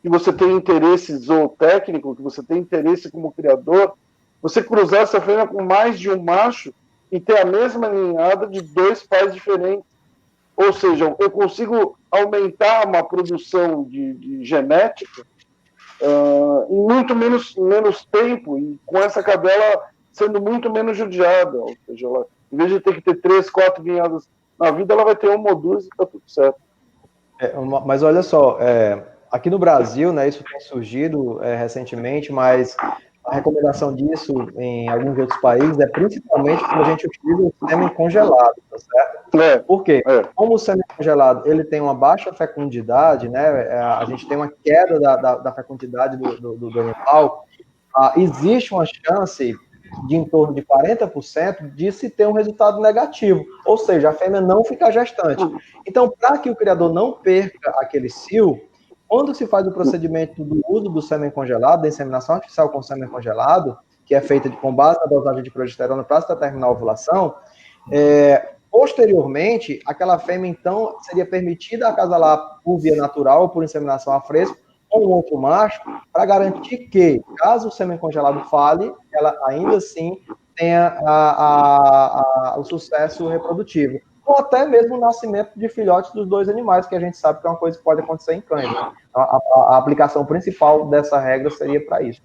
que você tem interesse zootécnico, que você tem interesse como criador, você cruzar essa fêmea com mais de um macho e ter a mesma ninhada de 2 pais diferentes. Ou seja, eu consigo aumentar uma produção de genética em muito menos tempo, e com essa cadela sendo muito menos judiada. Ou seja, ela, em vez de ter que ter 3, 4 ninhadas na vida, ela vai ter 1 ou 2 e está tudo certo. Mas olha só, aqui no Brasil, né, isso tem surgido recentemente, mas a recomendação disso em alguns outros países é principalmente quando a gente utiliza o sêmen congelado, tá certo? Por quê? Como o sêmen congelado ele tem uma baixa fecundidade, né, a gente tem uma queda da fecundidade do animal, existe uma chance de em torno de 40% de se ter um resultado negativo, ou seja, a fêmea não ficar gestante. Então, para que o criador não perca aquele cio, quando se faz o procedimento do uso do sêmen congelado, da inseminação artificial com sêmen congelado, que é feita com base na dosagem de progesterona para determinar a ovulação, posteriormente, aquela fêmea, então, seria permitida acasalar por via natural ou por inseminação a fresco com um outro macho, para garantir que, caso o sêmen congelado falhe, ela ainda assim tenha o sucesso reprodutivo. Ou até mesmo o nascimento de filhotes dos 2 animais, que a gente sabe que é uma coisa que pode acontecer em cães. Né? A aplicação principal dessa regra seria para isso.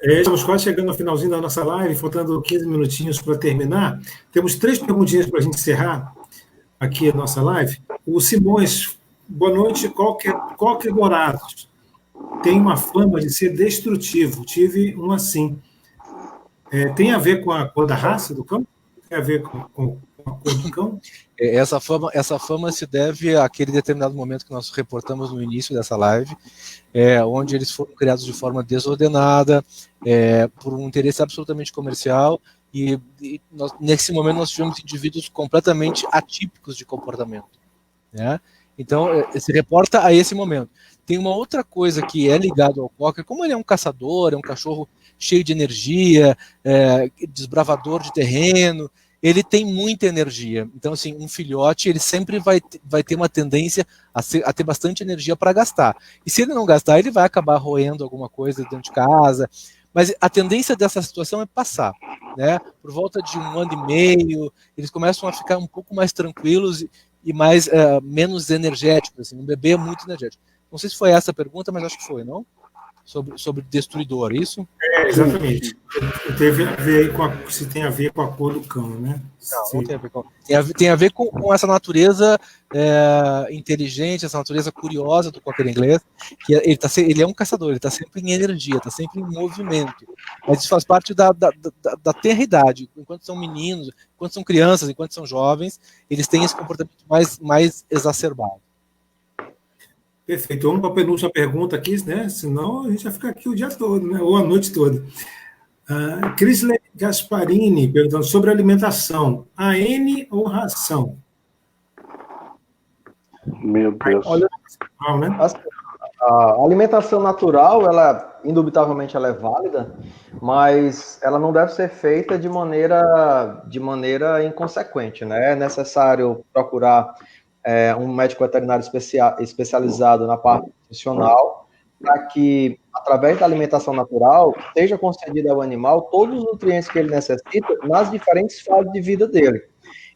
Estamos quase chegando ao finalzinho da nossa live, faltando 15 minutinhos para terminar. Temos 3 perguntinhas para a gente encerrar aqui a nossa live. O Simões, boa noite. Cocker dourados tem uma fama de ser destrutivo. Tive um assim. Tem a ver com a cor da raça do cão? Tem a ver com a cor do cão? Essa fama se deve àquele determinado momento que nós reportamos no início dessa live, onde eles foram criados de forma desordenada, por um interesse absolutamente comercial, e nesse momento nós tivemos indivíduos completamente atípicos de comportamento. Né? Então, se reporta a esse momento. Tem uma outra coisa que é ligada ao Cocker, como ele é um caçador, é um cachorro cheio de energia, desbravador de terreno, ele tem muita energia. Então, assim, um filhote, ele sempre vai ter uma tendência a ter bastante energia para gastar. E se ele não gastar, ele vai acabar roendo alguma coisa dentro de casa. Mas a tendência dessa situação é passar. Né? Por volta de 1 ano e meio, eles começam a ficar um pouco mais tranquilos e menos energéticos. Assim. Um bebê é muito energético. Não sei se foi essa a pergunta, mas acho que foi, não? Sobre destruidor, isso? Exatamente. Se tem a ver com a cor do cão, né? Não tem a ver com... Tem a ver com essa natureza inteligente, essa natureza curiosa do Cocker inglês, que ele é um caçador, ele está sempre em energia, está sempre em movimento. Mas isso faz parte da tenra idade. Enquanto são meninos, enquanto são crianças, enquanto são jovens, eles têm esse comportamento mais exacerbado. Perfeito. Vamos para a penúltima pergunta aqui, né? Senão a gente vai ficar aqui o dia todo, né? Ou a noite toda. Crisley Gasparini perguntando sobre alimentação. AN ou ração? Meu Deus. Olha, a alimentação natural, indubitavelmente ela é válida, mas ela não deve ser feita de maneira inconsequente, né? É necessário procurar um médico veterinário especializado na parte nutricional, para que, através da alimentação natural, seja concedido ao animal todos os nutrientes que ele necessita nas diferentes fases de vida dele.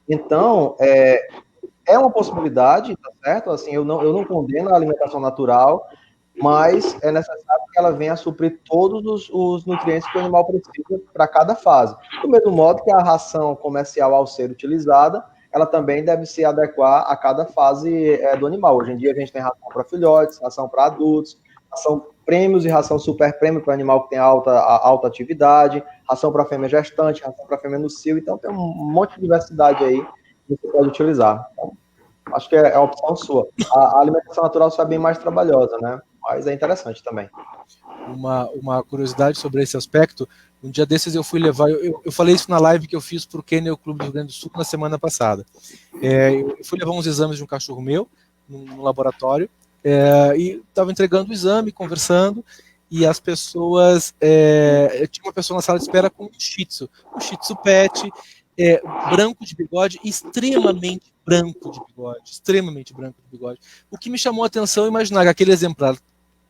Então, é uma possibilidade, tá certo? Assim, eu não condeno a alimentação natural, mas é necessário que ela venha a suprir todos os nutrientes que o animal precisa para cada fase. Do mesmo modo que a ração comercial, ao ser utilizada, ela também deve se adequar a cada fase do animal. Hoje em dia a gente tem ração para filhotes, ração para adultos, ração prêmios e ração super prêmio para animal que tem alta atividade, ração para fêmea gestante, ração para fêmea no cio. Então tem um monte de diversidade aí que você pode utilizar. Então, acho que é a opção sua. A alimentação natural só é bem mais trabalhosa, né? Mas é interessante também. Uma curiosidade sobre esse aspecto, um dia desses eu fui levar, eu falei isso na live que eu fiz para o Kennel Clube do Rio Grande do Sul na semana passada. Eu fui levar uns exames de um cachorro meu, no laboratório, e estava entregando o exame, conversando, e as pessoas... tinha uma pessoa na sala de espera com um Shih Tzu pet, branco de bigode, extremamente branco de bigode. O que me chamou a atenção é imaginar que aquele exemplar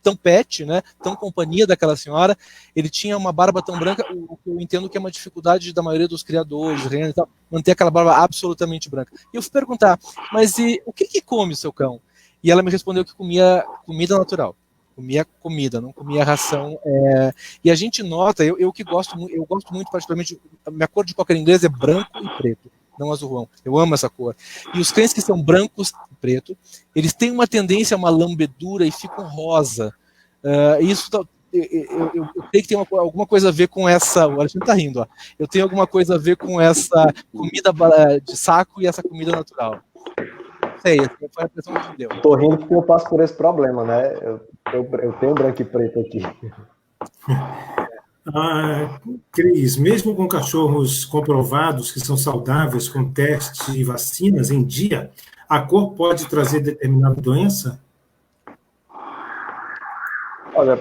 tão pet, né, tão companhia daquela senhora, ele tinha uma barba tão branca, o que eu entendo que é uma dificuldade da maioria dos criadores, e tal, manter aquela barba absolutamente branca. E eu fui perguntar, mas o que come o seu cão? E ela me respondeu que comia comida natural. Comia comida, não comia ração. E a gente nota, eu gosto muito, particularmente, a minha cor de cocker inglês é branco e preto, não azulão. Eu amo essa cor. E os cães que são brancos e preto, eles têm uma tendência a uma lambedura e ficam rosa. Isso eu sei que tem alguma coisa a ver com essa... O Alexandre está rindo, ó. Eu tenho alguma coisa a ver com essa comida de saco e essa comida natural. Sei, foi a impressão que me deu. Tô rindo porque eu passo por esse problema, né? Eu tenho branco e preto aqui. Cris, mesmo com cachorros comprovados que são saudáveis com testes e vacinas em dia, a cor pode trazer determinada doença? Olha,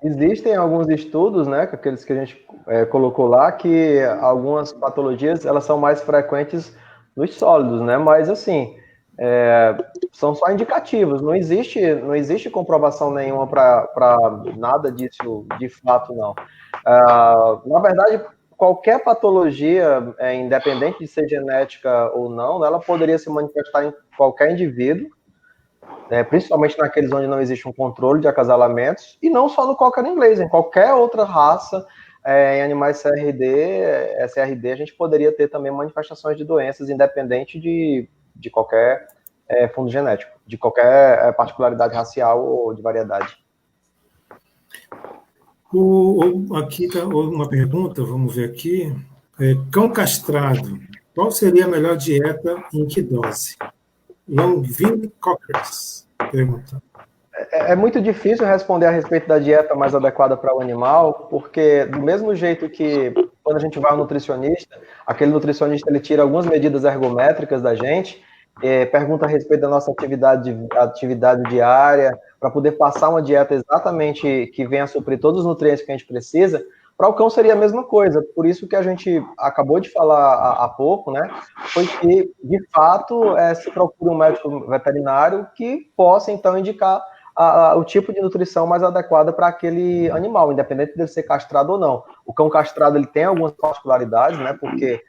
existem alguns estudos, né, aqueles que a gente colocou lá, que algumas patologias elas são mais frequentes nos sólidos, né? Mas assim, são só indicativos. Não existe comprovação nenhuma para nada disso de fato, não. Na verdade, qualquer patologia, independente de ser genética ou não, ela poderia se manifestar em qualquer indivíduo, principalmente naqueles onde não existe um controle de acasalamentos, e não só no cocker inglês, em qualquer outra raça. Em animais SRD, a gente poderia ter também manifestações de doenças, independente de qualquer fundo genético, de qualquer particularidade racial ou de variedade. Aqui está uma pergunta, vamos ver aqui. Cão castrado, qual seria a melhor dieta e em que dose? Longville Cockers pergunta. É muito difícil responder a respeito da dieta mais adequada para o animal, porque do mesmo jeito que quando a gente vai ao nutricionista, aquele nutricionista ele tira algumas medidas ergométricas da gente, pergunta a respeito da nossa atividade diária, para poder passar uma dieta exatamente que venha a suprir todos os nutrientes que a gente precisa. Para o cão seria a mesma coisa, por isso que a gente acabou de falar há pouco, né, foi que, de fato, se procura um médico veterinário que possa, então, indicar o tipo de nutrição mais adequada para aquele animal, independente dele ser castrado ou não. O cão castrado ele tem algumas particularidades, né, porque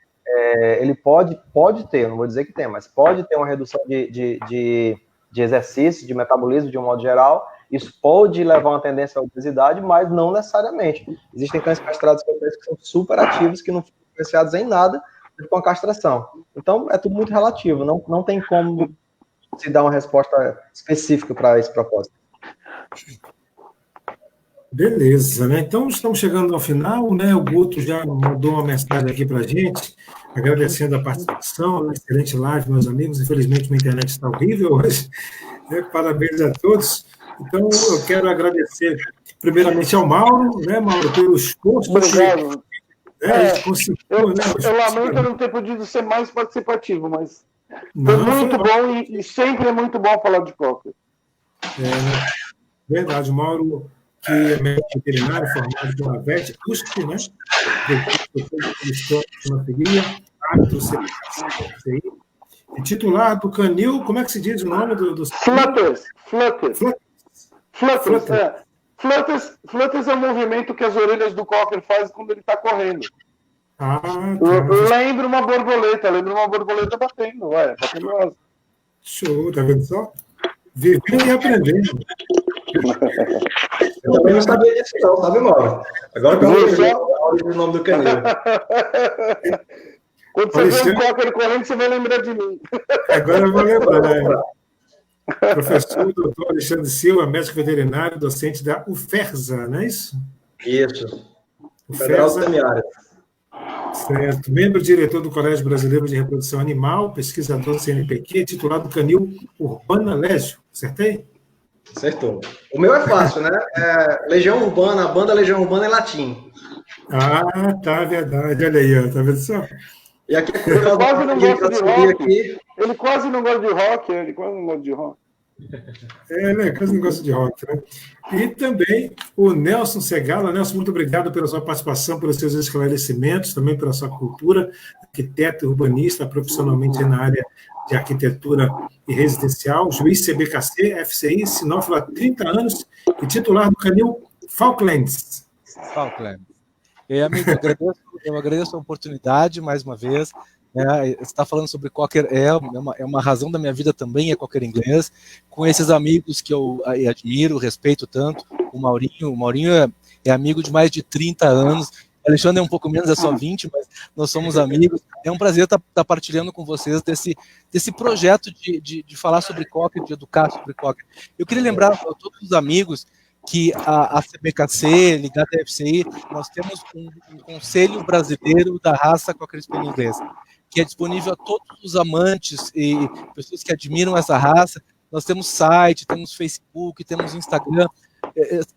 ele pode ter, não vou dizer que tem, mas pode ter uma redução de exercício, de metabolismo de um modo geral. Isso pode levar a uma tendência à obesidade, mas não necessariamente. Existem cães castrados que são super ativos, que não foram influenciados em nada com a castração. Então, é tudo muito relativo, não tem como se dar uma resposta específica para esse propósito. Beleza, né? Então, estamos chegando ao final, né? O Guto já mandou uma mensagem aqui para a gente, agradecendo a participação, uma excelente live, meus amigos. Infelizmente, minha internet está horrível hoje. Parabéns a todos. Então, eu quero agradecer, primeiramente, ao Mauro, né, Mauro, pelo esforço. Obrigado. Eu lamento não ter podido ser mais participativo, mas foi muito bom e sempre é muito bom falar de cocker. Verdade, o Mauro, que é médico veterinário, formado pela VET, USP, né? E titular do Canil, como é que se diz o nome do... Flutters é o movimento que as orelhas do cocker fazem quando ele está correndo. Lembra uma borboleta batendo, batendo. Show, tá vendo só? Vivendo e aprendendo. Eu também não sabia disso, não, sabe, Mauro? Agora que eu vou o nome do canil. Quando você vê um cocker correndo, você vai lembrar de mim. Agora eu vou lembrar. Professor Dr. Alexandre Silva, médico veterinário, docente da UFERSA, não é isso? Isso. Federal Semiária. Certo. Membro diretor do Colégio Brasileiro de Reprodução Animal, pesquisador do CNPq, titular do Canil Urbana Légio. Acertei? Acertou. O meu é fácil, né? Legião Urbana, a banda Legião Urbana é latim. Tá, verdade. Olha aí, ó, tá vendo só? E aqui Ele quase não gosta de rock. aqui. Ele quase não gosta de rock. Né? Quase não gosta de rock, né? E também o Nelson Segala. Nelson, muito obrigado pela sua participação, pelos seus esclarecimentos, também pela sua cultura, arquiteto e urbanista, profissionalmente na área de arquitetura e residencial, juiz CBKC, FCI, sinófilo há 30 anos e titular do canil Falklands. Falklands. E, amigo, eu agradeço a oportunidade, mais uma vez. Você está falando sobre Cocker, é uma razão da minha vida também, é Cocker inglês, com esses amigos que eu admiro, respeito tanto. O Maurinho é amigo de mais de 30 anos, o Alexandre é um pouco menos, é só 20, mas nós somos amigos. É um prazer estar partilhando com vocês desse projeto de falar sobre Cocker, de educar sobre Cocker. Eu queria lembrar a todos os amigos que a CBKC, ligada à FCI, nós temos um Conselho Brasileiro da Raça Cocker Spaniel Inglês, que é disponível a todos os amantes e pessoas que admiram essa raça. Nós temos site, temos Facebook, temos Instagram.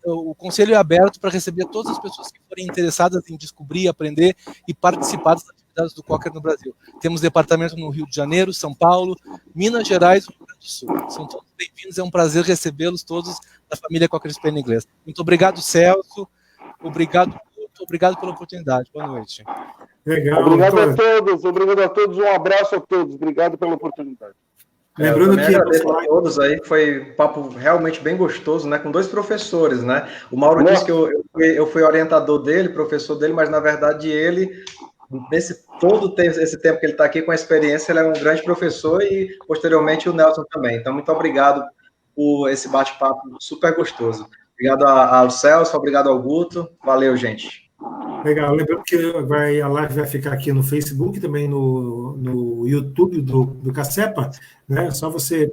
O Conselho é aberto para receber todas as pessoas que forem interessadas em descobrir, aprender e participar das atividades do Cocker no Brasil. Temos departamento no Rio de Janeiro, São Paulo, Minas Gerais e Rio Grande do Sul. São todos bem-vindos, é um prazer recebê-los todos da família Cocker Spaniel Inglês. Muito obrigado, Celso. Obrigado pela oportunidade. Boa noite. Legal. Obrigado a todos, um abraço a todos, obrigado pela oportunidade. Lembrando que agradeço a todos aí, foi um papo realmente bem gostoso, né? Com 2 professores, né? O Mauro disse que eu fui orientador dele, professor dele, mas na verdade ele, esse tempo que ele está aqui com a experiência, ele é um grande professor e posteriormente o Nelson também. Então, muito obrigado por esse bate-papo super gostoso. Obrigado ao Celso, obrigado ao Guto. Valeu, gente. Legal, lembrando que a live vai ficar aqui no Facebook, também no YouTube do Cacepa, né? É só você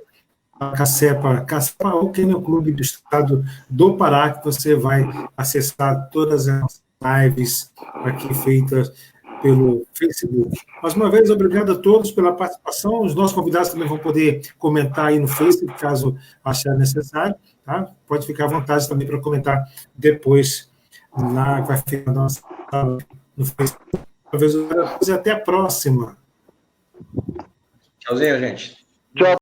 Cacepa ou Kennel Clube do Estado do Pará, que você vai acessar todas as lives aqui feitas pelo Facebook. Mais uma vez, obrigado a todos pela participação. Os nossos convidados também vão poder comentar aí no Facebook, caso achar necessário, tá? Pode ficar à vontade também para comentar depois vai ficar na nossa no Facebook. Talvez até a próxima. Tchauzinho, gente. Tchau.